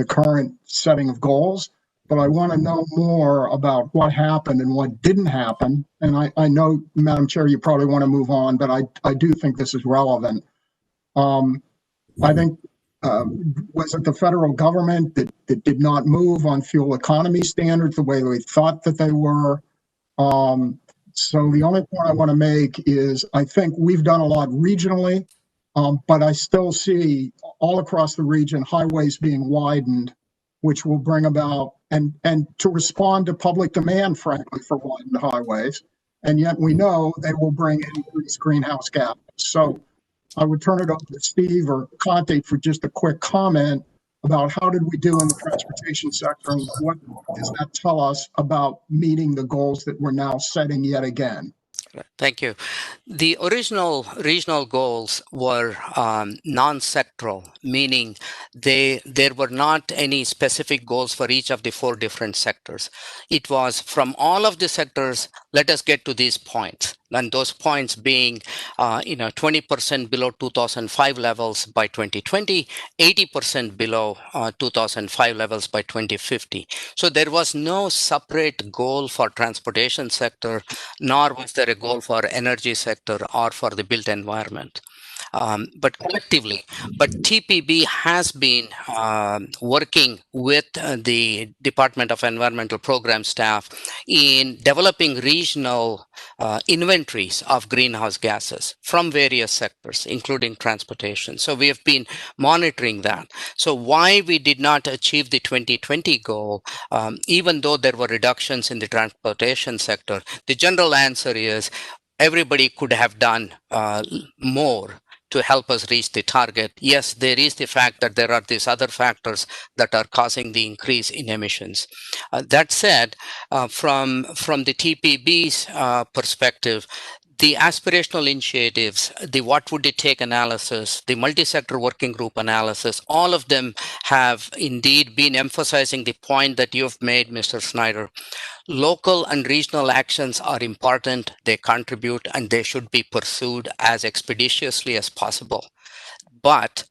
current setting of goals. But I want to know more about what happened and what didn't happen. And I know, Madam Chair, you probably want to move on, but I do think this is relevant. I think, was it the federal government that did not move on fuel economy standards the way we thought that they were? So the only point I want to make is I think we've done a lot regionally, but I still see all across the region highways being widened, which will bring about, and to respond to public demand, frankly, for widened highways. And yet we know they will bring increased greenhouse gas. So I would turn it over to Steve or Conte for just a quick comment about how did we do in the transportation sector and what does that tell us about meeting the goals that we're now setting yet again? Thank you. The original regional goals were non-sectoral, meaning there were not any specific goals for each of the 4 different sectors. It was from all of the sectors, let us get to these points. And those points being, 20% below 2005 levels by 2020, 80% below 2005 levels by 2050. So there was no separate goal for transportation sector, nor was there a goal for energy sector or for the built environment. But collectively, TPB has been working with the Department of Environmental Program staff in developing regional inventories of greenhouse gases from various sectors, including transportation. So we have been monitoring that. So why we did not achieve the 2020 goal, even though there were reductions in the transportation sector, the general answer is everybody could have done more to help us reach the target. Yes, there is the fact that there are these other factors that are causing the increase in emissions. That said, from the TPB's perspective, the aspirational initiatives, the what would it take analysis, the multi-sector working group analysis, all of them have indeed been emphasizing the point that you've made, Mr. Snyder. Local and regional actions are important, they contribute, and they should be pursued as expeditiously as possible. But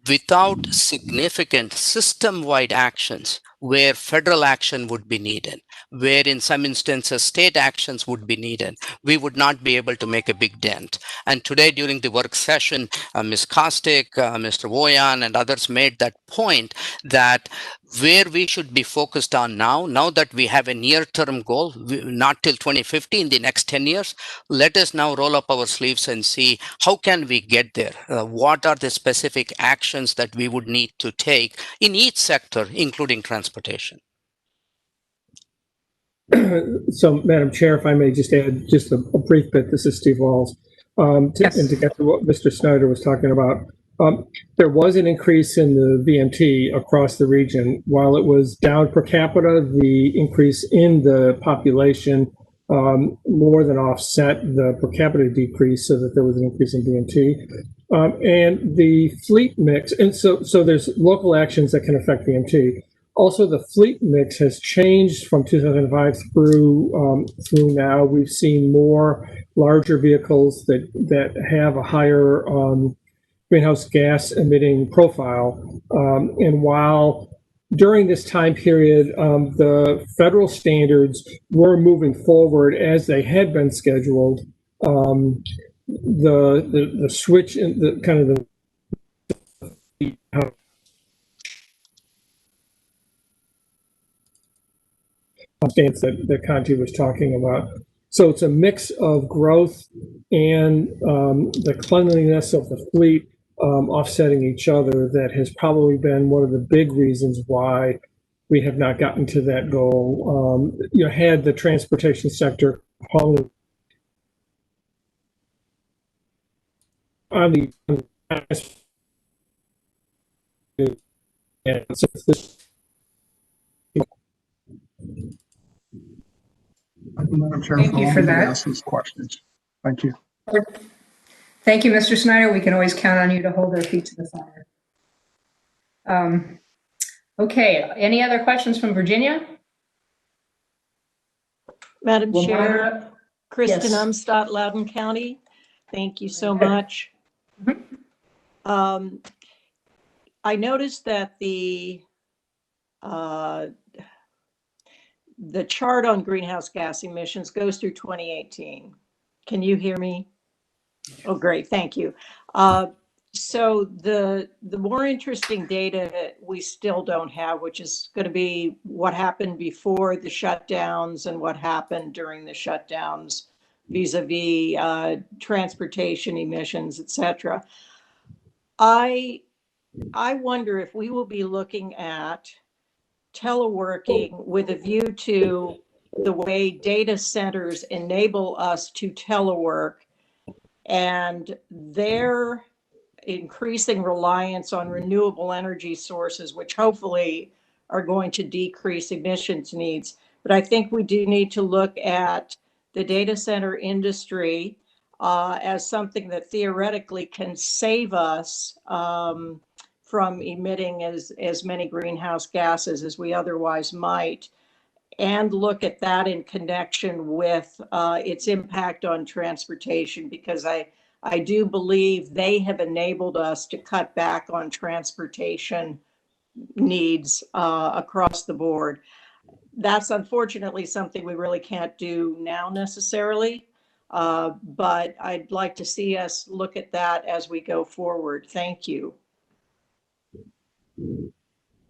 without significant system-wide actions where federal action would be needed, where in some instances state actions would be needed, we would not be able to make a big dent. And today during the work session, Ms. Kostic, Mr. Voyan, and others made that point that where we should be focused on now that we have a near-term goal, not till 2050, in the next 10 years, let us now roll up our sleeves and see how can we get there? What are the specific actions that we would need to take in each sector, including transportation? So, Madam Chair, if I may just add just a brief bit, this is Steve Walls. Yes. And to get to what Mr. Snyder was talking about, there was an increase in the VMT across the region. While it was down per capita, the increase in the population more than offset the per capita decrease, so that there was an increase in VMT. And the fleet mix, and so there's local actions that can affect VMT. Also, the fleet mix has changed from 2005 through now. We've seen more larger vehicles that have a higher greenhouse gas emitting profile. And while during this time period, the federal standards were moving forward as they had been scheduled, the switch in the kind of the stance that Conti was talking about. So it's a mix of growth and the cleanliness of the fleet offsetting each other that has probably been one of the big reasons why we have not gotten to that goal. Had the transportation sector on the Madam Chair, Thank you for allowing me to that. ask these questions. Thank you. Thank you, Mr. Snyder. We can always count on you to hold our feet to the fire. Okay, any other questions from Virginia? Madam Well, Chair, Monica- Kristen yes. Umstattd, Loudoun County. Thank you so much. I noticed that the chart on greenhouse gas emissions goes through 2018. Can you hear me? Oh, great, thank you. So the more interesting data that we still don't have, which is going to be what happened before the shutdowns and what happened during the shutdowns vis-a-vis transportation emissions, et cetera. I wonder if we will be looking at teleworking with a view to the way data centers enable us to telework and their increasing reliance on renewable energy sources, which hopefully are going to decrease emissions needs. But I think we do need to look at the data center industry as something that theoretically can save us from emitting as many greenhouse gases as we otherwise might, and look at that in connection with its impact on transportation, because I do believe they have enabled us to cut back on transportation needs across the board. That's unfortunately something we really can't do now necessarily, but I'd like to see us look at that as we go forward. Thank you.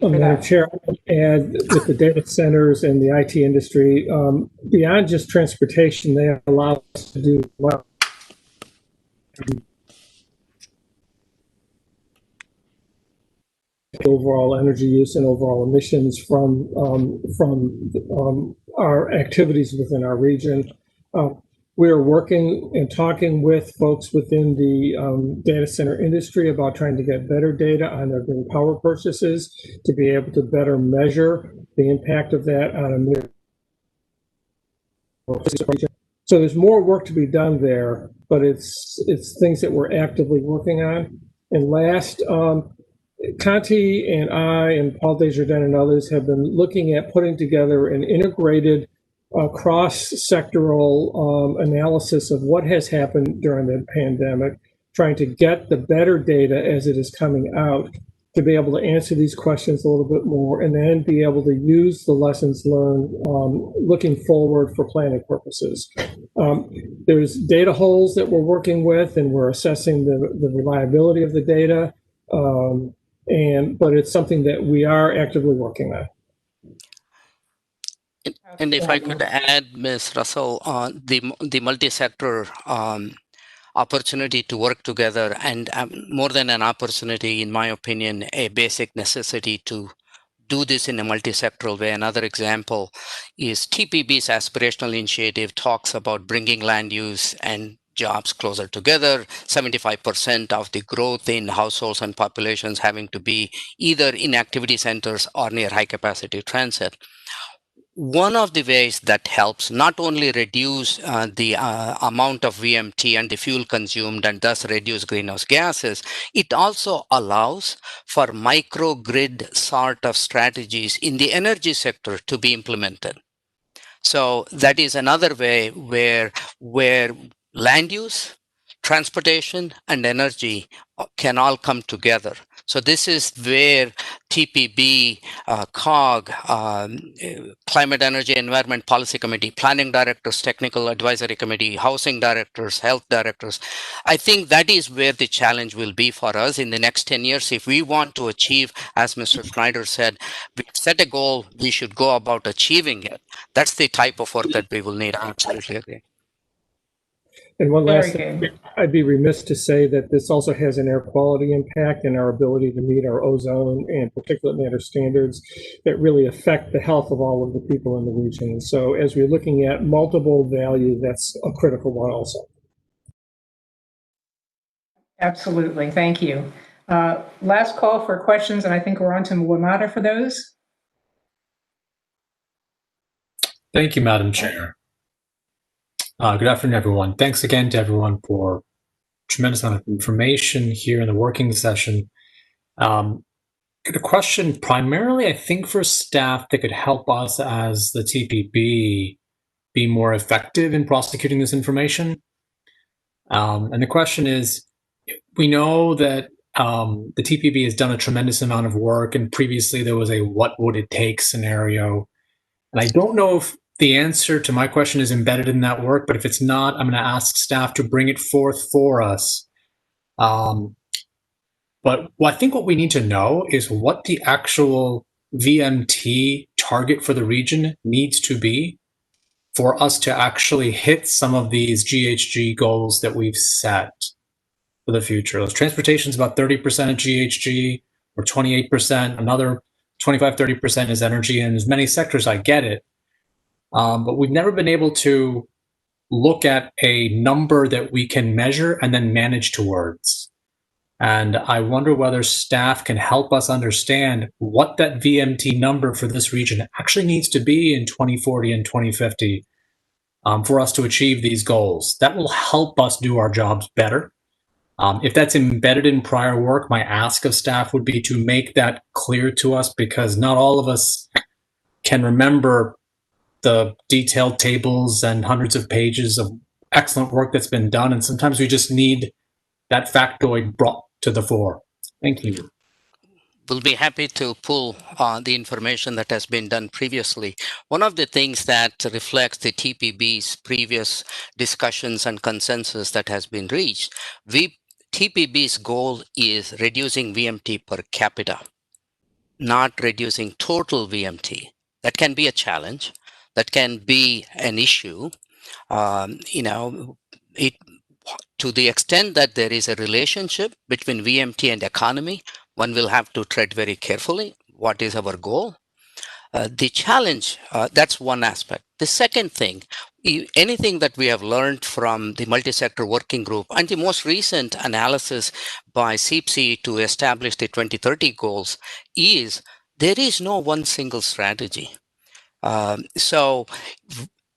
Madam Chair, and with the data centers and the IT industry, beyond just transportation, they allow us to do well. Overall energy use and overall emissions from our activities within our region. We are working and talking with folks within the data center industry about trying to get better data on their green power purchases to be able to better measure the impact of that on a So there's more work to be done there, but it's things that we're actively working on. And last, Conti and I and Paul Desjardins and others have been looking at putting together an integrated cross-sectoral analysis of what has happened during the pandemic, trying to get the better data as it is coming out to be able to answer these questions a little bit more, and then be able to use the lessons learned looking forward for planning purposes. There's data holes that we're working with, and we're assessing the reliability of the data, but it's something that we are actively working on. And if I could add, Ms. Russell, the multi-sector opportunity to work together, and more than an opportunity, in my opinion, a basic necessity to do this in a multi-sectoral way. Another example is TPB's aspirational initiative talks about bringing land use and jobs closer together, 75% of the growth in households and populations having to be either in activity centers or near high capacity transit. One of the ways that helps not only reduce the amount of VMT and the fuel consumed and thus reduce greenhouse gases, it also allows for microgrid sort of strategies in the energy sector to be implemented. So that is another way where land use, transportation, and energy can all come together. So this is where TPB, COG, Climate, Energy, Environment Policy Committee, Planning Directors, Technical Advisory Committee, Housing Directors, Health Directors. I think that is where the challenge will be for us in the next 10 years. If we want to achieve, as Mr. Snyder said, we set a goal, we should go about achieving it. That's the type of work that we will need. I absolutely agree. And one last thing, I'd be remiss to say that this also has an air quality impact and our ability to meet our ozone and particulate matter standards that really affect the health of all of the people in the region. So as we're looking at multiple value, that's a critical one also. Absolutely, thank you. Last call for questions, and I think we're on to Wamata for those. Thank you, Madam Chair. Good afternoon, everyone. Thanks again to everyone for tremendous amount of information here in the working session. A question primarily, I think, for staff that could help us as the TPB be more effective in prosecuting this information. And the question is, we know that the TPB has done a tremendous amount of work, and previously there was a what would it take scenario. And I don't know if the answer to my question is embedded in that work, but if it's not, I'm going to ask staff to bring it forth for us. But I think what we need to know is what the actual VMT target for the region needs to be for us to actually hit some of these GHG goals that we've set for the future. Those transportation is about 30% of GHG or 28%. Another 25, 30% is energy. And as many sectors, I get it. But we've never been able to look at a number that we can measure and then manage towards. And I wonder whether staff can help us understand what that VMT number for this region actually needs to be in 2040 and 2050 for us to achieve these goals. That will help us do our jobs better. If that's embedded in prior work, my ask of staff would be to make that clear to us, because not all of us can remember the detailed tables and hundreds of pages of excellent work that's been done. And sometimes we just need that factoid brought to the fore. Thank you. We'll be happy to pull the information that has been done previously. One of the things that reflects the TPB's previous discussions and consensus that has been reached, TPB's goal is reducing VMT per capita, not reducing total VMT. That can be a challenge. That can be an issue. To the extent that there is a relationship between VMT and economy, one will have to tread very carefully. What is our goal? The challenge, that's one aspect. The second thing, anything that we have learned from the multi-sector working group and the most recent analysis by CPC to establish the 2030 goals is there is no one single strategy. So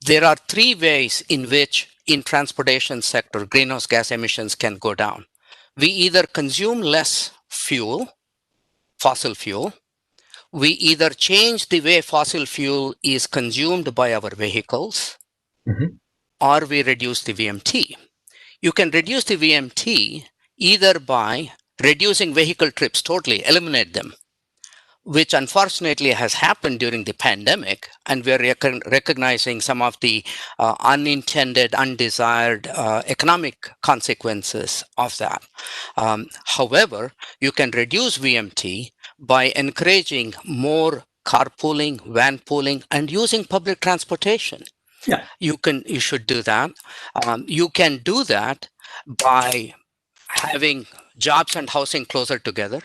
there are three ways in which in transportation sector, greenhouse gas emissions can go down. We either consume less fuel, fossil fuel. We either change the way fossil fuel is consumed by our vehicles, or we reduce the VMT. You can reduce the VMT either by reducing vehicle trips totally, eliminate them, which unfortunately has happened during the pandemic, and we're recognizing some of the unintended, undesired economic consequences of that. However, you can reduce VMT by encouraging more carpooling, van pooling, and using public transportation. Yeah. You should do that. You can do that by having jobs and housing closer together,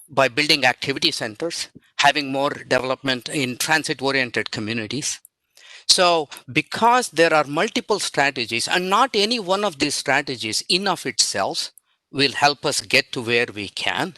by building activity centers, having more development in transit-oriented communities. So because there are multiple strategies, and not any one of these strategies in of itself will help us get to where we can,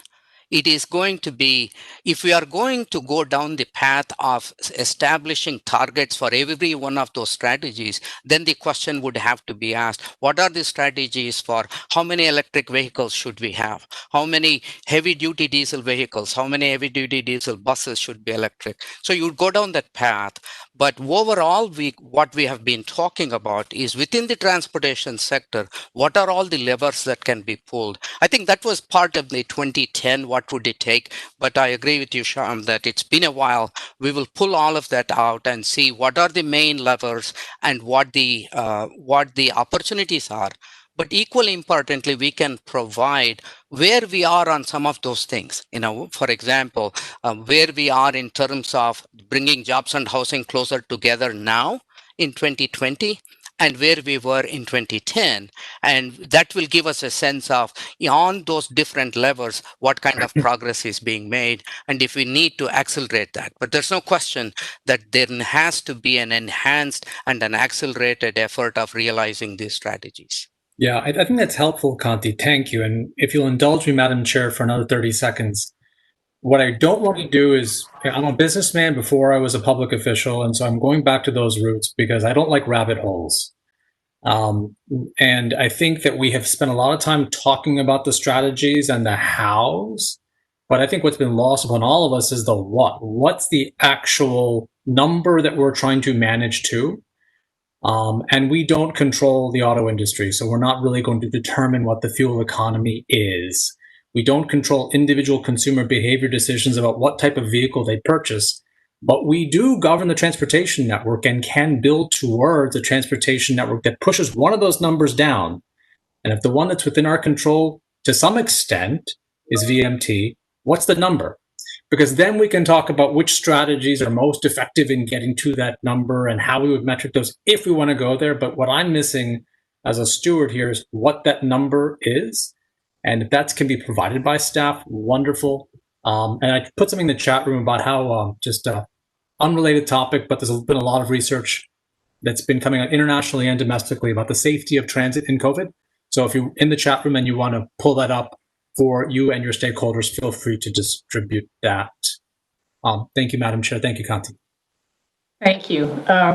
it is going to be, if we are going to go down the path of establishing targets for every one of those strategies, then the question would have to be asked, what are the strategies for how many electric vehicles should we have? How many heavy-duty diesel vehicles? How many heavy-duty diesel buses should be electric? So you go down that path. But overall, what we have been talking about is within the transportation sector, what are all the levers that can be pulled? I think that was part of the 2010, what would it take? But I agree with you, Shyam, that it's been a while. We will pull all of that out and see what are the main levers and what the opportunities are. But equally importantly, we can provide where we are on some of those things. For example, where we are in terms of bringing jobs and housing closer together now in 2020 and where we were in 2010. And that will give us a sense of, on those different levels, what kind of progress is being made and if we need to accelerate that. But there's no question that there has to be an enhanced and an accelerated effort of realizing these strategies. Yeah, I think that's helpful, Kanti. Thank you. And if you'll indulge me, Madam Chair, for another 30 seconds, what I don't want to do is, I'm a businessman before I was a public official, and so I'm going back to those roots because I don't like rabbit holes. And I think that we have spent a lot of time talking about the strategies and the hows, but I think what's been lost upon all of us is the what. What's the actual number that we're trying to manage to? And we don't control the auto industry, so we're not really going to determine what the fuel economy is. We don't control individual consumer behavior decisions about what type of vehicle they purchase, but we do govern the transportation network and can build towards a transportation network that pushes one of those numbers down. And if the one that's within our control to some extent is VMT, what's the number? Because then we can talk about which strategies are most effective in getting to that number and how we would metric those if we want to go there. But what I'm missing as a steward here is what that number is. And if that can be provided by staff, wonderful. And I put something in the chat room about how just unrelated topic, but there's been a lot of research that's been coming out internationally and domestically about the safety of transit in COVID. So if you're in the chat room and you want to pull that up for you and your stakeholders, feel free to distribute that. Thank you, Madam Chair. Thank you, Kanti. Thank you.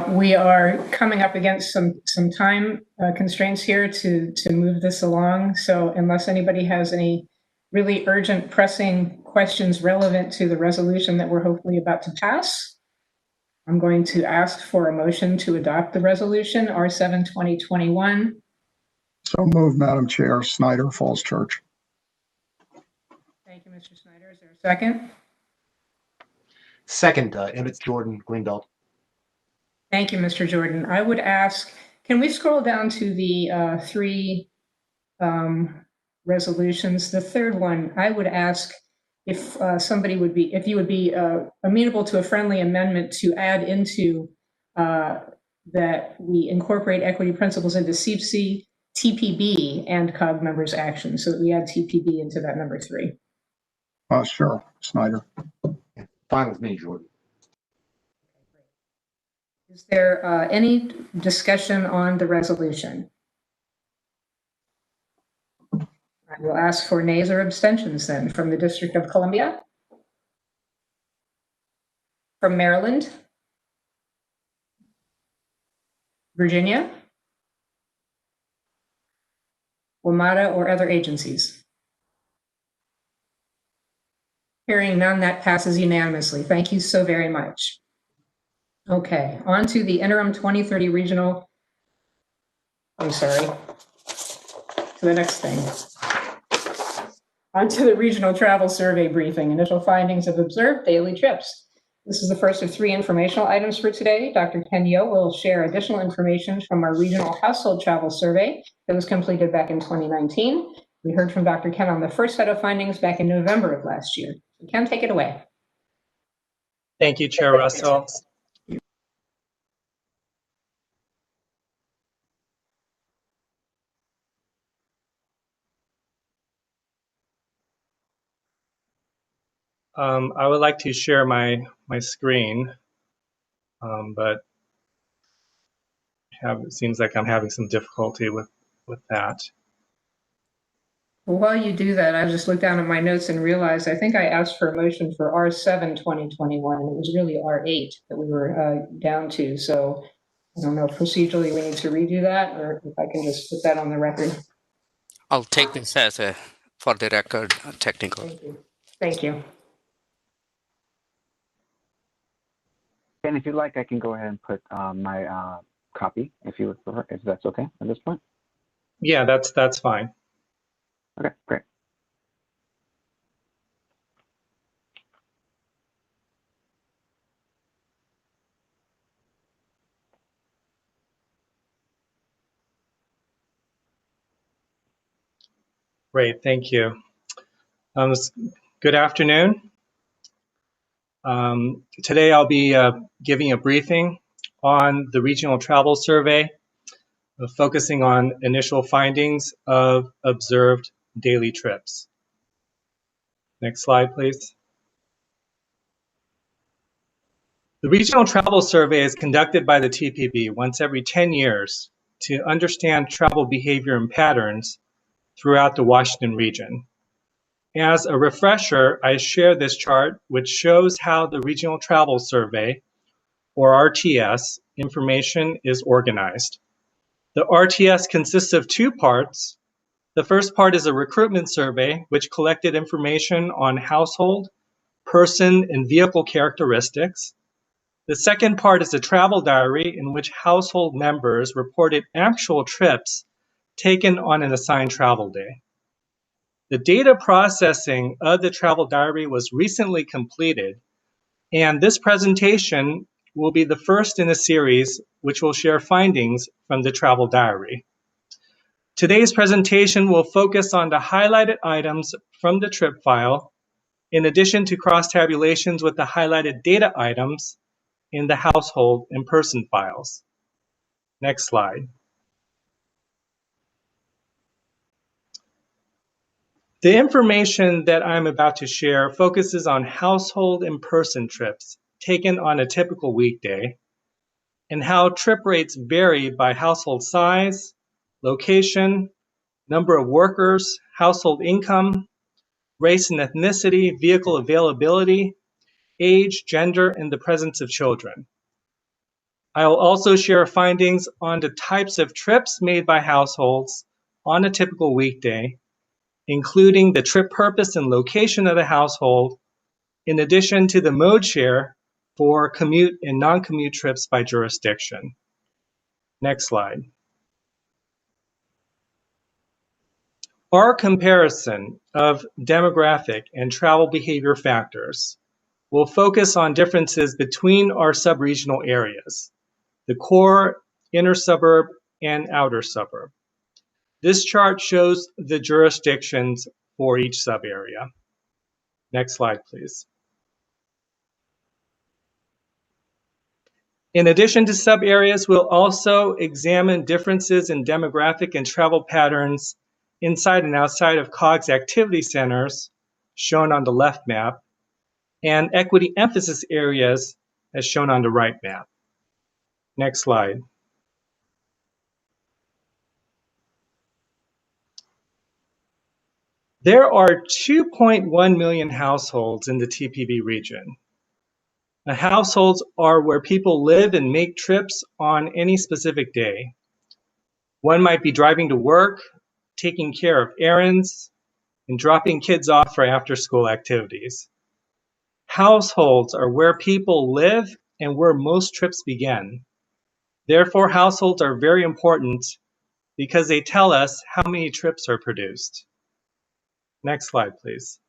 We are coming up against some time constraints here to move this along. So unless anybody has any really urgent, pressing questions relevant to the resolution that we're hopefully about to pass, I'm going to ask for a motion to adopt the resolution R7-2021. So moved, Madam Chair. Snyder, Falls Church. Thank you, Mr. Snyder. Is there a second? Second, Emmett Jordan, Greenbelt. Thank you, Mr. Jordan. I would ask, can we scroll down to the three resolutions? The third one, I would ask if if you would be amenable to a friendly amendment to add into that we incorporate equity principles into CPC, TPB, and COG members' action, so that we add TPB into that number 3. Sure, Snyder. Fine with me, Jordan. Is there any discussion on the resolution? I will ask for nays or abstentions then from the District of Columbia, from Maryland, Virginia, WMATA, or other agencies. Hearing none, that passes unanimously. Thank you so very much. Okay, on to the interim 2030 regional, to the next thing. On to the regional travel survey briefing, initial findings of observed daily trips. This is the first of 3 informational items for today. Dr. Ken Yo will share additional information from our regional household travel survey that was completed back in 2019. We heard from Dr. Ken on the first set of findings back in November of last year. Ken, take it away. Thank you, Chair Russell. I would like to share my screen, but it seems like I'm having some difficulty with that. Well, while you do that, I just looked down at my notes and realized I think I asked for a motion for R7-2021, and it was really R8 that we were down to. So I don't know if procedurally we need to redo that, or if I can just put that on the record. I'll take this as a, for the record, technical. Thank you. Thank you. And if you'd like, I can go ahead and put my copy, if you would prefer, if that's okay at this point. Yeah, that's fine. Okay, great. Great, thank you. Good afternoon. Today I'll be giving a briefing on the regional travel survey, focusing on initial findings of observed daily trips. Next slide, please. The regional travel survey is conducted by the TPB once every 10 years to understand travel behavior and patterns throughout the Washington region. As a refresher, I share this chart, which shows how the regional travel survey, or RTS, information is organized. The RTS consists of two parts. The first part is a recruitment survey, which collected information on household, person, and vehicle characteristics. The second part is a travel diary in which household members reported actual trips taken on an assigned travel day. The data processing of the travel diary was recently completed, and this presentation will be the first in a series which will share findings from the travel diary. Today's presentation will focus on the highlighted items from the trip file, in addition to cross-tabulations with the highlighted data items in the household and person files. Next slide. The information that I'm about to share focuses on household and person trips taken on a typical weekday, and how trip rates vary by household size, location, number of workers, household income, race and ethnicity, vehicle availability, age, gender, and the presence of children. I will also share findings on the types of trips made by households on a typical weekday, including the trip purpose and location of the household, in addition to the mode share for commute and non-commute trips by jurisdiction. Next slide. Our comparison of demographic and travel behavior factors will focus on differences between our sub-regional areas, the core, inner suburb, and outer suburb. This chart shows the jurisdictions for each sub-area. Next slide, please. In addition to sub-areas, we'll also examine differences in demographic and travel patterns inside and outside of COGS activity centers, shown on the left map, and equity emphasis areas, as shown on the right map. Next slide. There are 2.1 million households in the TPB region. The households are where people live and make trips on any specific day. One might be driving to work, taking care of errands, and dropping kids off for after-school activities. Households are where people live and where most trips begin. Therefore, households are very important because they tell us how many trips are produced. Next slide, please.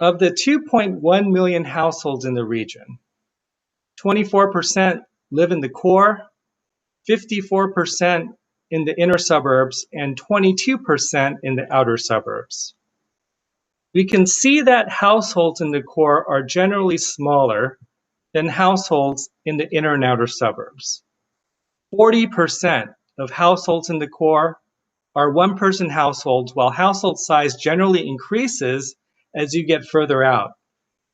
Of the 2.1 million households in the region, 24% live in the core, 54% in the inner suburbs, and 22% in the outer suburbs. We can see that households in the core are generally smaller than households in the inner and outer suburbs. 40% of households in the core are one-person households, while household size generally increases as you get further out,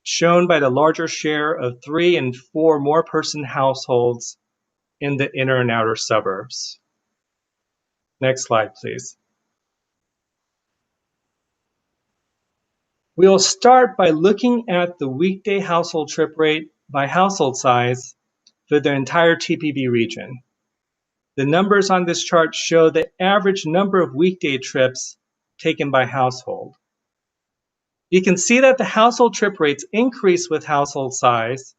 shown by the larger share of 3 and 4 more person households in the inner and outer suburbs. Next slide, please. We'll start by looking at the weekday household trip rate by household size for the entire TPB region. The numbers on this chart show the average number of weekday trips taken by household. You can see that the household trip rates increase with household size,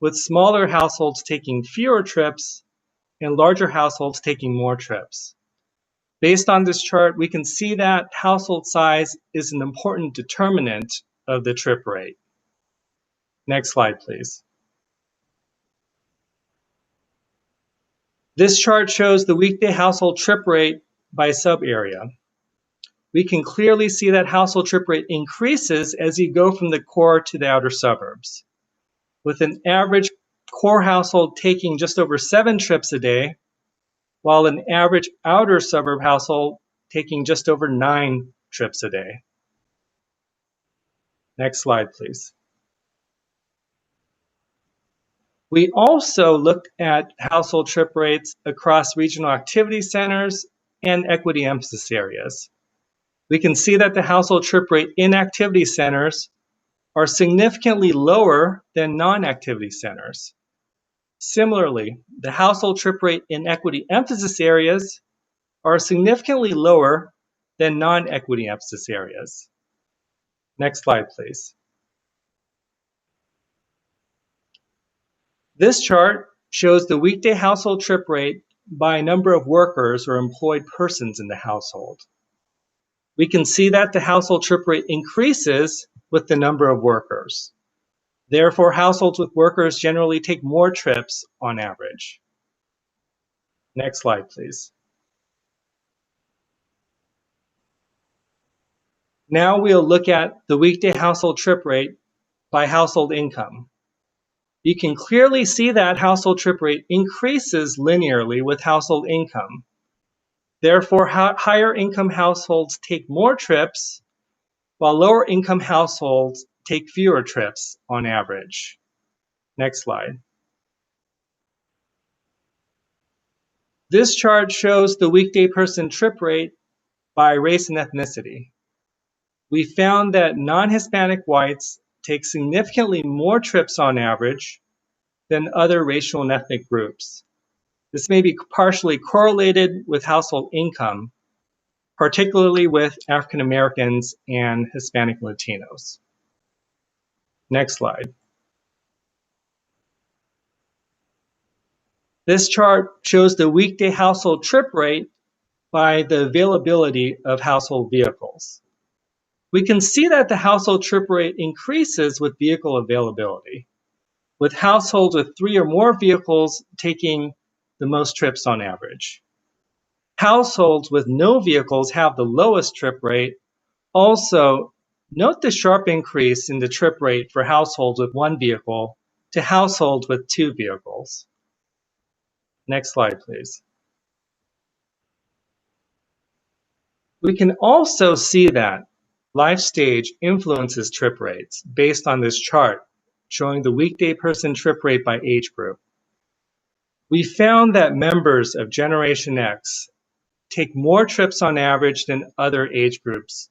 with smaller households taking fewer trips and larger households taking more trips. Based on this chart, we can see that household size is an important determinant of the trip rate. Next slide, please. This chart shows the weekday household trip rate by sub-area. We can clearly see that household trip rate increases as you go from the core to the outer suburbs, with an average core household taking just over 7 trips a day, while an average outer suburb household taking just over 9 trips a day. Next slide, please. We also looked at household trip rates across regional activity centers and equity emphasis areas. We can see that the household trip rate in activity centers are significantly lower than non-activity centers. Similarly, the household trip rate in equity emphasis areas are significantly lower than non-equity emphasis areas. Next slide, please. This chart shows the weekday household trip rate by number of workers or employed persons in the household. We can see that the household trip rate increases with the number of workers. Therefore, households with workers generally take more trips on average. Next slide, please. Now we'll look at the weekday household trip rate by household income. You can clearly see that household trip rate increases linearly with household income. Therefore, higher income households take more trips, while lower income households take fewer trips on average. Next slide. This chart shows the weekday person trip rate by race and ethnicity. We found that non-Hispanic whites take significantly more trips on average than other racial and ethnic groups. This may be partially correlated with household income, particularly with African Americans and Hispanic Latinos. Next slide. This chart shows the weekday household trip rate by the availability of household vehicles. We can see that the household trip rate increases with vehicle availability, with households with 3 or more vehicles taking the most trips on average. Households with no vehicles have the lowest trip rate. Also, note the sharp increase in the trip rate for households with 1 vehicle to households with 2 vehicles. Next slide, please. We can also see that life stage influences trip rates based on this chart, showing the weekday person trip rate by age group. We found that members of Generation X take more trips on average than other age groups,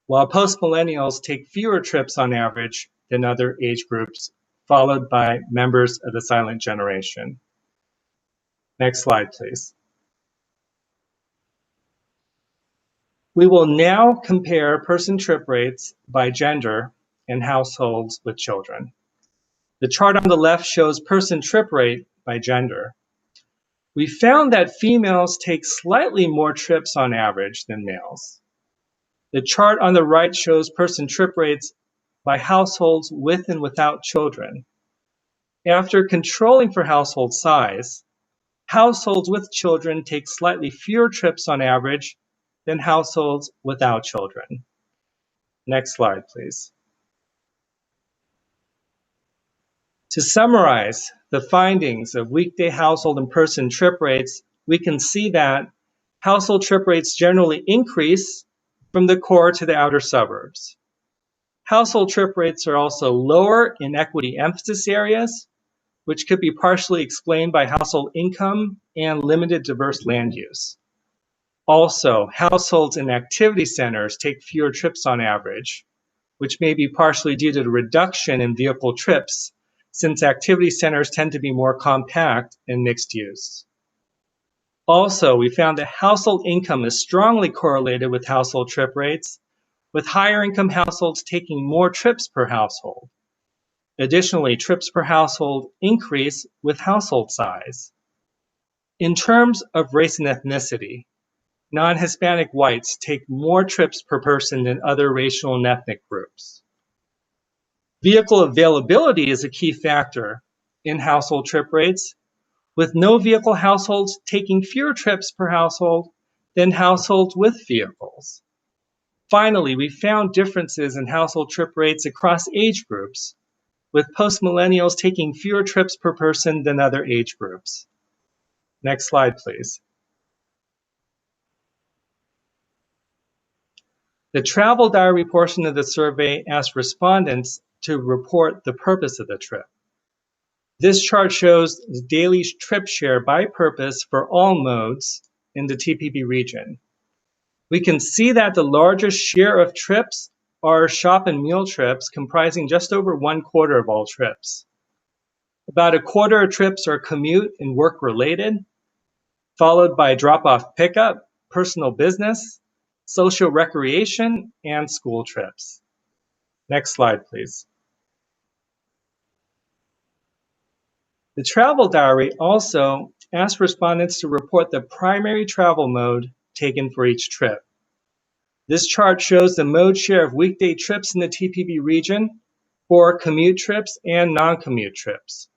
while post-millennials take fewer trips on average than other age groups, followed by members of the silent generation. Next slide, please. We will now compare person trip rates by gender in households with children. The chart on the left shows person trip rate by gender. We found that females take slightly more trips on average than males. The chart on the right shows person trip rates by households with and without children. After controlling for household size, households with children take slightly fewer trips on average than households without children. Next slide, please. To summarize the findings of weekday household and person trip rates, we can see that household trip rates generally increase from the core to the outer suburbs. Household trip rates are also lower in equity emphasis areas, which could be partially explained by household income and limited diverse land use. Also, households in activity centers take fewer trips on average, which may be partially due to the reduction in vehicle trips, since activity centers tend to be more compact and mixed use. Also, we found that household income is strongly correlated with household trip rates, with higher income households taking more trips per household. Additionally, trips per household increase with household size. In terms of race and ethnicity, non-Hispanic whites take more trips per person than other racial and ethnic groups. Vehicle availability is a key factor in household trip rates, with no vehicle households taking fewer trips per household than households with vehicles. Finally, we found differences in household trip rates across age groups, with post-millennials taking fewer trips per person than other age groups. Next slide, please. The travel diary portion of the survey asked respondents to report the purpose of the trip. This chart shows the daily trip share by purpose for all modes in the TPB region. We can see that the largest share of trips are shop and meal trips, comprising just over 1/4 of all trips. About a quarter of trips are commute and work related, followed by drop-off pickup, personal business, social recreation, and school trips. Next slide, please. The travel diary also asks respondents to report the primary travel mode taken for each trip. This chart shows the mode share of weekday trips in the TPB region for commute trips and non-commute trips.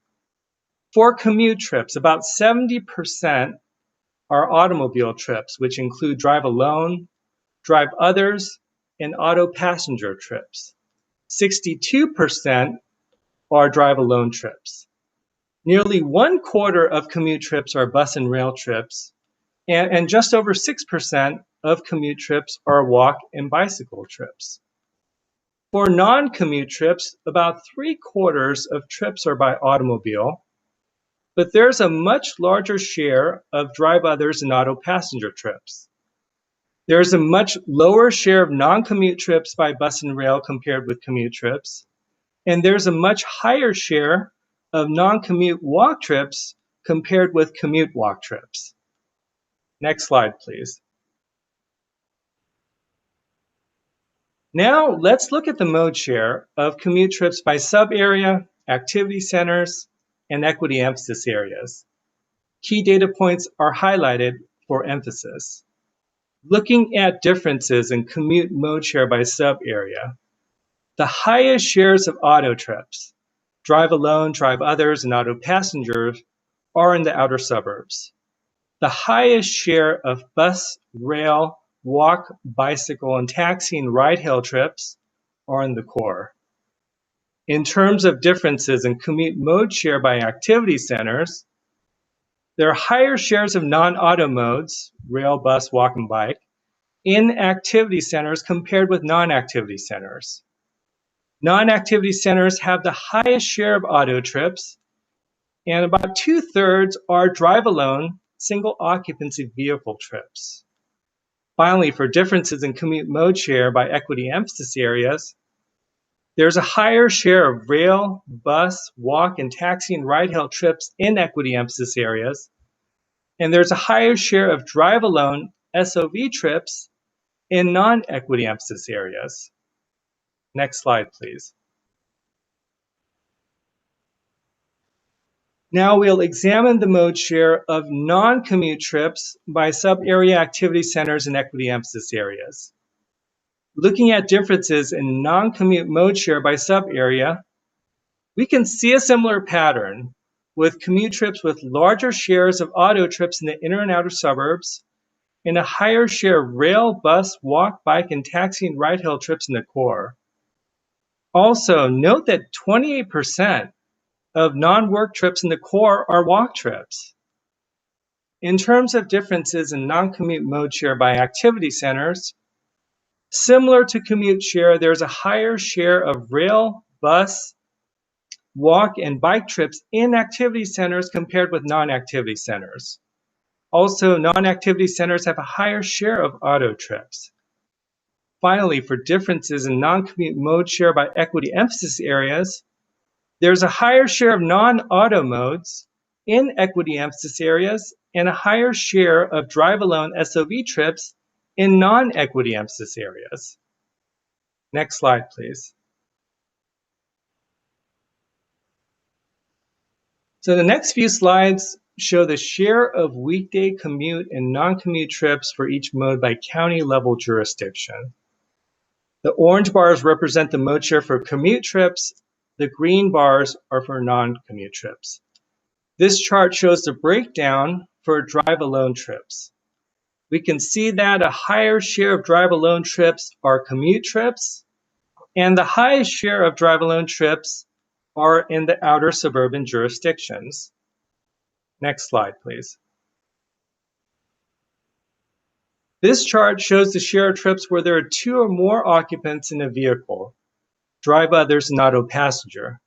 For commute trips, about 70% are automobile trips, which include drive alone, drive others, and auto passenger trips. 62% are drive alone trips. Nearly 1/4 of commute trips are bus and rail trips, and just over 6% of commute trips are walk and bicycle trips. For non-commute trips, about 3/4 of trips are by automobile, but there's a much larger share of drive others and auto passenger trips. There's a much lower share of non-commute trips by bus and rail compared with commute trips, and there's a much higher share of non-commute walk trips compared with commute walk trips. Next slide, please. Now let's look at the mode share of commute trips by sub-area, activity centers, and equity emphasis areas. Key data points are highlighted for emphasis. Looking at differences in commute mode share by sub-area, the highest shares of auto trips, drive alone, drive others, and auto passengers, are in the outer suburbs. The highest share of bus, rail, walk, bicycle, and taxi and ride-hail trips are in the core. In terms of differences in commute mode share by activity centers, there are higher shares of non-auto modes, rail, bus, walk, and bike, in activity centers compared with non-activity centers. Non-activity centers have the highest share of auto trips, and about 2/3 are drive alone, single occupancy vehicle trips. Finally, for differences in commute mode share by equity emphasis areas, there's a higher share of rail, bus, walk, and taxi and ride-hail trips in equity emphasis areas, and there's a higher share of drive alone SOV trips in non-equity emphasis areas. Next slide, please. Now we'll examine the mode share of non-commute trips by sub-area activity centers and equity emphasis areas. Looking at differences in non-commute mode share by sub-area, we can see a similar pattern with commute trips with larger shares of auto trips in the inner and outer suburbs and a higher share of rail, bus, walk, bike, and taxi and ride-hail trips in the core. Also, note that 28% of non-work trips in the core are walk trips. In terms of differences in non-commute mode share by activity centers, similar to commute share, there's a higher share of rail, bus, walk, and bike trips in activity centers compared with non-activity centers. Also, non-activity centers have a higher share of auto trips. Finally, for differences in non-commute mode share by equity emphasis areas, there's a higher share of non-auto modes in equity emphasis areas and a higher share of drive-alone SOV trips in non-equity emphasis areas. Next slide, please. So the next few slides show the share of weekday commute and non-commute trips for each mode by county-level jurisdiction. The orange bars represent the mode share for commute trips. The green bars are for non-commute trips. This chart shows the breakdown for drive-alone trips. We can see that a higher share of drive-alone trips are commute trips, and the highest share of drive-alone trips are in the outer suburban jurisdictions. Next slide, please. This chart shows the share of trips where there are 2 or more occupants in a vehicle, drive others and auto passenger.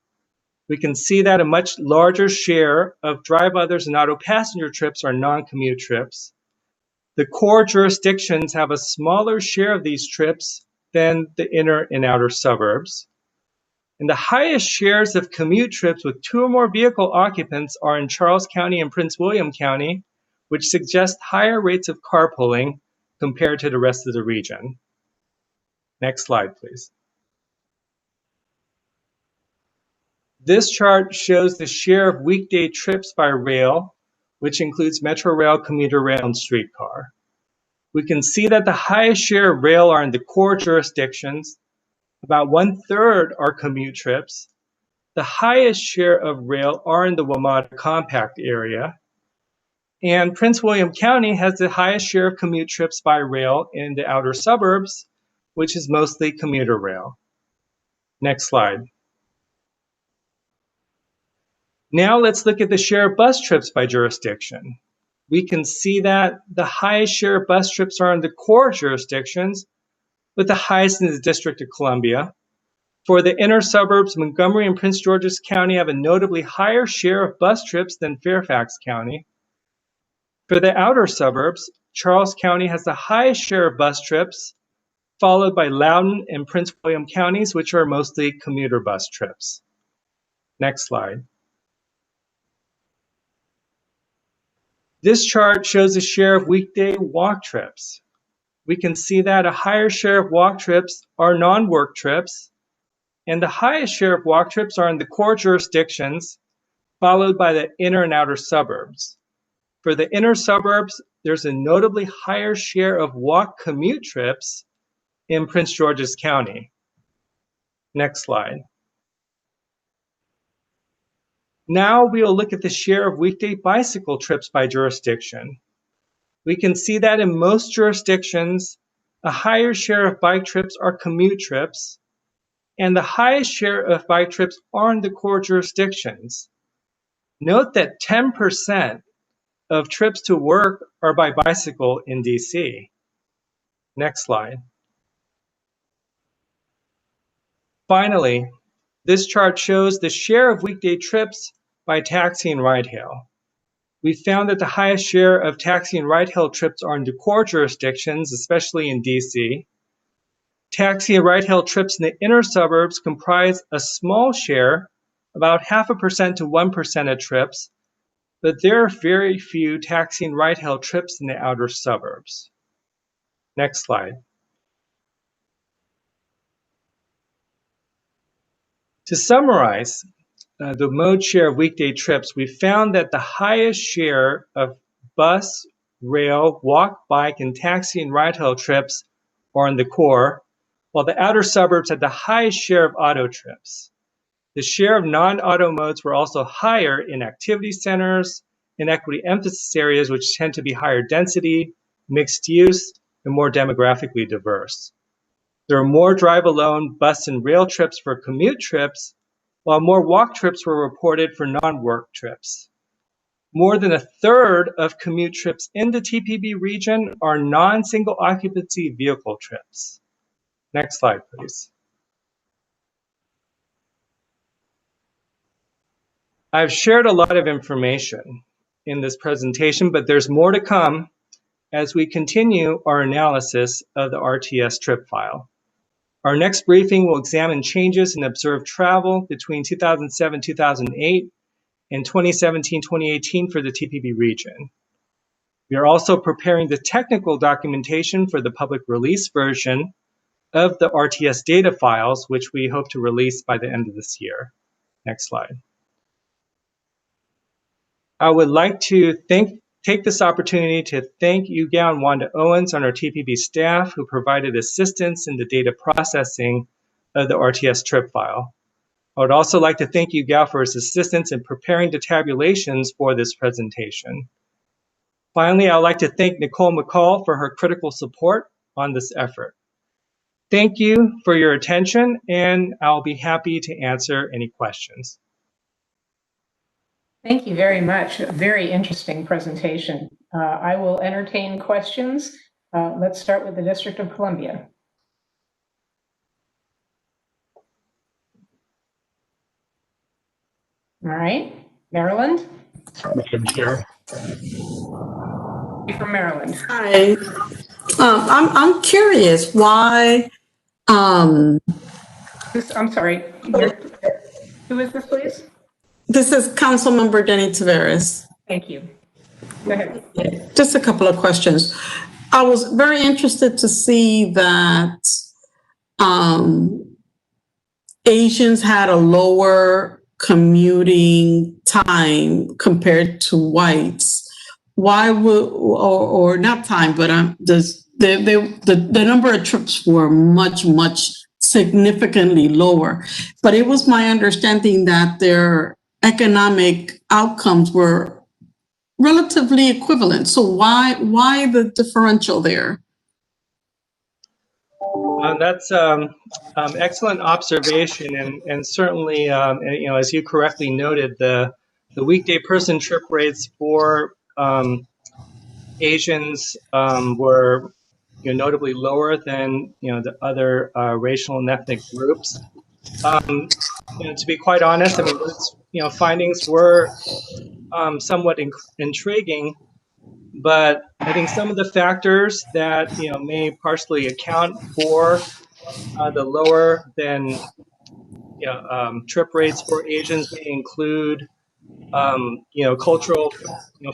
We can see that a much larger share of drive others and auto passenger trips are non-commute trips. The core jurisdictions have a smaller share of these trips than the inner and outer suburbs. And the highest shares of commute trips with 2 or more vehicle occupants are in Charles County and Prince William County, which suggests higher rates of carpooling compared to the rest of the region. Next slide, please. This chart shows the share of weekday trips by rail, which includes Metro Rail, commuter rail, and streetcar. We can see that the highest share of rail are in the core jurisdictions. About 1/3 are commute trips. The highest share of rail are in the WMATA compact area. And Prince William County has the highest share of commute trips by rail in the outer suburbs, which is mostly commuter rail. Next slide. Now let's look at the share of bus trips by jurisdiction. We can see that the highest share of bus trips are in the core jurisdictions, with the highest in the District of Columbia. For the inner suburbs, Montgomery and Prince George's County have a notably higher share of bus trips than Fairfax County. For the outer suburbs, Charles County has the highest share of bus trips, followed by Loudoun and Prince William counties, which are mostly commuter bus trips. Next slide. This chart shows the share of weekday walk trips. We can see that a higher share of walk trips are non-work trips, and the highest share of walk trips are in the core jurisdictions, followed by the inner and outer suburbs. For the inner suburbs, there's a notably higher share of walk commute trips in Prince George's County. Next slide. Now we'll look at the share of weekday bicycle trips by jurisdiction. We can see that in most jurisdictions, a higher share of bike trips are commute trips, and the highest share of bike trips are in the core jurisdictions. Note that 10% of trips to work are by bicycle in DC. Next slide. Finally, this chart shows the share of weekday trips by taxi and ride-hail. We found that the highest share of taxi and ride-hail trips are in the core jurisdictions, especially in DC. Taxi and ride-hail trips in the inner suburbs comprise a small share, about 0.5% to 1% of trips, but there are very few taxi and ride-hail trips in the outer suburbs. Next slide. To summarize the mode share of weekday trips, we found that the highest share of bus, rail, walk, bike, and taxi and ride-hail trips are in the core, while the outer suburbs had the highest share of auto trips. The share of non-auto modes were also higher in activity centers and equity emphasis areas, which tend to be higher density, mixed use, and more demographically diverse. There are more drive-alone bus and rail trips for commute trips, while more walk trips were reported for non-work trips. More than 1/3 of commute trips in the TPB region are non-single occupancy vehicle trips. Next slide, please. I've shared a lot of information in this presentation, but there's more to come as we continue our analysis of the RTS trip file. Our next briefing will examine changes in observed travel between 2007-2008 and 2017-2018 for the TPB region. We are also preparing the technical documentation for the public release version of the RTS data files, which we hope to release by the end of this year. Next slide. I would like to take this opportunity to thank Yugal and Wanda Owens on our TPB staff who provided assistance in the data processing of the RTS trip file. I would also like to thank Yugal for his assistance in preparing the tabulations for this presentation. Finally, I would like to thank Nicole McCall for her critical support on this effort. Thank you for your attention, and I'll be happy to answer any questions. Thank you very much. A very interesting presentation. I will entertain questions. Let's start with the District of Columbia. All right, Maryland? Madam Chair. From Maryland. Hi. I'm curious why I'm sorry. Who is this, please? This is Councilmember Denny Taveras. Thank you. Go ahead. Just a couple of questions. I was very interested to see that Asians had a lower commuting time compared to whites. Why would, or not time, but the number of trips were much significantly lower. But it was my understanding that their economic outcomes were relatively equivalent. So why the differential there? That's excellent observation, and certainly, as you correctly noted, the weekday person trip rates for Asians were notably lower than the other racial and ethnic groups. To be quite honest, I mean, those findings were somewhat intriguing, but I think some of the factors that may partially account for the lower than trip rates for Asians may include cultural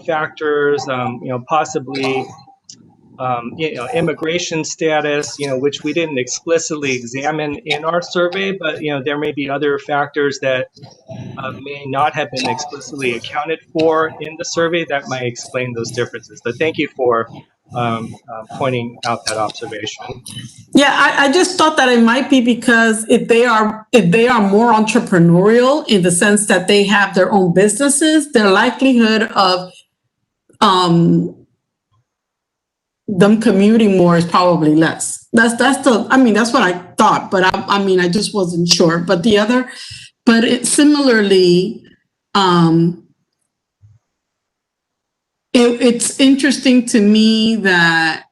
factors, possibly immigration status, which we didn't explicitly examine in our survey, but there may be other factors that may not have been explicitly accounted for in the survey that might explain those differences. But thank you for pointing out that observation. Yeah, I just thought that it might be because if they are more entrepreneurial in the sense that they have their own businesses, their likelihood of them commuting more is probably less. That's what I thought, but I just wasn't sure. But similarly, it's interesting to me that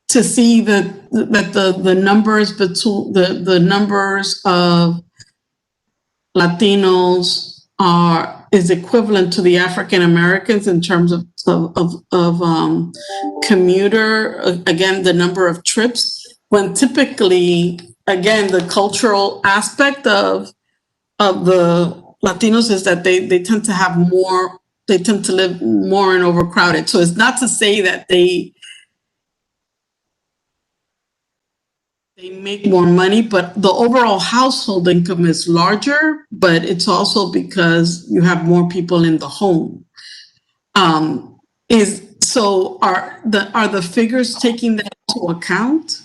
to see that the numbers between the numbers of Latinos is equivalent to the African Americans in terms of commuter, again, the number of trips, when typically, again, the cultural aspect of the Latinos is that they tend to have more, they tend to live more and overcrowded. So it's not to say that they make more money, but the overall household income is larger, but it's also because you have more people in the home. Are the figures taking that into account?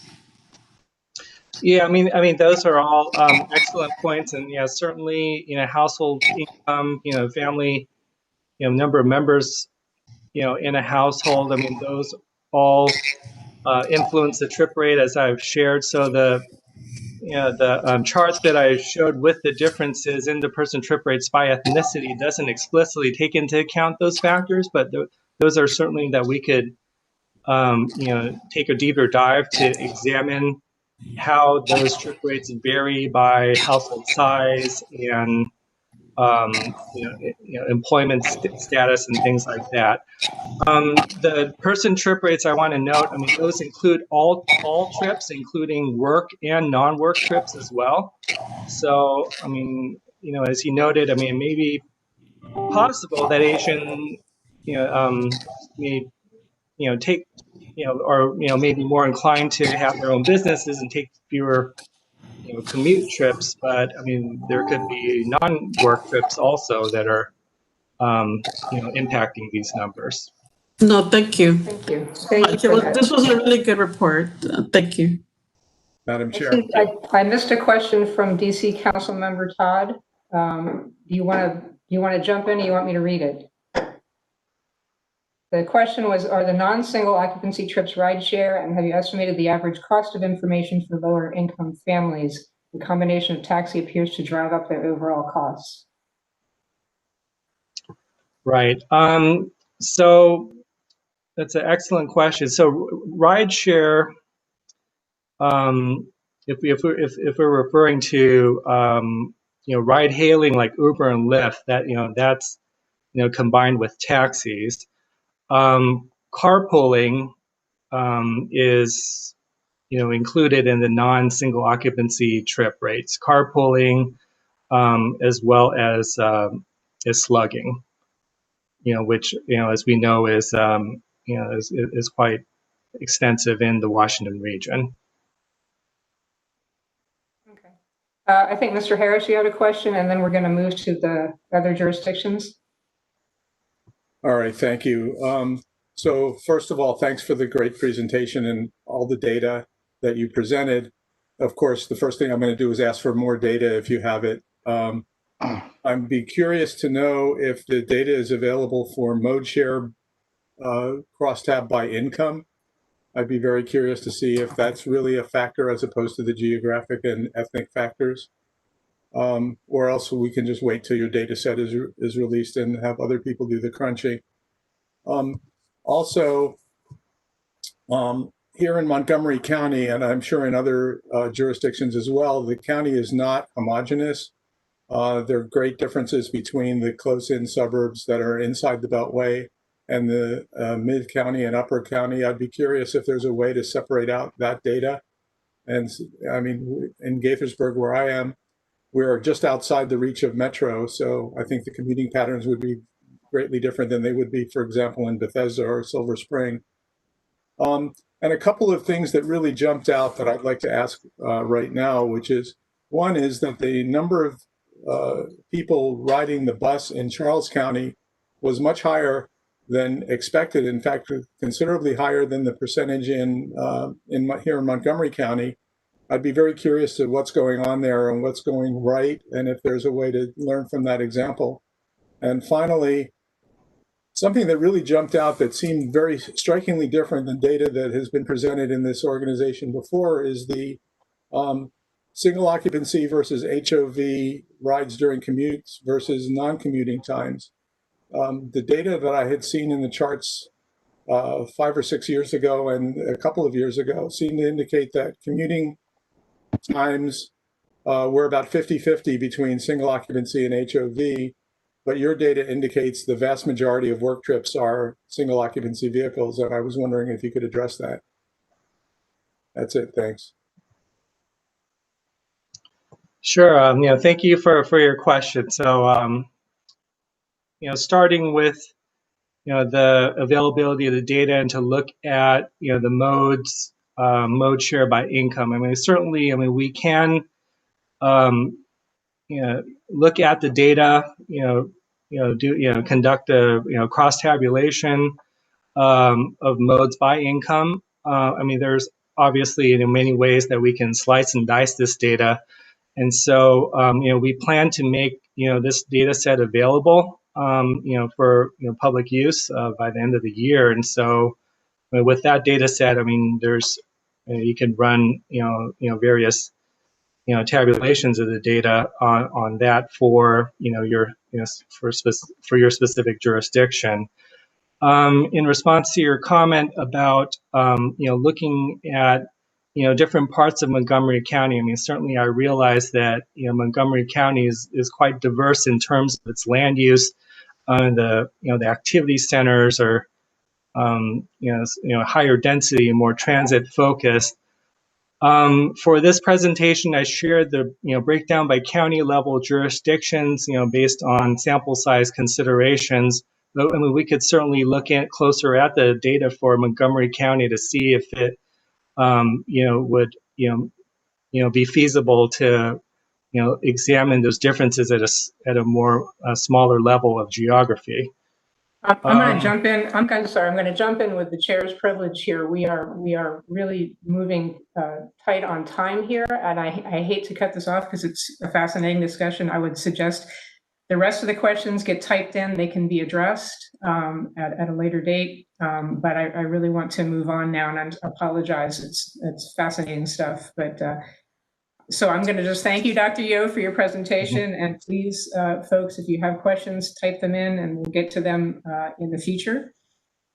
Yeah, I mean, those are all excellent points, and yeah, certainly, household income, family, number of members, in a household. I mean, those all influence the trip rate, as I've shared. So the chart that I showed with the differences in the person trip rates by ethnicity doesn't explicitly take into account those factors, but those are certainly that we could, take a deeper dive to examine how those trip rates vary by household size and employment status and things like that. The person trip rates, I want to note, I mean, those include all trips, including work and non-work trips as well. So, I mean, as you noted, I mean, it may be possible that Asian, may, take, or, maybe more inclined to have their own businesses and take fewer, commute trips. But I mean, there could be non-work trips also that are, impacting these numbers. No, thank you. Thank you. Thank you. This was a really good report. Thank you. Madam Chair. I missed a question from DC Council Member Todd. Do you want to jump in, or you want me to read it? The question was, are the non-single occupancy trips rideshare, and have you estimated the average cost of information for lower income families? The combination of taxi appears to drive up their overall costs. Right. So that's an excellent question. So rideshare, if we're referring to ride hailing like Uber and Lyft, that that's combined with taxis. Carpooling is included in the non-single occupancy trip rates, carpooling, as well as slugging, which, as we know is quite extensive in the Washington region. I think Mr. Harris, you had a question, and then we're going to move to the other jurisdictions. All right, thank you. So first of all, thanks for the great presentation and all the data that you presented. Of course, the first thing I'm going to do is ask for more data if you have it. I'd be curious to know if the data is available for mode share crosstab by income. I'd be very curious to see if that's really a factor as opposed to the geographic and ethnic factors. Or else we can just wait till your data set is released and have other people do the crunching. Also, here in Montgomery County, and I'm sure in other jurisdictions as well, the county is not homogeneous. There are great differences between the close-in suburbs that are inside the Beltway and the mid-county and upper county. I'd be curious if there's a way to separate out that data. And I mean, in Gaithersburg, where I am, we're just outside the reach of Metro. So I think the commuting patterns would be greatly different than they would be, for example, in Bethesda or Silver Spring. And a couple of things that really jumped out that I'd like to ask right now, which is, one is that the number of people riding the bus in Charles County was much higher than expected. In fact, considerably higher than the percentage in here in Montgomery County. I'd be very curious to what's going on there and what's going right, and if there's a way to learn from that example. And finally, something that really jumped out that seemed very strikingly different than data that has been presented in this organization before is the single occupancy versus HOV rides during commutes versus non-commuting times. The data that I had seen in the charts 5 or 6 years ago and a couple of years ago seemed to indicate that commuting times were about 50-50 between single occupancy and HOV, but your data indicates the vast majority of work trips are single occupancy vehicles, and I was wondering if you could address that. That's it, thanks. Sure. Thank you for your question. So, starting with the availability of the data and to look at the modes, mode share by income. I mean, certainly, we can look at the data, conduct a cross tabulation of modes by income. I mean, there's obviously many ways that we can slice and dice this data. And so, we plan to make, this data set available, for, public use by the end of the year. And so with that data set, I mean, there's, you can run, various, tabulations of the data on that for, for your specific jurisdiction. In response to your comment about, looking at, different parts of Montgomery County, I mean, certainly I realize that, Montgomery County is quite diverse in terms of its land use. The activity centers are, higher density and more transit focused. For this presentation, I shared the, breakdown by county level jurisdictions, based on sample size considerations. I mean, we could certainly look at closer at the data for Montgomery County to see if it, would, be feasible to, examine those differences at a more smaller level of geography. I'm going to jump in. I'm kind of sorry. I'm going to jump in with the chair's privilege here. We are really moving tight on time here, and I hate to cut this off because it's a fascinating discussion. I would suggest the rest of the questions get typed in. They can be addressed at a later date, but I really want to move on now, and I apologize. It's fascinating stuff, but so I'm going to just thank you, Dr. Yo, for your presentation, and please, folks, if you have questions, type them in, and we'll get to them in the future.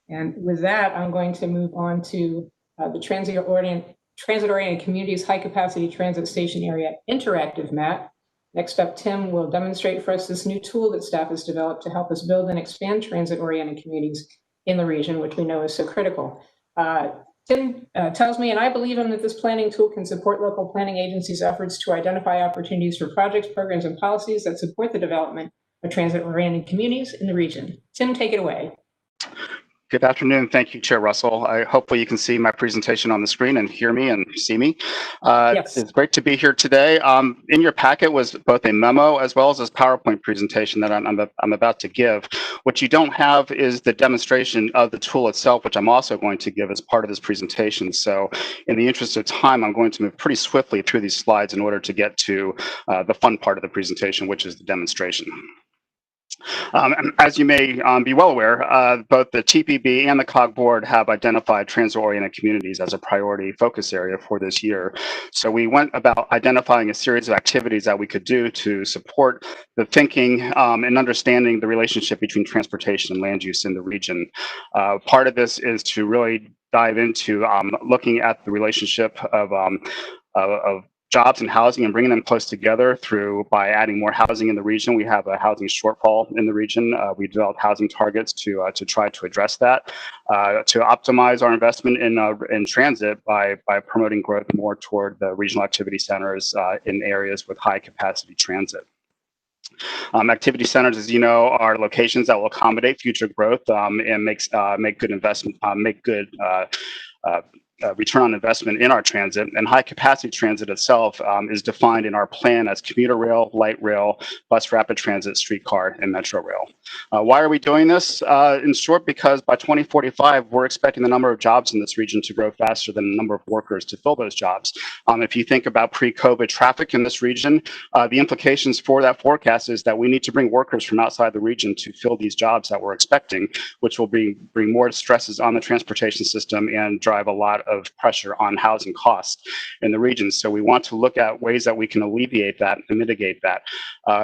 And with that, I'm going to move on to the transit-oriented communities high-capacity transit station area interactive map. Next up, Tim will demonstrate for us this new tool that staff has developed to help us build and expand transit-oriented communities in the region, which we know is so critical. Tim tells me, and I believe him, that this planning tool can support local planning agencies' efforts to identify opportunities for projects, programs, and policies that support the development of transit-oriented communities in the region. Tim, take it away. Good afternoon. Thank you, Chair Russell. Hopefully you can see my presentation on the screen and hear me and see me. Yes. It's great to be here today. In your packet was both a memo as well as this PowerPoint presentation that I'm about to give. What you don't have is the demonstration of the tool itself, which I'm also going to give as part of this presentation. So in the interest of time, I'm going to move pretty swiftly through these slides in order to get to the fun part of the presentation, which is the demonstration. As you may be well aware, both the TPB and the COG board have identified transit-oriented communities as a priority focus area for this year. So we went about identifying a series of activities that we could do to support the thinking and understanding the relationship between transportation and land use in the region. Part of this is to really dive into looking at the relationship of jobs and housing and bringing them close together by adding more housing in the region. We have a housing shortfall in the region. We developed housing targets to try to address that, to optimize our investment in transit by promoting growth more toward the regional activity centers in areas with high capacity transit. Activity centers, as you know, are locations that will accommodate future growth and make good investment, return on investment in our transit. And high capacity transit itself is defined in our plan as commuter rail, light rail, bus rapid transit, streetcar, and metro rail. Why are we doing this? In short, because by 2045, we're expecting the number of jobs in this region to grow faster than the number of workers to fill those jobs. If you think about pre-COVID traffic in this region, the implications for that forecast is that we need to bring workers from outside the region to fill these jobs that we're expecting, which will bring more stresses on the transportation system and drive a lot of pressure on housing costs in the region. So we want to look at ways that we can alleviate that and mitigate that.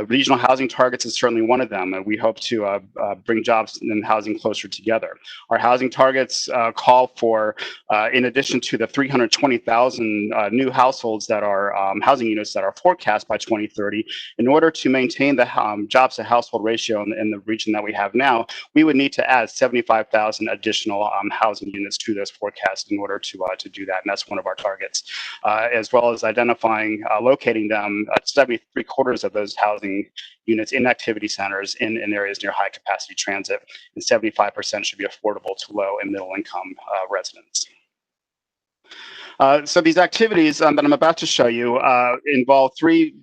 Regional housing targets is certainly one of them, and we hope to bring jobs and housing closer together. Our housing targets call for, in addition to the 320,000 new households that are housing units that are forecast by 2030, in order to maintain the jobs to household ratio in the region that we have now, we would need to add 75,000 additional housing units to this forecast in order to do that, and that's one of our targets, as well as identifying, locating them at 73/4 of those housing units in activity centers in areas near high capacity transit, and 75% should be affordable to low and middle income residents. So these activities that I'm about to show you involve three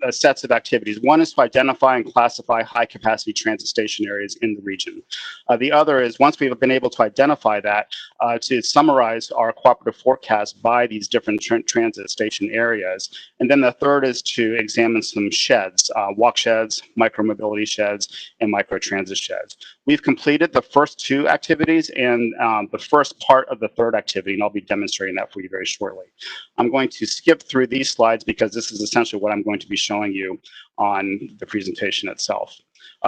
sets of activities. One is to identify and classify high capacity transit station areas in the region. The other is, once we've been able to identify that, to summarize our cooperative forecast by these different transit station areas. And then the third is to examine some sheds, walk sheds, micro-mobility sheds, and micro-transit sheds. We've completed the first two activities and the first part of the third activity, and I'll be demonstrating that for you very shortly. I'm going to skip through these slides because this is essentially what I'm going to be showing you on the presentation itself.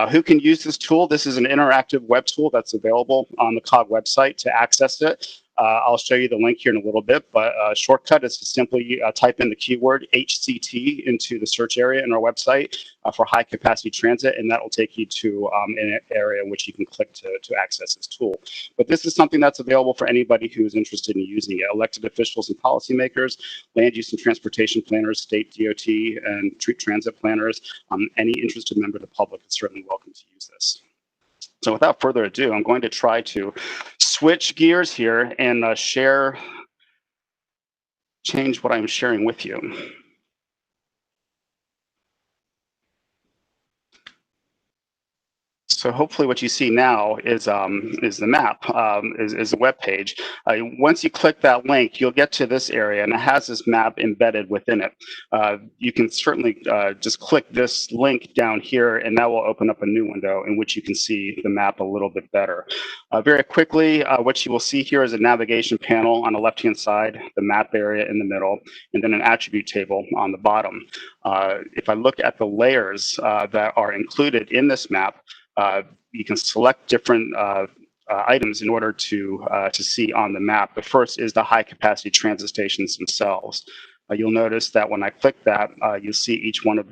Who can use this tool? This is an interactive web tool that's available on the COG website to access it. I'll show you the link here in a little bit, but a shortcut is to simply type in the keyword HCT into the search area in our website for high capacity transit, and that will take you to an area in which you can click to access this tool. But this is something that's available for anybody who's interested in using it. Elected officials and policymakers, land use and transportation planners, state DOT and transit planners, any interested member of the public is certainly welcome to use this. So without further ado, I'm going to try to switch gears here and change what I'm sharing with you. So hopefully what you see now is the map, is a web page. Once you click that link, you'll get to this area, and it has this map embedded within it. You can certainly just click this link down here, and that will open up a new window in which you can see the map a little bit better. Very quickly, what you will see here is a navigation panel on the left-hand side, the map area in the middle, and then an attribute table on the bottom. If I look at the layers that are included in this map, you can select different items in order to see on the map. The first is the high capacity transit stations themselves. You'll notice that when I click that, you'll see each one of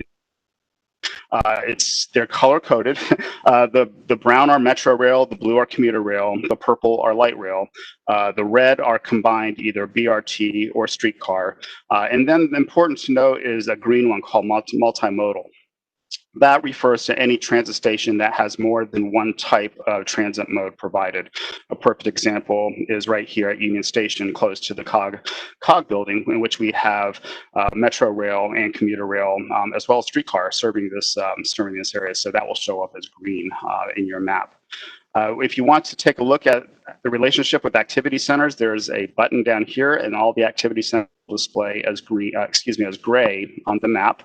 They're color coded. The brown are Metro Rail, the blue are commuter rail, the purple are light rail, the red are combined either BRT or streetcar, and then important to note is a green one called multimodal. That refers to any transit station that has more than one type of transit mode provided. A perfect example is right here at Union Station, close to the COG building, in which we have Metro Rail and commuter rail, as well as streetcar serving this area. So that will show up as green in your map. If you want to take a look at the relationship with activity centers, there's a button down here, and all the activity centers display as as gray on the map.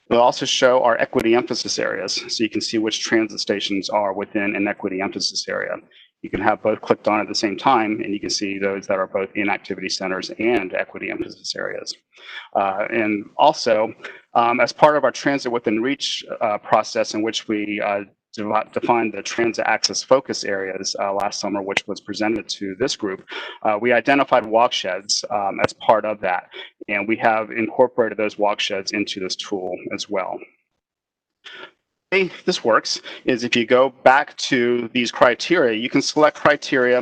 We'll also show our equity emphasis areas, so you can see which transit stations are within an equity emphasis area. You can have both clicked on at the same time, and you can see those that are both in activity centers and equity emphasis areas. And also, as part of our transit within reach process, in which we defined the transit access focus areas last summer, which was presented to this group, we identified walk sheds as part of that. And we have incorporated those walk sheds into this tool as well. The way this works is if you go back to these criteria, you can select criteria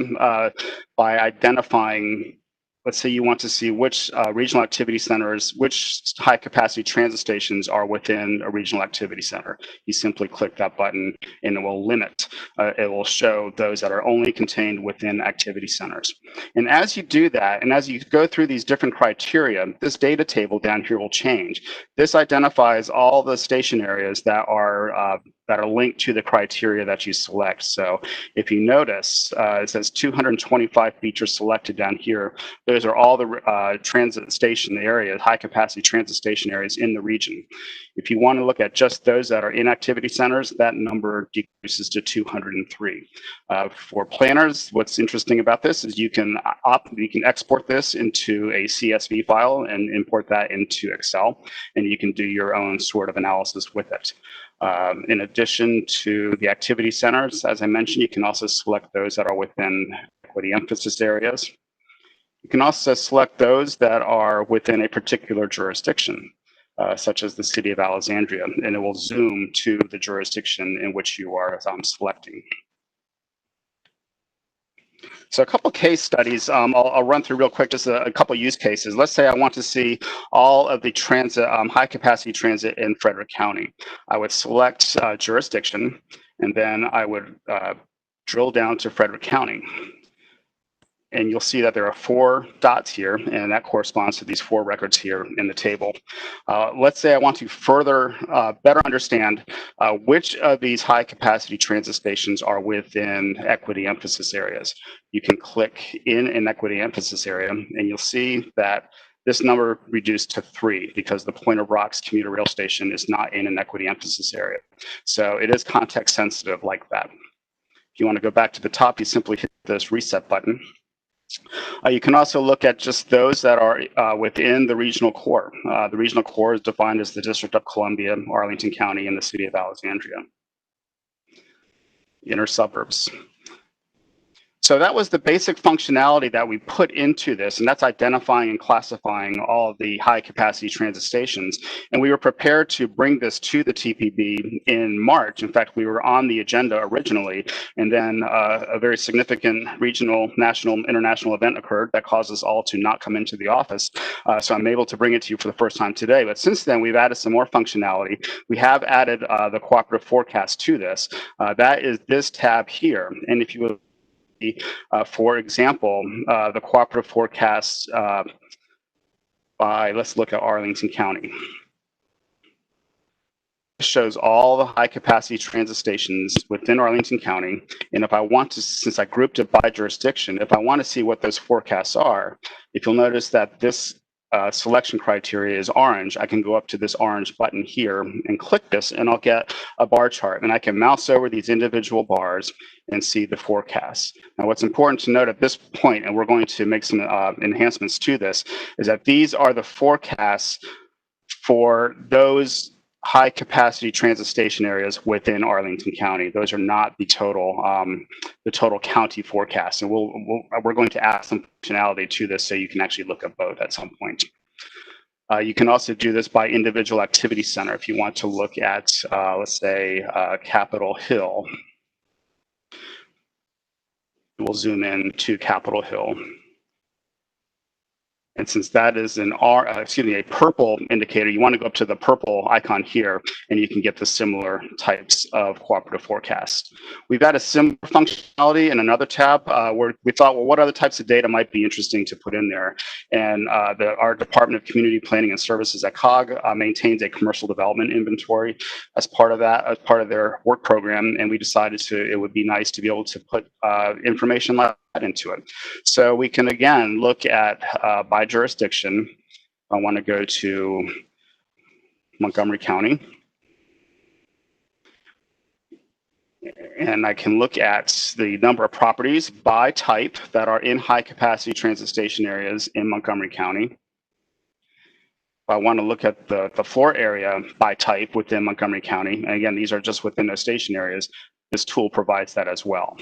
by identifying. Let's say you want to see which regional activity centers, which high capacity transit stations are within a regional activity center. You simply click that button and it will limit. It will show those that are only contained within activity centers. And as you do that, and as you go through these different criteria, this data table down here will change. This identifies all the station areas that are linked to the criteria that you select. So if you notice, it says 225 features selected down here. Those are all the transit station areas, high capacity transit station areas in the region. If you want to look at just those that are in activity centers, that number decreases to 203. For planners, what's interesting about this is you can export this into a CSV file and import that into Excel, and you can do your own sort of analysis with it. In addition to the activity centers, as I mentioned, you can also select those that are within equity emphasis areas. You can also select those that are within a particular jurisdiction, such as the city of Alexandria, and it will zoom to the jurisdiction in which you are selecting. So a couple case studies, I'll run through real quick, just a couple use cases. Let's say I want to see all of the transit, high capacity transit in Frederick County. I would select jurisdiction, and then I would drill down to Frederick County. And you'll see that there are 4 dots here, and that corresponds to these 4 records here in the table. Let's say I want to further better understand which of these high capacity transit stations are within equity emphasis areas. You can click in an equity emphasis area, and you'll see that this number reduced to 3 because the Point of Rocks commuter rail station is not in an equity emphasis area. So it is context sensitive like that. If you want to go back to the top, you simply hit this reset button. You can also look at just those that are within the regional core. The regional core is defined as the District of Columbia, Arlington County, and the city of Alexandria. Inner suburbs. So that was the basic functionality that we put into this, and that's identifying and classifying all of the high capacity transit stations. And we were prepared to bring this to the TPB in March. In fact, we were on the agenda originally, and then a very significant regional, national, international event occurred that caused us all to not come into the office. So I'm able to bring it to you for the first time today. But since then, we've added some more functionality. We have added the cooperative forecast to this. That is this tab here. And if you for example, the cooperative forecast let's look at Arlington County. This shows all the high capacity transit stations within Arlington County. And if I want to, since I grouped it by jurisdiction, if I want to see what those forecasts are, if you'll notice that this selection criteria is orange, I can go up to this orange button here and click this, and I'll get a bar chart, and I can mouse over these individual bars and see the forecasts. Now, what's important to note at this point, and we're going to make some enhancements to this, is that these are the forecasts for those high capacity transit station areas within Arlington County. Those are not the total county forecast. And we're going to add some functionality to this so you can actually look at both at some point. You can also do this by individual activity center if you want to look at, let's say, Capitol Hill. We'll zoom in to Capitol Hill. And since that is a purple indicator, you want to go up to the purple icon here, and you can get the similar types of cooperative forecasts. We've got a similar functionality in another tab where we thought, well, what other types of data might be interesting to put in there? And our Department of Community Planning and Services at COG maintains a commercial development inventory as part of that, as part of their work program. And we decided it would be nice to be able to put information like that into it. So we can, again, look at by jurisdiction. I want to go to Montgomery County. And I can look at the number of properties by type that are in high capacity transit station areas in Montgomery County. If I want to look at the floor area by type within Montgomery County, and again, these are just within those station areas, this tool provides that as well.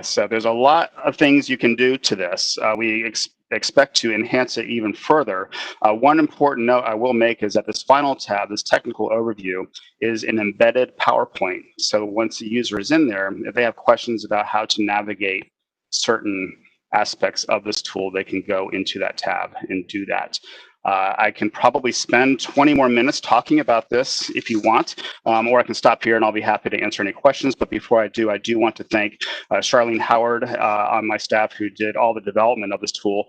So there's a lot of things you can do to this. We expect to enhance it even further. One important note I will make is that this final tab, this technical overview, is an embedded PowerPoint. So once the user is in there, if they have questions about how to navigate certain aspects of this tool, they can go into that tab and do that. I can probably spend 20 more minutes talking about this if you want, or I can stop here and I'll be happy to answer any questions. But before I do want to thank Charlene Howard on my staff who did all the development of this tool.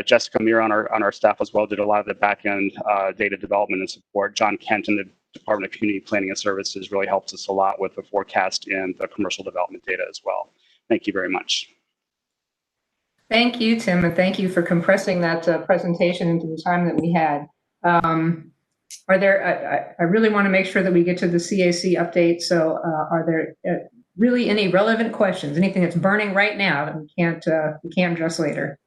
Jessica Muir on our staff as well did a lot of the back-end data development and support. John Kent in the Department of Community Planning and Services really helped us a lot with the forecast and the commercial development data as well. Thank you very much. Thank you, Tim, and thank you for compressing that presentation into the time that we had. I really want to make sure that we get to the CAC update. So are there really any relevant questions, anything that's burning right now that we can't address later?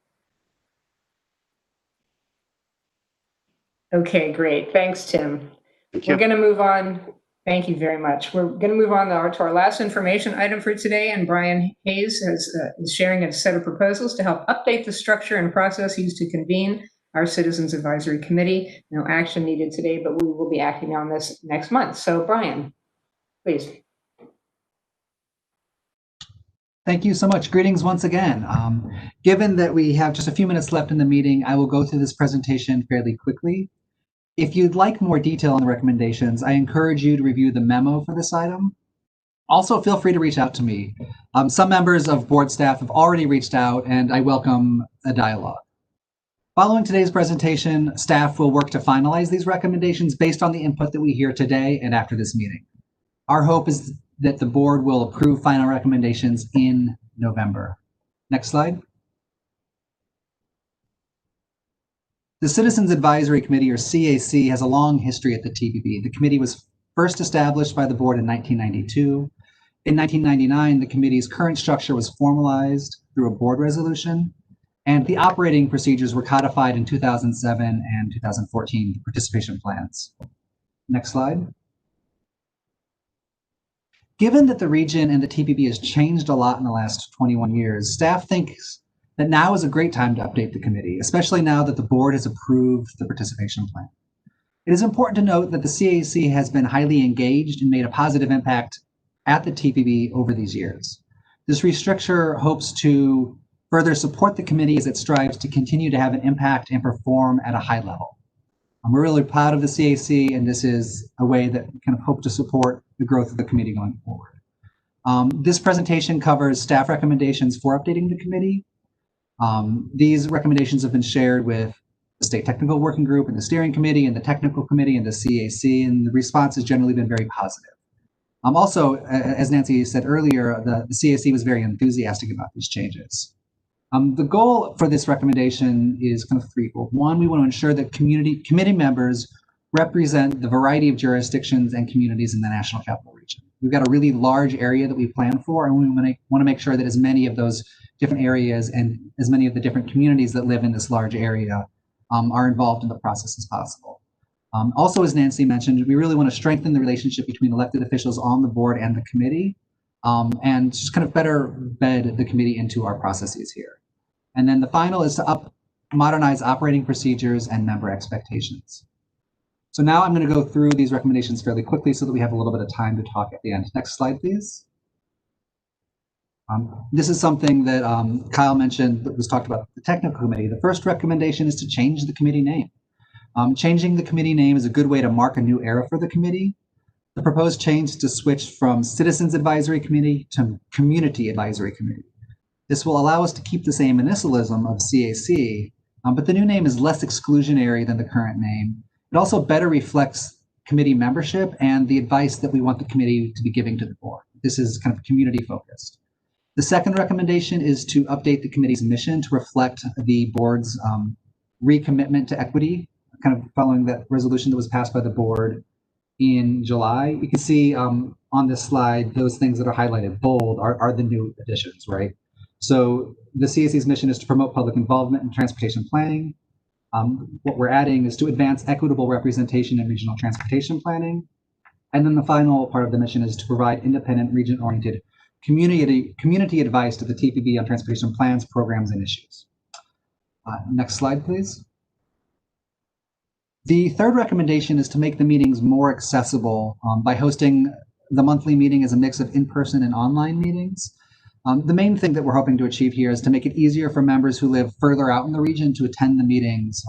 Okay, great. Thanks, Tim. We're going to move on. Thank you very much. We're going to move on to our last information item for today, and Brian Hayes is sharing a set of proposals to help update the structure and process used to convene our Citizens Advisory Committee. No action needed today, but we will be acting on this next month. So Brian, please. Thank you so much. Greetings once again. Given that we have just a few minutes left in the meeting, I will go through this presentation fairly quickly. If you'd like more detail on the recommendations, I encourage you to review the memo for this item. Also, feel free to reach out to me. Some members of board staff have already reached out, and I welcome a dialogue. Following today's presentation, staff will work to finalize these recommendations based on the input that we hear today and after this meeting. Our hope is that the board will approve final recommendations in November. Next slide. The Citizens Advisory Committee, or CAC, has a long history at the TPB. The committee was first established by the board in 1992. In 1999, the committee's current structure was formalized through a board resolution, and the operating procedures were codified in 2007 and 2014 participation plans. Next slide. Given that the region and the TPB has changed a lot in the last 21 years, staff thinks that now is a great time to update the committee, especially now that the board has approved the participation plan. It is important to note that the CAC has been highly engaged and made a positive impact at the TPB over these years. This restructure hopes to further support the committee as it strives to continue to have an impact and perform at a high level. We're really proud of the CAC, and this is a way that we kind of hope to support the growth of the committee going forward. This presentation covers staff recommendations for updating the committee. These recommendations have been shared with the State Technical Working Group and the Steering Committee and the Technical Committee and the CAC, and the response has generally been very positive. Also, as Nancy said earlier, the CAC was very enthusiastic about these changes. The goal for this recommendation is kind of threefold. One, we want to ensure that committee members represent the variety of jurisdictions and communities in the National Capital Region. We've got a really large area that we plan for, and we want to make sure that as many of those different areas and as many of the different communities that live in this large area are involved in the process as possible. Also, as Nancy mentioned, we really want to strengthen the relationship between elected officials on the board and the committee, and just kind of better bed the committee into our processes here. And then the final is to modernize operating procedures and member expectations. So now I'm going to go through these recommendations fairly quickly so that we have a little bit of time to talk at the end. Next slide, please. This is something that Kyle mentioned that was talked about the technical committee. The first recommendation is to change the committee name. Changing the committee name is a good way to mark a new era for the committee. The proposed change is to switch from Citizens Advisory Committee to Community Advisory Committee. This will allow us to keep the same initialism of CAC, but the new name is less exclusionary than the current name. It also better reflects committee membership and the advice that we want the committee to be giving to the board. This is kind of community focused. The second recommendation is to update the committee's mission to reflect the board's recommitment to equity, kind of following that resolution that was passed by the board in July. You can see on this slide, those things that are highlighted bold are the new additions, right? So the CAC's mission is to promote public involvement in transportation planning. What we're adding is to advance equitable representation in regional transportation planning. And then the final part of the mission is to provide independent, region-oriented community advice to the TPB on transportation plans, programs, and issues. Next slide, please. The third recommendation is to make the meetings more accessible by hosting the monthly meeting as a mix of in-person and online meetings. The main thing that we're hoping to achieve here is to make it easier for members who live further out in the region to attend the meetings.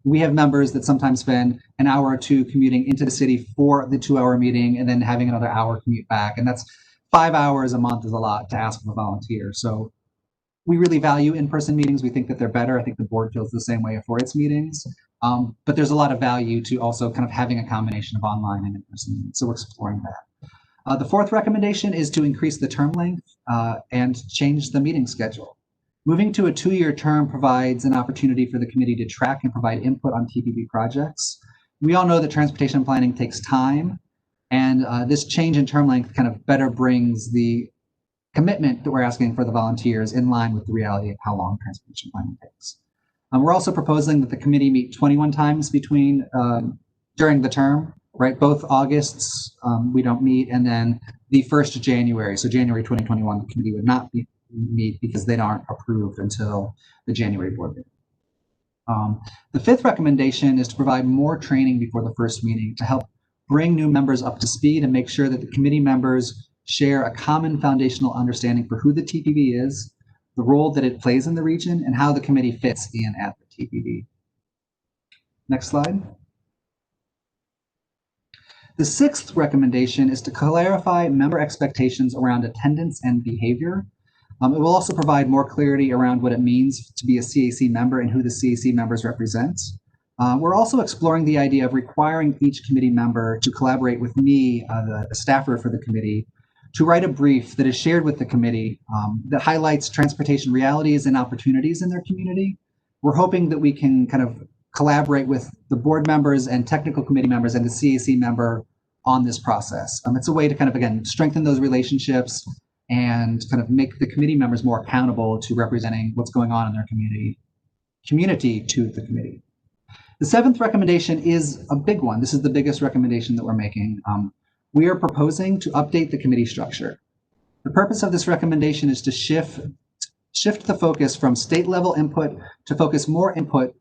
We have members that sometimes spend an hour or two commuting into the city for the 2-hour meeting and then having another hour commute back. And that's 5 hours a month is a lot to ask of a volunteer. So we really value in-person meetings. We think that they're better. I think the board feels the same way for its meetings. But there's a lot of value to also kind of having a combination of online and in-person meetings. So we're exploring that. The fourth recommendation is to increase the term length and change the meeting schedule. Moving to a 2-year term provides an opportunity for the committee to track and provide input on TPB projects. We all know that transportation planning takes time, and this change in term length kind of better brings the commitment that we're asking for the volunteers in line with the reality of how long transportation planning takes. We're also proposing that the committee meet 21 times during the term, right? Both Augusts we don't meet, and then the 1st of January, so January 2021, the committee would not meet because they aren't approved until the January board meeting. The fifth recommendation is to provide more training before the first meeting to help bring new members up to speed and make sure that the committee members share a common foundational understanding for who the TPB is, the role that it plays in the region, and how the committee fits in at the TPB. Next slide. The sixth recommendation is to clarify member expectations around attendance and behavior. It will also provide more clarity around what it means to be a CAC member and who the CAC members represent. We're also exploring the idea of requiring each committee member to collaborate with me, the staffer for the committee, to write a brief that is shared with the committee that highlights transportation realities and opportunities in their community. We're hoping that we can kind of collaborate with the board members and technical committee members and the CAC member on this process. It's a way to kind of, again, strengthen those relationships and kind of make the committee members more accountable to representing what's going on in their community to the committee. The seventh recommendation is a big one. This is the biggest recommendation that we're making. We are proposing to update the committee structure. The purpose of this recommendation is to shift the focus from state level input to focus more input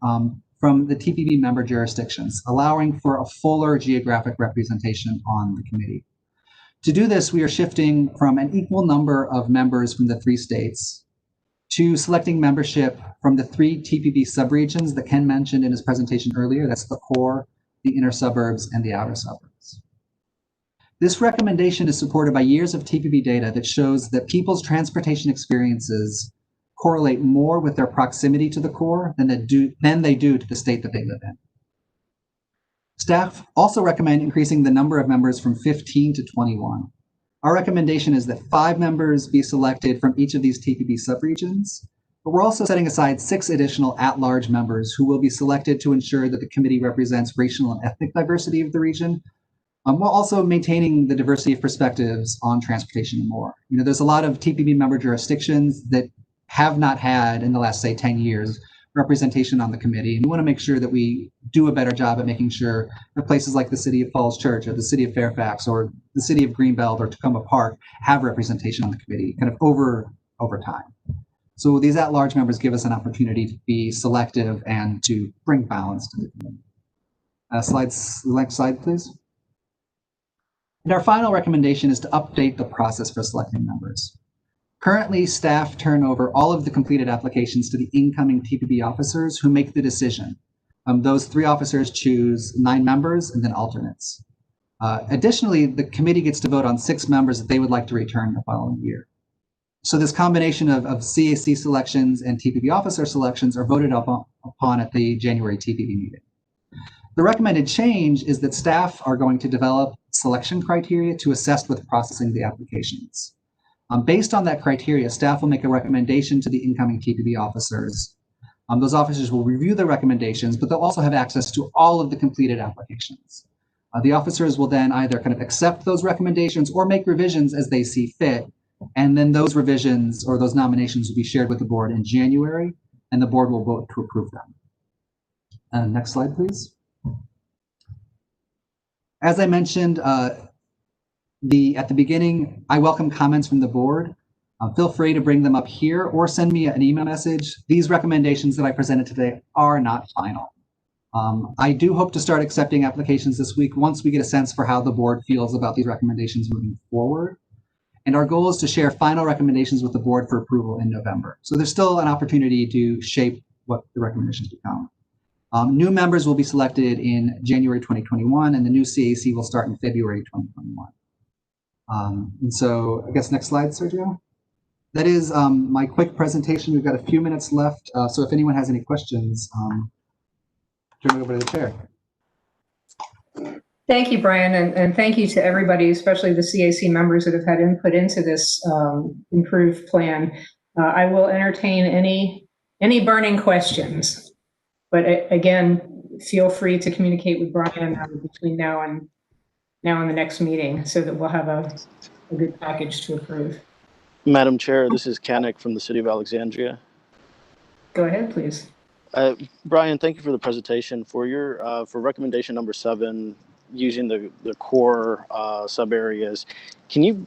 from the TPB member jurisdictions, allowing for a fuller geographic representation on the committee. To do this, we are shifting from an equal number of members from the 3 states to selecting membership from the 3 TPB subregions that Ken mentioned in his presentation earlier. That's the core, the inner suburbs, and the outer suburbs. This recommendation is supported by years of TPB data that shows that people's transportation experiences correlate more with their proximity to the core than they do to the state that they live in. Staff also recommend increasing the number of members from 15 to 21. Our recommendation is that 5 members be selected from each of these TPB subregions, but we're also setting aside 6 additional at-large members who will be selected to ensure that the committee represents racial and ethnic diversity of the region, while also maintaining the diversity of perspectives on transportation and more. You know, there's a lot of TPB member jurisdictions that have not had, in the last, say, 10 years, representation on the committee. And we want to make sure that we do a better job at making sure that places like the City of Falls Church or the City of Fairfax or the City of Greenbelt or Tacoma Park have representation on the committee kind of over time. So these at-large members give us an opportunity to be selective and to bring balance to the committee. Next slide, please. And our final recommendation is to update the process for selecting members. Currently, staff turn over all of the completed applications to the incoming TPB officers who make the decision. Those 3 officers choose 9 members and then alternates. Additionally, the committee gets to vote on 6 members that they would like to return the following year. So this combination of CAC selections and TPB officer selections are voted upon at the January TPB meeting. The recommended change is that staff are going to develop selection criteria to assess with processing the applications. Based on that criteria, staff will make a recommendation to the incoming TPB officers. Those officers will review the recommendations, but they'll also have access to all of the completed applications. The officers will then either kind of accept those recommendations or make revisions as they see fit. And then those revisions or those nominations will be shared with the board in January, and the board will vote to approve them. Next slide, please. As I mentioned at the beginning, I welcome comments from the board. Feel free to bring them up here or send me an email message. These recommendations that I presented today are not final. I do hope to start accepting applications this week once we get a sense for how the board feels about these recommendations moving forward. And our goal is to share final recommendations with the board for approval in November. So there's still an opportunity to shape what the recommendations become. New members will be selected in January 2021, and the new CAC will start in February 2021. And so I guess next slide, Sergio. That is my quick presentation. We've got a few minutes left. So if anyone has any questions, turn it over to the chair. Thank you, Brian, and thank you to everybody, especially the CAC members that have had input into this improved plan. I will entertain any burning questions, but again, feel free to communicate with Brian between now and the next meeting so that we'll have a good package to approve. Madam Chair, this is Kanik from the City of Alexandria. Go ahead, please. Brian, thank you for the presentation. For your for recommendation number 7, using the core sub areas, can you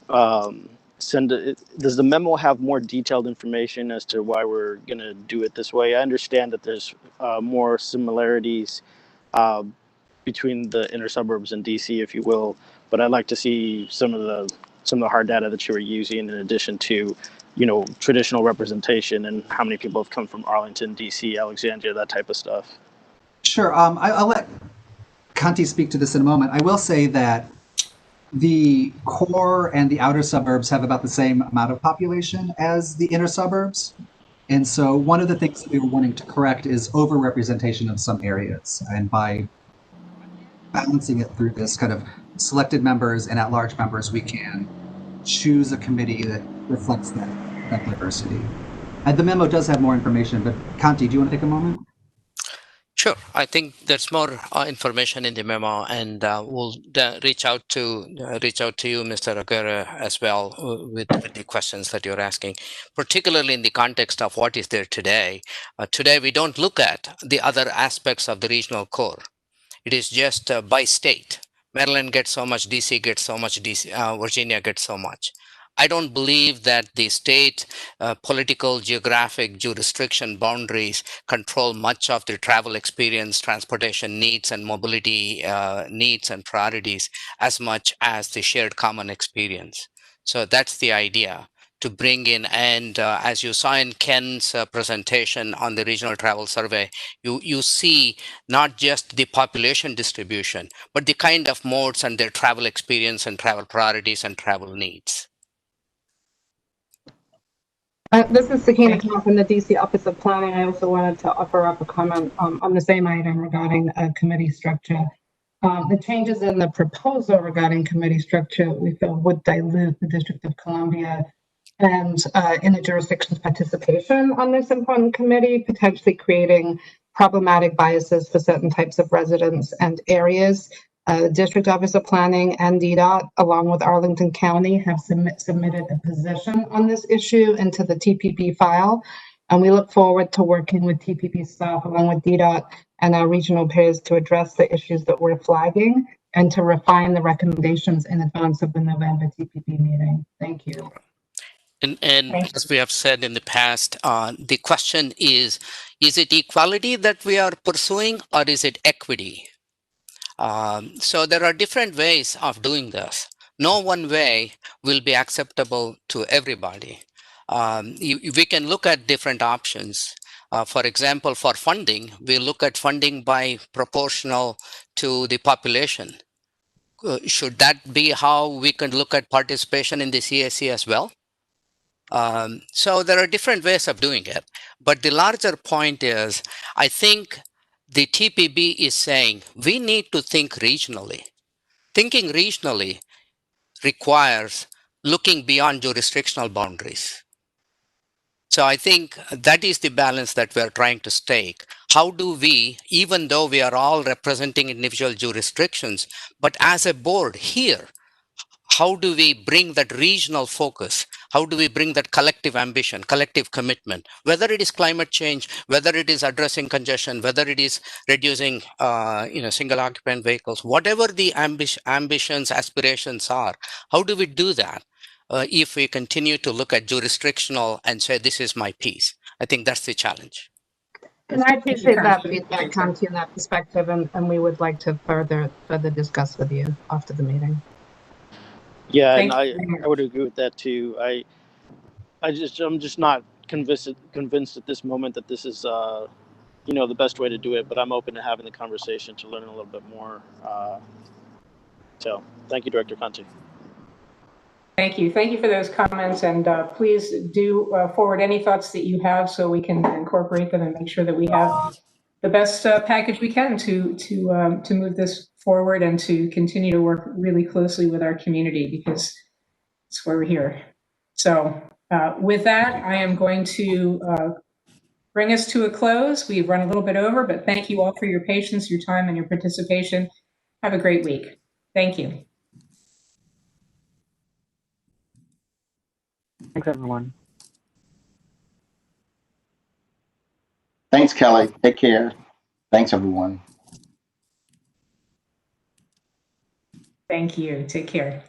send it? Does the memo have more detailed information as to why we're going to do it this way? I understand that there's more similarities between the inner suburbs and DC, if you will, but I'd like to see some of the hard data that you were using in addition to, you know, traditional representation and how many people have come from Arlington, DC, Alexandria, that type of stuff. Sure. I'll let Kanti speak to this in a moment. I will say that the core and the outer suburbs have about the same amount of population as the inner suburbs. And so one of the things that we were wanting to correct is overrepresentation of some areas. And by balancing it through this kind of selected members and at-large members, we can choose a committee that reflects that diversity. And the memo does have more information, but Kanti, do you want to take a moment? Sure. I think there's more information in the memo, and we'll reach out to you, Mr. Aguirre, as well with the questions that you're asking, particularly in the context of what is there today. Today, we don't look at the other aspects of the regional core. It is just by state. Maryland gets so much, DC gets so much, Virginia gets so much. I don't believe that the state political, geographic, jurisdiction boundaries control much of the travel experience, transportation needs, and mobility needs and priorities as much as the shared common experience. So that's the idea, to bring in, and as you saw in Ken's presentation on the regional travel survey, you see not just the population distribution, but the kind of modes and their travel experience and travel priorities and travel needs. This is Sakina Khan from the DC Office of Planning. I also wanted to offer up a comment on the same item regarding committee structure. The changes in the proposal regarding committee structure, we feel, would dilute the District of Columbia and in the jurisdiction's participation on this important committee, potentially creating problematic biases for certain types of residents and areas. District Office of Planning and DDOT, along with Arlington County, have submitted a position on this issue into the TPB file. And we look forward to working with TPB staff along with DDOT and our regional peers to address the issues that we're flagging and to refine the recommendations in advance of the November TPB meeting. Thank you. And as we have said in the past, the question is it equality that we are pursuing or is it equity? So there are different ways of doing this. No one way will be acceptable to everybody. We can look at different options. For example, for funding, we look at funding by proportional to the population. Should that be how we can look at participation in the CAC as well? So there are different ways of doing it. But the larger point is, I think the TPB is saying we need to think regionally. Thinking regionally requires looking beyond jurisdictional boundaries. So I think that is the balance that we're trying to stake. How do we, even though we are all representing individual jurisdictions, but as a board here, how do we bring that regional focus? How do we bring that collective ambition, collective commitment, whether it is climate change, whether it is addressing congestion, whether it is reducing single occupant vehicles, whatever the ambitions, aspirations are, how do we do that if we continue to look at jurisdictional and say, this is my piece? I think that's the challenge. And I appreciate that feedback, Conti, and that perspective, and we would like to further discuss with you after the meeting. Yeah, and I would agree with that too. I'm just not convinced at this moment that this is the best way to do it. But I'm open to having the conversation to learn a little bit more. So thank you, Director Conti. Thank you. Thank you for those comments, and please do forward any thoughts that you have so we can incorporate them and make sure that we have the best package we can to move this forward and to continue to work really closely with our community, because it's why we're here. So with that, I am going to bring us to a close. We've run a little bit over, but thank you all for your patience, your time, and your participation. Have a great week. Thank you. Thanks, everyone. Thanks, Kelly. Take care. Thanks, everyone. Thank you. Take care.